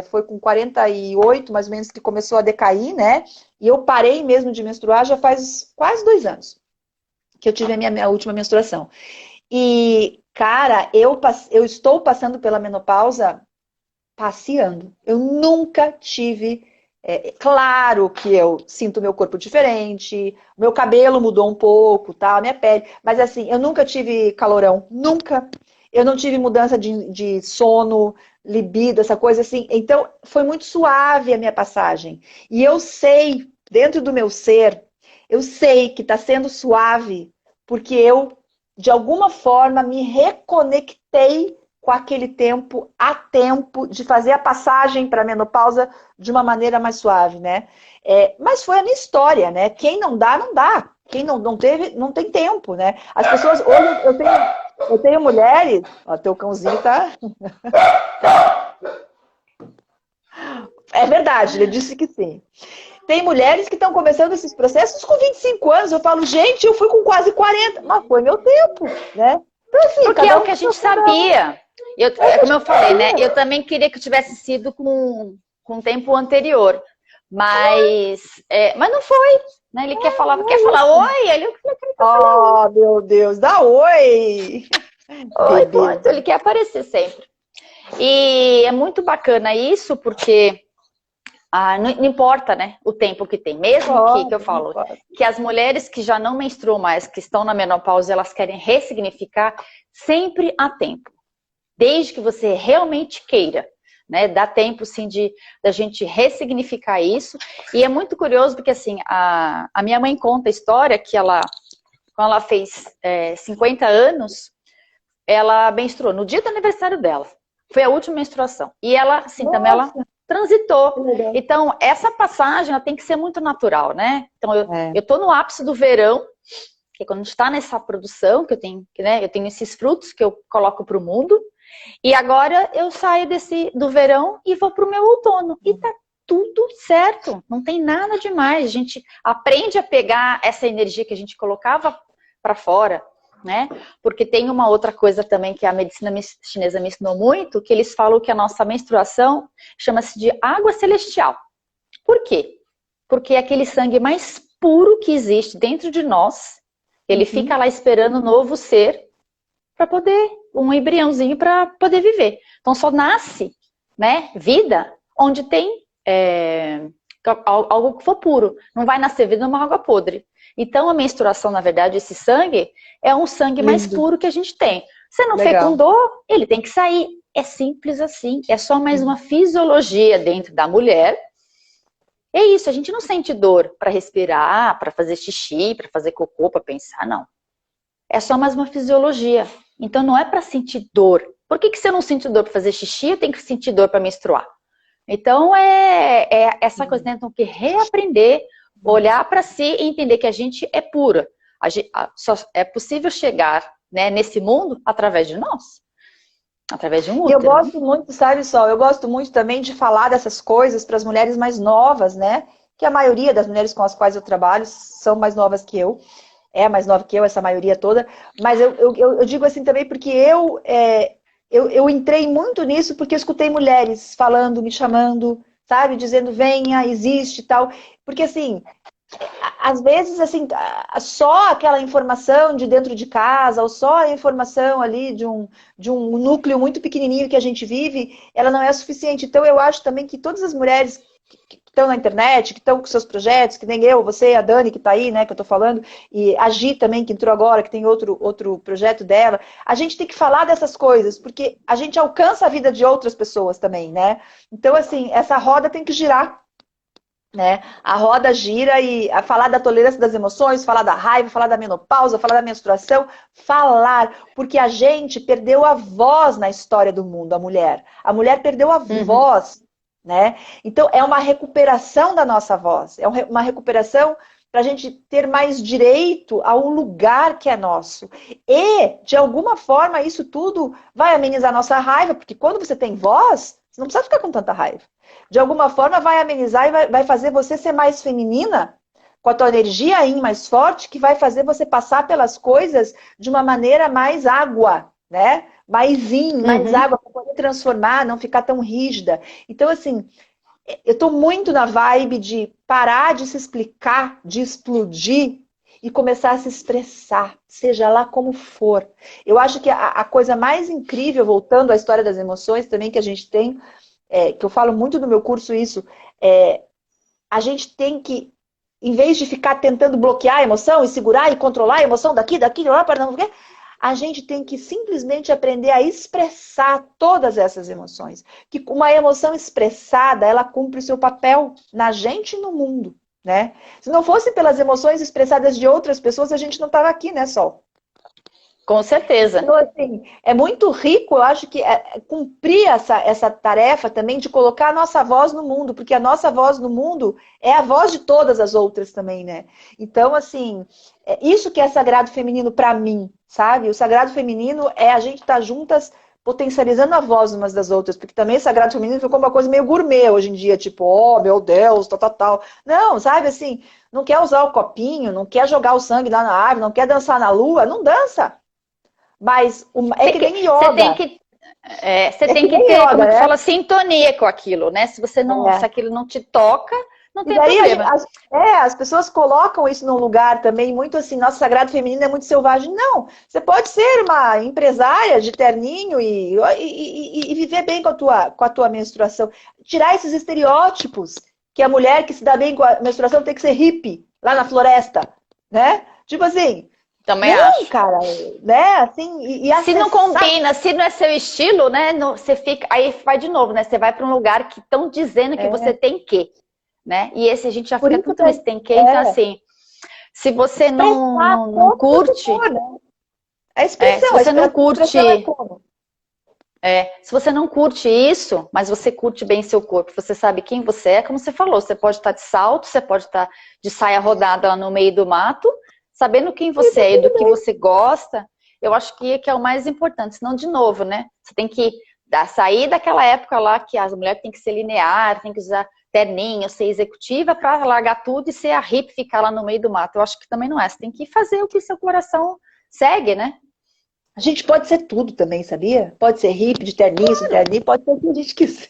foi com 48, mais ou menos, que começou a decair, né, e eu parei mesmo de menstruar já faz quase 2 anos. Que eu tive a minha última menstruação. E, cara, eu estou passando pela menopausa passeando. Eu nunca tive... claro que eu sinto meu corpo diferente, meu cabelo mudou um pouco, tá? A minha pele. Mas, assim, eu nunca tive calorão. Nunca. Eu não tive mudança de sono, libido, essa coisa assim. Então, foi muito suave a minha passagem. E eu sei, dentro do meu ser... Eu sei que está sendo suave, porque eu, de alguma forma, me reconectei com aquele tempo, a tempo de fazer a passagem para a menopausa de uma maneira mais suave, né? Mas foi a minha história, né? Quem não dá, não dá. Quem não teve, não tem tempo, né? As pessoas, hoje eu tenho mulheres, ó, teu cãozinho tá... É verdade, ele disse que sim. Tem mulheres que estão começando esses processos com 25 anos. Eu falo, gente, eu fui com quase 40. Mas foi meu tempo, né? Então, assim, porque é o que a gente sabia. Como eu falei, né? Eu também queria que eu tivesse sido com o tempo anterior. Mas não foi. Né? Ele quer falar oi. Ele oh, meu Deus, dá oi! Oi, pronto. Ele quer aparecer sempre. E é muito bacana isso, porque... não importa, né, o tempo que tem. Mesmo que eu falo, que as mulheres que já não menstruam mais, que estão na menopausa, elas querem ressignificar, sempre há tempo. Desde que você realmente queira, né, dá tempo, sim, da gente ressignificar isso. E é muito curioso, porque, assim, a minha mãe conta a história que quando ela fez 50 anos, ela menstruou no dia do aniversário dela. Foi a última menstruação. E ela, assim, também ela transitou. Então, essa passagem ela tem que ser muito natural, né? Então, eu tô no ápice do verão, que é quando a gente tá nessa produção, que eu tenho, né? Eu tenho esses frutos que eu coloco pro mundo. E agora eu saio do verão e vou pro meu outono. E tá tudo certo. Não tem nada demais. A gente aprende a pegar essa energia que a gente colocava para fora, né? Porque tem uma outra coisa também que a medicina chinesa me ensinou muito, que eles falam que a nossa menstruação chama-se de água celestial. Por quê? Porque é aquele sangue mais puro que existe dentro de nós, ele fica lá esperando um novo ser para poder, um embriãozinho para poder viver. Então só nasce, né, vida onde tem algo que for puro. Não vai nascer vida numa água podre. Então, a menstruação, na verdade, esse sangue é um sangue mais puro que a gente tem. Você não fecundou, ele tem que sair. É simples assim. É só mais uma fisiologia dentro da mulher. É isso, a gente não sente dor para respirar, para fazer xixi, para fazer cocô, para pensar, não. É só mais uma fisiologia. Então não é para sentir dor. Por que se eu não sinto dor para fazer xixi, eu tenho que sentir dor para menstruar? Então é essa coisa, né? Então que reaprender, olhar para si e entender que a gente é pura. Só é possível chegar, né, nesse mundo através de nós. Através de um E eu útero. gosto muito, sabe, Sol, eu gosto muito também de falar dessas coisas para as mulheres mais novas, né? Que a maioria das mulheres com as quais eu trabalho são mais novas que eu. É mais nova que eu, essa maioria toda. Mas eu digo assim também porque eu entrei muito nisso porque eu escutei mulheres falando, me chamando, sabe? Dizendo, venha, existe e tal. Porque assim, às vezes, assim, só aquela informação de dentro de casa, ou só a informação ali de um núcleo muito pequenininho que a gente vive, ela não é suficiente. Então, eu acho também que todas as mulheres que estão na internet, que estão com seus projetos, que nem eu, você, a Dani, que está aí, né, que eu estou falando, e a Gi também, que entrou agora, que tem outro projeto dela, a gente tem que falar dessas coisas, porque a gente alcança a vida de outras pessoas também, né? Então, assim, essa roda tem que girar. Né? A roda gira e a falar da tolerância das emoções, falar da raiva, falar da menopausa, falar da menstruação, falar, porque a gente perdeu a voz na história do mundo, a mulher. A mulher perdeu a voz, né? Então é uma recuperação da nossa voz, é uma recuperação para a gente ter mais direito a um lugar que é nosso. E, de alguma forma, isso tudo vai amenizar a nossa raiva, porque quando você tem voz, você não precisa ficar com tanta raiva. De alguma forma vai amenizar e vai fazer você ser mais feminina, com a tua energia yin mais forte, que vai fazer você passar pelas coisas de uma maneira mais água, né? Mais yin, mais água, para poder transformar, não ficar tão rígida. Então, assim, eu tô muito na vibe de parar de se explicar, de explodir e começar a se expressar, seja lá como for. Eu acho que a coisa mais incrível, voltando à história das emoções também que a gente tem, que eu falo muito no meu curso isso, a gente tem que, em vez de ficar tentando bloquear a emoção e segurar e controlar a emoção daqui, lá, para não ver, a gente tem que simplesmente aprender a expressar todas essas emoções. Que uma emoção expressada, ela cumpre o seu papel na gente e no mundo, né? Se não fosse pelas emoções expressadas de outras pessoas, a gente não estava aqui, né, Sol? Com certeza. Então, assim, é muito rico, eu acho que cumprir essa tarefa também de colocar a nossa voz no mundo, porque a nossa voz no mundo é a voz de todas as outras também, né? Então, assim, isso que é sagrado feminino para mim, sabe? O sagrado feminino é a gente estar juntas potencializando a voz umas das outras, porque também o sagrado feminino ficou uma coisa meio gourmet hoje em dia, tipo, oh, meu Deus, tal. Não, sabe, assim, não quer usar o copinho, não quer jogar o sangue lá na árvore, não quer dançar na lua, não dança. Mas que nem yoga. Você tem que ter, yoga, como né? que fala, sintonia com aquilo, né? Se você não, se aquilo não te toca, não tem problema. As pessoas colocam isso num lugar também muito assim, nosso sagrado feminino é muito selvagem. Não, você pode ser uma empresária de terninho e viver bem com a tua menstruação. Tirar esses estereótipos que a mulher que se dá bem com a menstruação tem que ser hippie, lá na floresta, né? Tipo assim... Também acho. Cara, né? Assim, se não combina, se não é seu estilo, né? Você fica, aí vai de novo, né? Você vai para um lugar que estão dizendo que você tem que, né? E esse a gente já fica tanto nesse tem que, então assim, se você não curte, for, né? A expressão, se você não curte, se você não curte isso, mas você curte bem seu corpo, você sabe quem você é, como você falou, você pode estar de salto, você pode estar de saia rodada lá no meio do mato. Sabendo quem você é e do que você gosta, eu acho que é o mais importante. Senão, de novo, né? Você tem que sair daquela época lá que as mulheres têm que ser linear, tem que usar terninho, ser executiva para largar tudo e ser a hippie, ficar lá no meio do mato. Eu acho que também não é. Você tem que fazer o que seu coração segue, né? A gente pode ser tudo também, sabia? Pode ser hippie, de terninho, sem terninho, pode ser o que a gente quiser.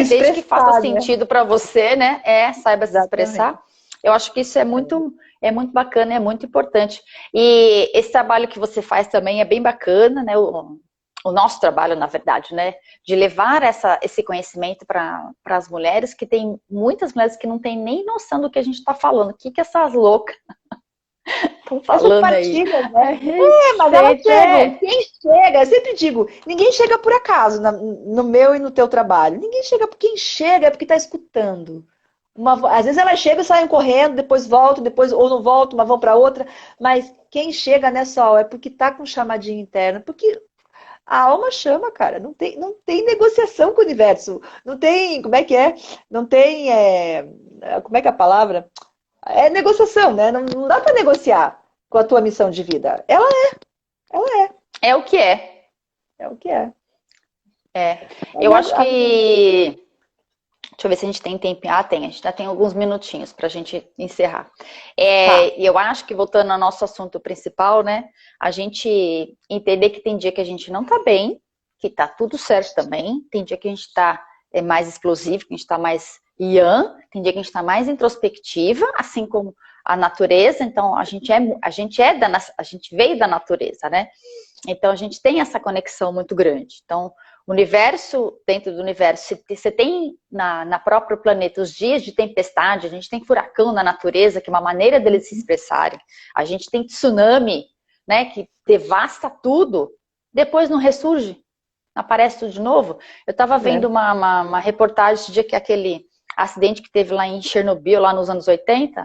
Desde que faça sentido para você, né? Saiba se expressar. Eu acho que isso é muito bacana, é muito importante. E esse trabalho que você faz também é bem bacana, né? O nosso trabalho, na verdade, né? De levar esse conhecimento para as mulheres, que tem muitas mulheres que não têm nem noção do que a gente está falando. O que essas loucas estão falando aí? Né? Mas elas chegam. Quem chega, eu sempre digo, ninguém chega por acaso no meu e no teu trabalho. Ninguém chega por quem chega é porque está escutando. Às vezes elas chegam e saem correndo, depois voltam, depois ou não voltam, mas vão para outra. Mas quem chega nessa hora é porque tá com um chamadinho interno, porque a alma chama, cara. Não tem negociação com o universo. Não tem, como é que é? Não tem, como é que é a palavra? É negociação, né? Não dá para negociar com a tua missão de vida. Ela é. É o que é. É o que é. Eu acho que... Deixa eu ver se a gente tem tempo. Ah, tem. A gente já tem alguns minutinhos para a gente encerrar. Tá. E eu acho que, voltando ao nosso assunto principal, né? A gente entender que tem dia que a gente não tá bem, que tá tudo certo também. Tem dia que a gente tá mais explosivo, que a gente tá mais yang. Tem dia que a gente tá mais introspectiva, assim como a natureza. Então, a gente veio da natureza, né? Então, a gente tem essa conexão muito grande. Então, o universo, dentro do universo, você tem na próprio planeta os dias de tempestade, a gente tem furacão na natureza, que é uma maneira deles se expressarem. A gente tem tsunami, né, que devasta tudo, depois não ressurge, aparece tudo de novo. Eu estava vendo uma reportagem esse dia que aquele acidente que teve lá em Chernobyl, lá nos anos 80,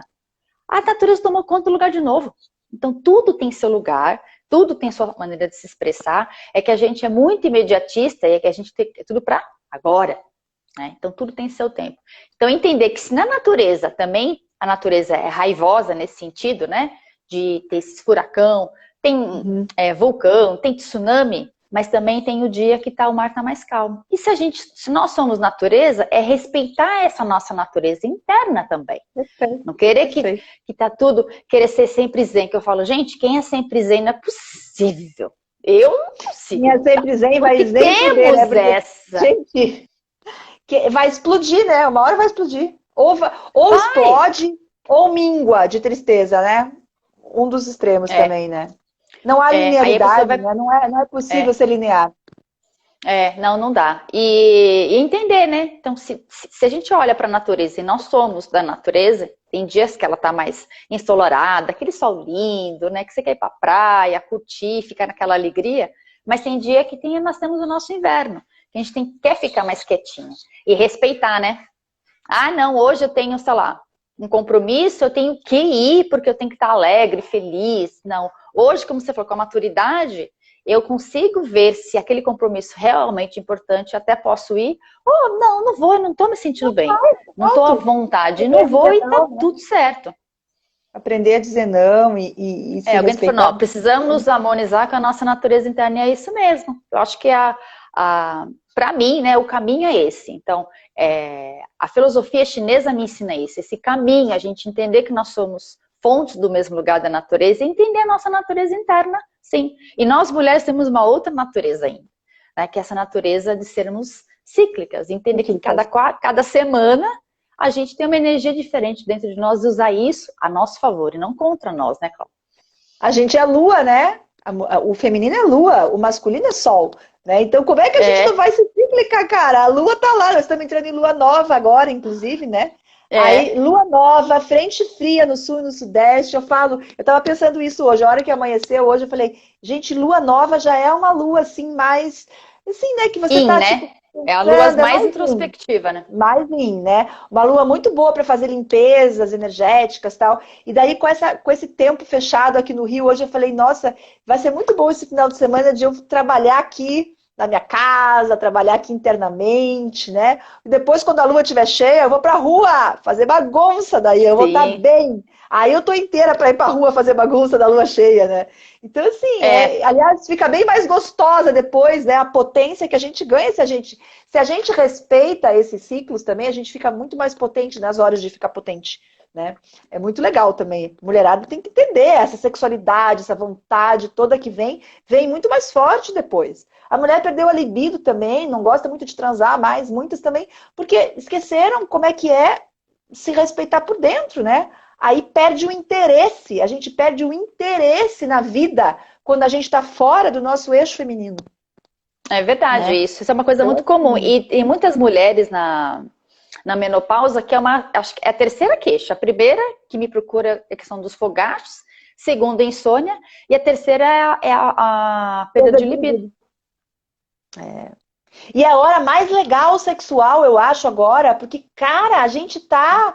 a natureza tomou conta do lugar de novo. Então, tudo tem seu lugar, tudo tem sua maneira de se expressar, é que a gente é muito imediatista e é que a gente tem tudo para agora, né? Então tudo tem seu tempo. Então entender que se na natureza também, a natureza é raivosa nesse sentido, né? De ter esse furacão, tem vulcão, tem tsunami, mas também tem o dia que o mar tá mais calmo. E se nós somos natureza, é respeitar essa nossa natureza interna também. Perfeito. Não querer que tá tudo, querer ser sempre zen, que eu falo, gente, quem é sempre zen não é possível. Eu não consigo. Quem é sempre zen vai zen temos poder, né? essa. Gente, vai explodir, né? Uma hora vai explodir. Ou explode, ou mingua de tristeza, né? Um dos extremos também, né? Não há linearidade, né? Não é possível ser linear. Não dá. E entender, né? Então, se a gente olha para a natureza e nós somos da natureza, tem dias que ela tá mais ensolarada, aquele sol lindo, né? Que você quer ir pra praia, curtir, ficar naquela alegria, mas tem dia que nós temos o nosso inverno, que a gente quer ficar mais quietinho e respeitar, né? Ah, não, hoje eu tenho, sei lá, um compromisso, eu tenho que ir porque eu tenho que estar alegre, feliz. Não. Hoje, como você falou, com a maturidade, eu consigo ver se aquele compromisso realmente importante, até posso ir, ou não vou, eu não estou me sentindo bem, não estou à vontade, não vou e tá tudo certo. Aprender a dizer não e se alguém respeitar. Falou, não, precisamos nos harmonizar com a nossa natureza interna, e é isso mesmo. Eu acho que para mim, né, o caminho é esse. Então, a filosofia chinesa me ensina isso, esse caminho, a gente entender que nós somos fontes do mesmo lugar da natureza e entender a nossa natureza interna, sim. E nós, mulheres, temos uma outra natureza ainda, né, que é essa natureza de sermos cíclicas, entender que cada semana a gente tem uma energia diferente dentro de nós e usar isso a nosso favor e não contra nós, né, Cláudia? A gente é lua, né? O feminino é lua, o masculino é sol, né? Então, como é que a gente não vai se cíclica, cara? A lua tá lá, nós estamos entrando em lua nova agora, inclusive, né? Aí, lua nova, frente fria no sul e no sudeste, eu tava pensando isso hoje, a hora que amanheceu hoje, eu falei, gente, lua nova já é uma lua, assim, mais, assim, né, que você tá, né? tipo... É a lua mais introspectiva, né? Mais né? Uma lua muito boa para fazer limpezas energéticas e tal. E daí, com esse tempo fechado aqui no Rio, hoje eu falei, nossa, vai ser muito bom esse final de semana de eu trabalhar aqui na minha casa, trabalhar aqui internamente, né? E depois, quando a lua estiver cheia, eu vou pra rua fazer bagunça, daí eu vou estar bem. Aí eu tô inteira para ir pra rua fazer bagunça da lua cheia, né? Então, assim, aliás, fica bem mais gostosa depois, né? A potência que a gente ganha se a gente respeita esses ciclos também, a gente fica muito mais potente nas horas de ficar potente, né? É muito legal também. Mulherada tem que entender essa sexualidade, essa vontade toda que vem muito mais forte depois. A mulher perdeu a libido também, não gosta muito de transar mais, muitas também, porque esqueceram como é que é se respeitar por dentro, né? Aí perde o interesse, a gente perde o interesse na vida quando a gente está fora do nosso eixo feminino. É verdade, né? Isso é uma coisa muito comum. E muitas mulheres na menopausa, que acho que é a terceira queixa. A primeira, que me procura, é a questão dos fogachos. Segunda, insônia. E a terceira é a perda de libido. E é a hora mais legal sexual, eu acho, agora, porque, cara, a gente tá.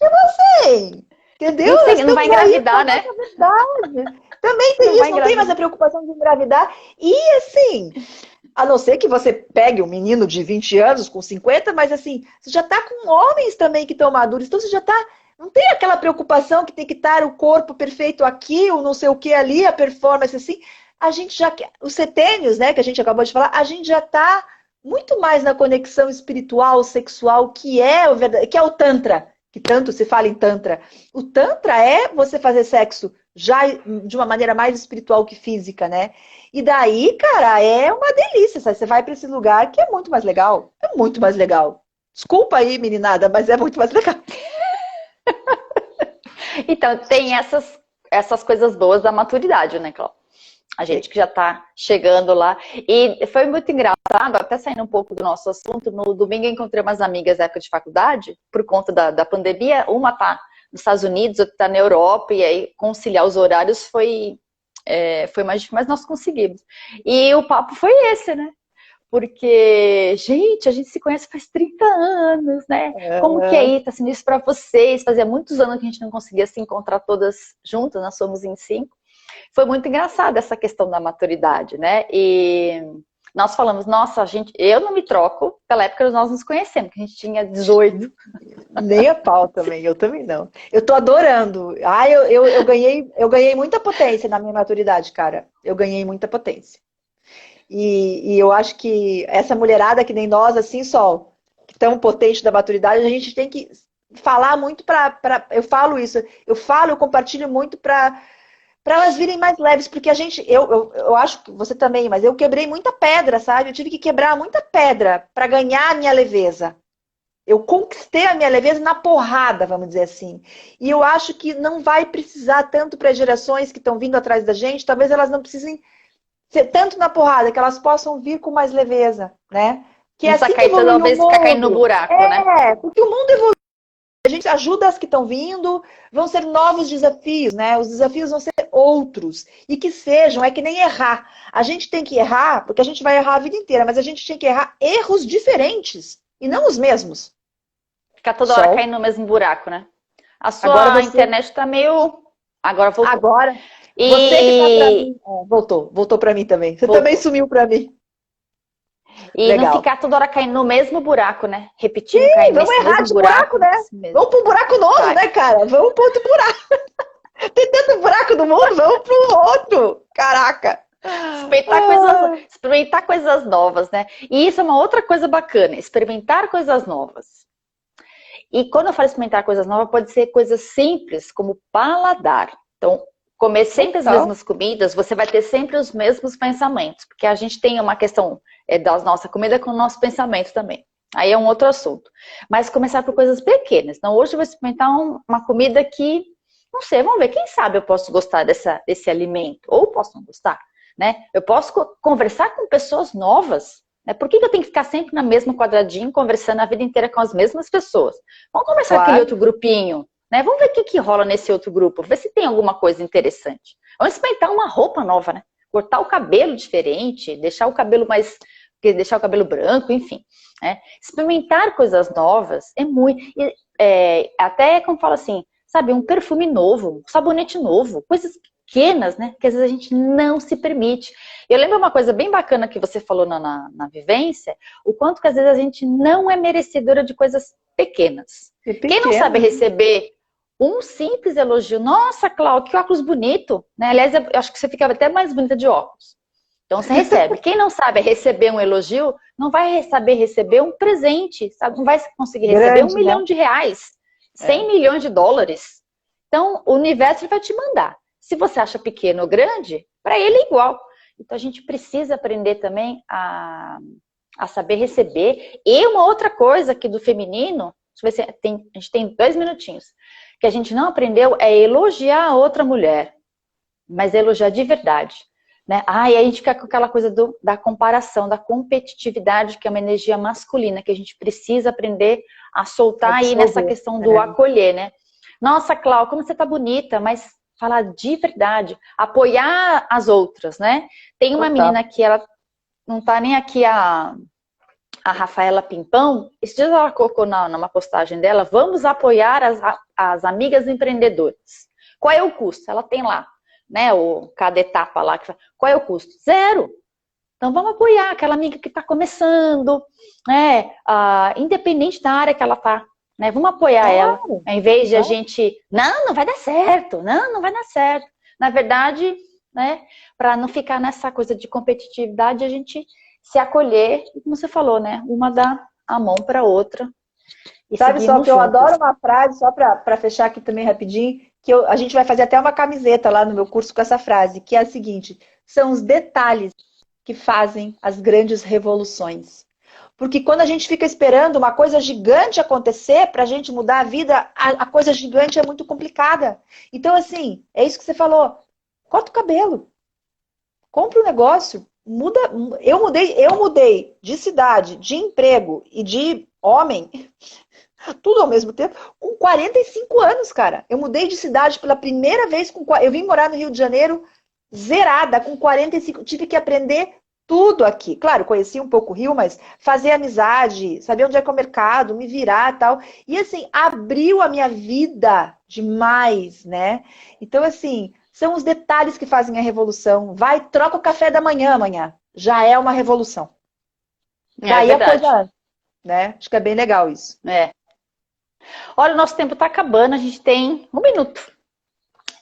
Eu não sei. Entendeu? Não Nós tem, não vai estamos aí com a engravidar, né? nossa verdade. Também Não tem vai isso, não tem mais a engravidar. preocupação de engravidar. E assim, a não ser que você pegue um menino de 20 anos com 50, mas assim, você já tá com homens também que estão maduros, então você já tá. Não tem aquela preocupação que tem que estar o corpo perfeito aqui, o não sei o que ali, a performance assim. A gente já. Os setênios, né, que a gente acabou de falar, a gente já tá muito mais na conexão espiritual, sexual, que é o Tantra, que tanto se fala em Tantra. O Tantra é você fazer sexo já de uma maneira mais espiritual que física, né? E daí, cara, é uma delícia, sabe? Você vai para esse lugar que é muito mais legal. É muito mais legal. Desculpa aí, meninada, mas é muito mais legal. Então, tem essas coisas boas da maturidade, né, Cláudia? A gente que já está chegando lá. E foi muito engraçado, até saindo um pouco do nosso assunto, no domingo eu encontrei umas amigas da época de faculdade, por conta da pandemia, uma tá nos Estados Unidos, outra tá na Europa, e aí conciliar os horários foi mais difícil, mas nós conseguimos. E o papo foi esse, né? Porque, gente, a gente se conhece faz 30 anos, né? Como que é aí? Tá sendo isso para vocês? Fazia muitos anos que a gente não conseguia se encontrar todas juntas, nós somos em 5. Foi muito engraçado essa questão da maturidade, né? E nós falamos, nossa, eu não me troco pela época que nós nos conhecemos, que a gente tinha 18. Nem a pau também, eu também não. Eu tô adorando. Eu ganhei muita potência na minha maturidade, cara. Eu ganhei muita potência. E eu acho que essa mulherada que nem nós, assim, Sol, que tão potente da maturidade, a gente tem que falar muito eu falo isso, eu compartilho muito para elas virem mais leves, porque a gente, eu acho que você também, mas eu quebrei muita pedra, sabe? Eu tive que quebrar muita pedra para ganhar a minha leveza. Eu conquistei a minha leveza na porrada, vamos dizer assim. E eu acho que não vai precisar tanto para as gerações que estão vindo atrás da gente, talvez elas não precisem ser tanto na porrada, que elas possam vir com mais leveza, né? Que é Não precisa assim que cair toda evolui o vez ficar caindo no mundo. buraco, né? Porque o mundo evolui. A gente ajuda as que estão vindo, vão ser novos desafios, né? Os desafios vão ser outros. E que sejam, é que nem errar. A gente tem que errar, porque a gente vai errar a vida inteira, mas a gente tem que errar erros diferentes e não os mesmos. Ficar toda hora Sol. caindo no mesmo buraco, né? A Agora sua internet tá meio... Agora voltou. Agora, você que tá pra E, mim. Voltou pra mim também. Você também voltou. sumiu pra mim. E não Legal. ficar toda hora caindo no mesmo buraco, né? Repetindo, caindo Vamos nesse errar mesmo de buraco, né? nesse mesmo. Vamos para um buraco novo, Vai. né, cara? Vamos para outro buraco. Tem tanto buraco no mundo, vamos para um outro. Caraca. Experimentar coisas novas, né? E isso é uma outra coisa bacana, experimentar coisas novas. E quando eu falo experimentar coisas novas, pode ser coisas simples, como paladar. Então, comer sempre as mesmas comidas, você vai ter sempre os mesmos pensamentos, porque a gente tem uma questão da nossa comida com o nosso pensamento também. Aí é um outro assunto. Mas começar por coisas pequenas. Então, hoje eu vou experimentar uma comida que, não sei, vamos ver, quem sabe eu posso gostar desse alimento, ou posso não gostar, né? Eu posso conversar com pessoas novas, né? Por que eu tenho que ficar sempre no mesmo quadradinho, conversando a vida inteira com as mesmas pessoas? Vamos conversar com aquele outro grupinho, né? Vamos ver o que rola nesse outro grupo, ver se tem alguma coisa interessante. Vamos experimentar uma roupa nova, né? Cortar o cabelo diferente, deixar o cabelo branco, enfim. Né? Experimentar coisas novas é muito... até como fala assim, sabe, um perfume novo, um sabonete novo, coisas pequenas, né? Que às vezes a gente não se permite. Eu lembro uma coisa bem bacana que você falou na vivência, o quanto que às vezes a gente não é merecedora de coisas pequenas. Quem não sabe receber um simples elogio, nossa, Cláudia, que óculos bonito, né? Aliás, eu acho que você fica até mais bonita de óculos. Então você recebe. Quem não sabe receber um elogio, não vai saber receber um presente, sabe? Não vai conseguir receber R$1 milhão, 100 milhões de dólares. Então o universo vai te mandar. Se você acha pequeno ou grande, para ele é igual. Então a gente precisa aprender também a saber receber. E uma outra coisa aqui do feminino, deixa eu ver se a gente tem 2 minutinhos, que a gente não aprendeu é elogiar a outra mulher, mas elogiar de verdade. Né? E aí a gente fica com aquela coisa da comparação, da competitividade, que é uma energia masculina, que a gente precisa aprender a soltar aí nessa questão do acolher, né? Nossa, Cláudia, como você tá bonita, mas falar de verdade, apoiar as outras, né? Tem uma menina que ela não tá nem aqui a Rafaela Pimpão, esses dias ela colocou numa postagem dela, vamos apoiar as amigas empreendedoras. Qual é o custo? Ela tem lá, né, cada etapa lá, qual é o custo? 0. Então vamos apoiar aquela amiga que está começando, né, independente da área que ela está, né, vamos apoiar ela, ao invés de a gente, não vai dar certo, não vai dar certo. Na verdade, né, para não ficar nessa coisa de competitividade, a gente se acolher, como você falou, né, uma dá a mão para a outra. E sabe só que eu juntas. adoro uma frase, só para fechar aqui também rapidinho, que a gente vai fazer até uma camiseta lá no meu curso com essa frase, que é a seguinte: são os detalhes que fazem as grandes revoluções. Porque quando a gente fica esperando uma coisa gigante acontecer para a gente mudar a vida, a coisa gigante é muito complicada. Então, assim, é isso que você falou. Corta o cabelo. Compra um negócio. Muda. Eu mudei de cidade, de emprego e de homem, tudo ao mesmo tempo, com 45 anos, cara. Eu mudei de cidade pela primeira vez. Eu vim morar no Rio de Janeiro zerada, com 45. Tive que aprender tudo aqui. Claro, conheci um pouco o Rio, mas fazer amizade, saber onde é que é o mercado, me virar e tal. E assim, abriu a minha vida demais, né? Então, assim, são os detalhes que fazem a revolução. Vai, troca o café da manhã amanhã. Já é uma revolução. Daí a coisa, né? Acho que é bem legal isso. É. Olha, o nosso tempo está acabando, a gente tem 1 minuto.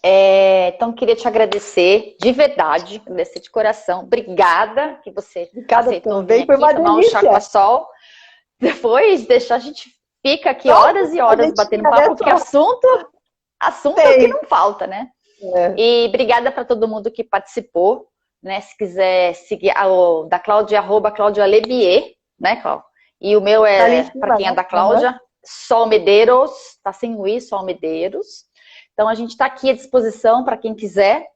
Então, queria te agradecer, de verdade, agradecer de coração. Obrigada que você aceitou vir aqui tomar um chá com a Sol. Depois, a gente fica aqui horas e horas batendo papo, porque assunto é o que não falta, né? É. E obrigada para todo mundo que participou, né? Se quiser seguir o da Cláudia, @CláudiaLebier, né, Cláudia? E o meu para quem é da Cláudia, Sol Medeiros, tá sem o I, Sol Medeiros. Então, a gente está aqui à disposição para quem quiser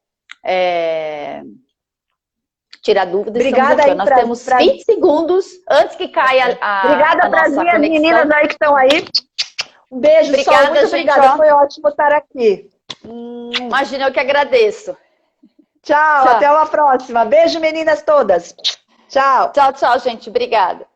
tirar dúvidas. Obrigada aí. Nós temos 20 segundos antes que caia obrigada para as minhas meninas aí que estão aí. Um beijo, obrigada, Sol, muito obrigada. Foi ótimo estar aqui. Imagina, eu que agradeço. Tchau, até uma próxima. Beijo, meninas todas. Tchau. Tchau, gente. Obrigada.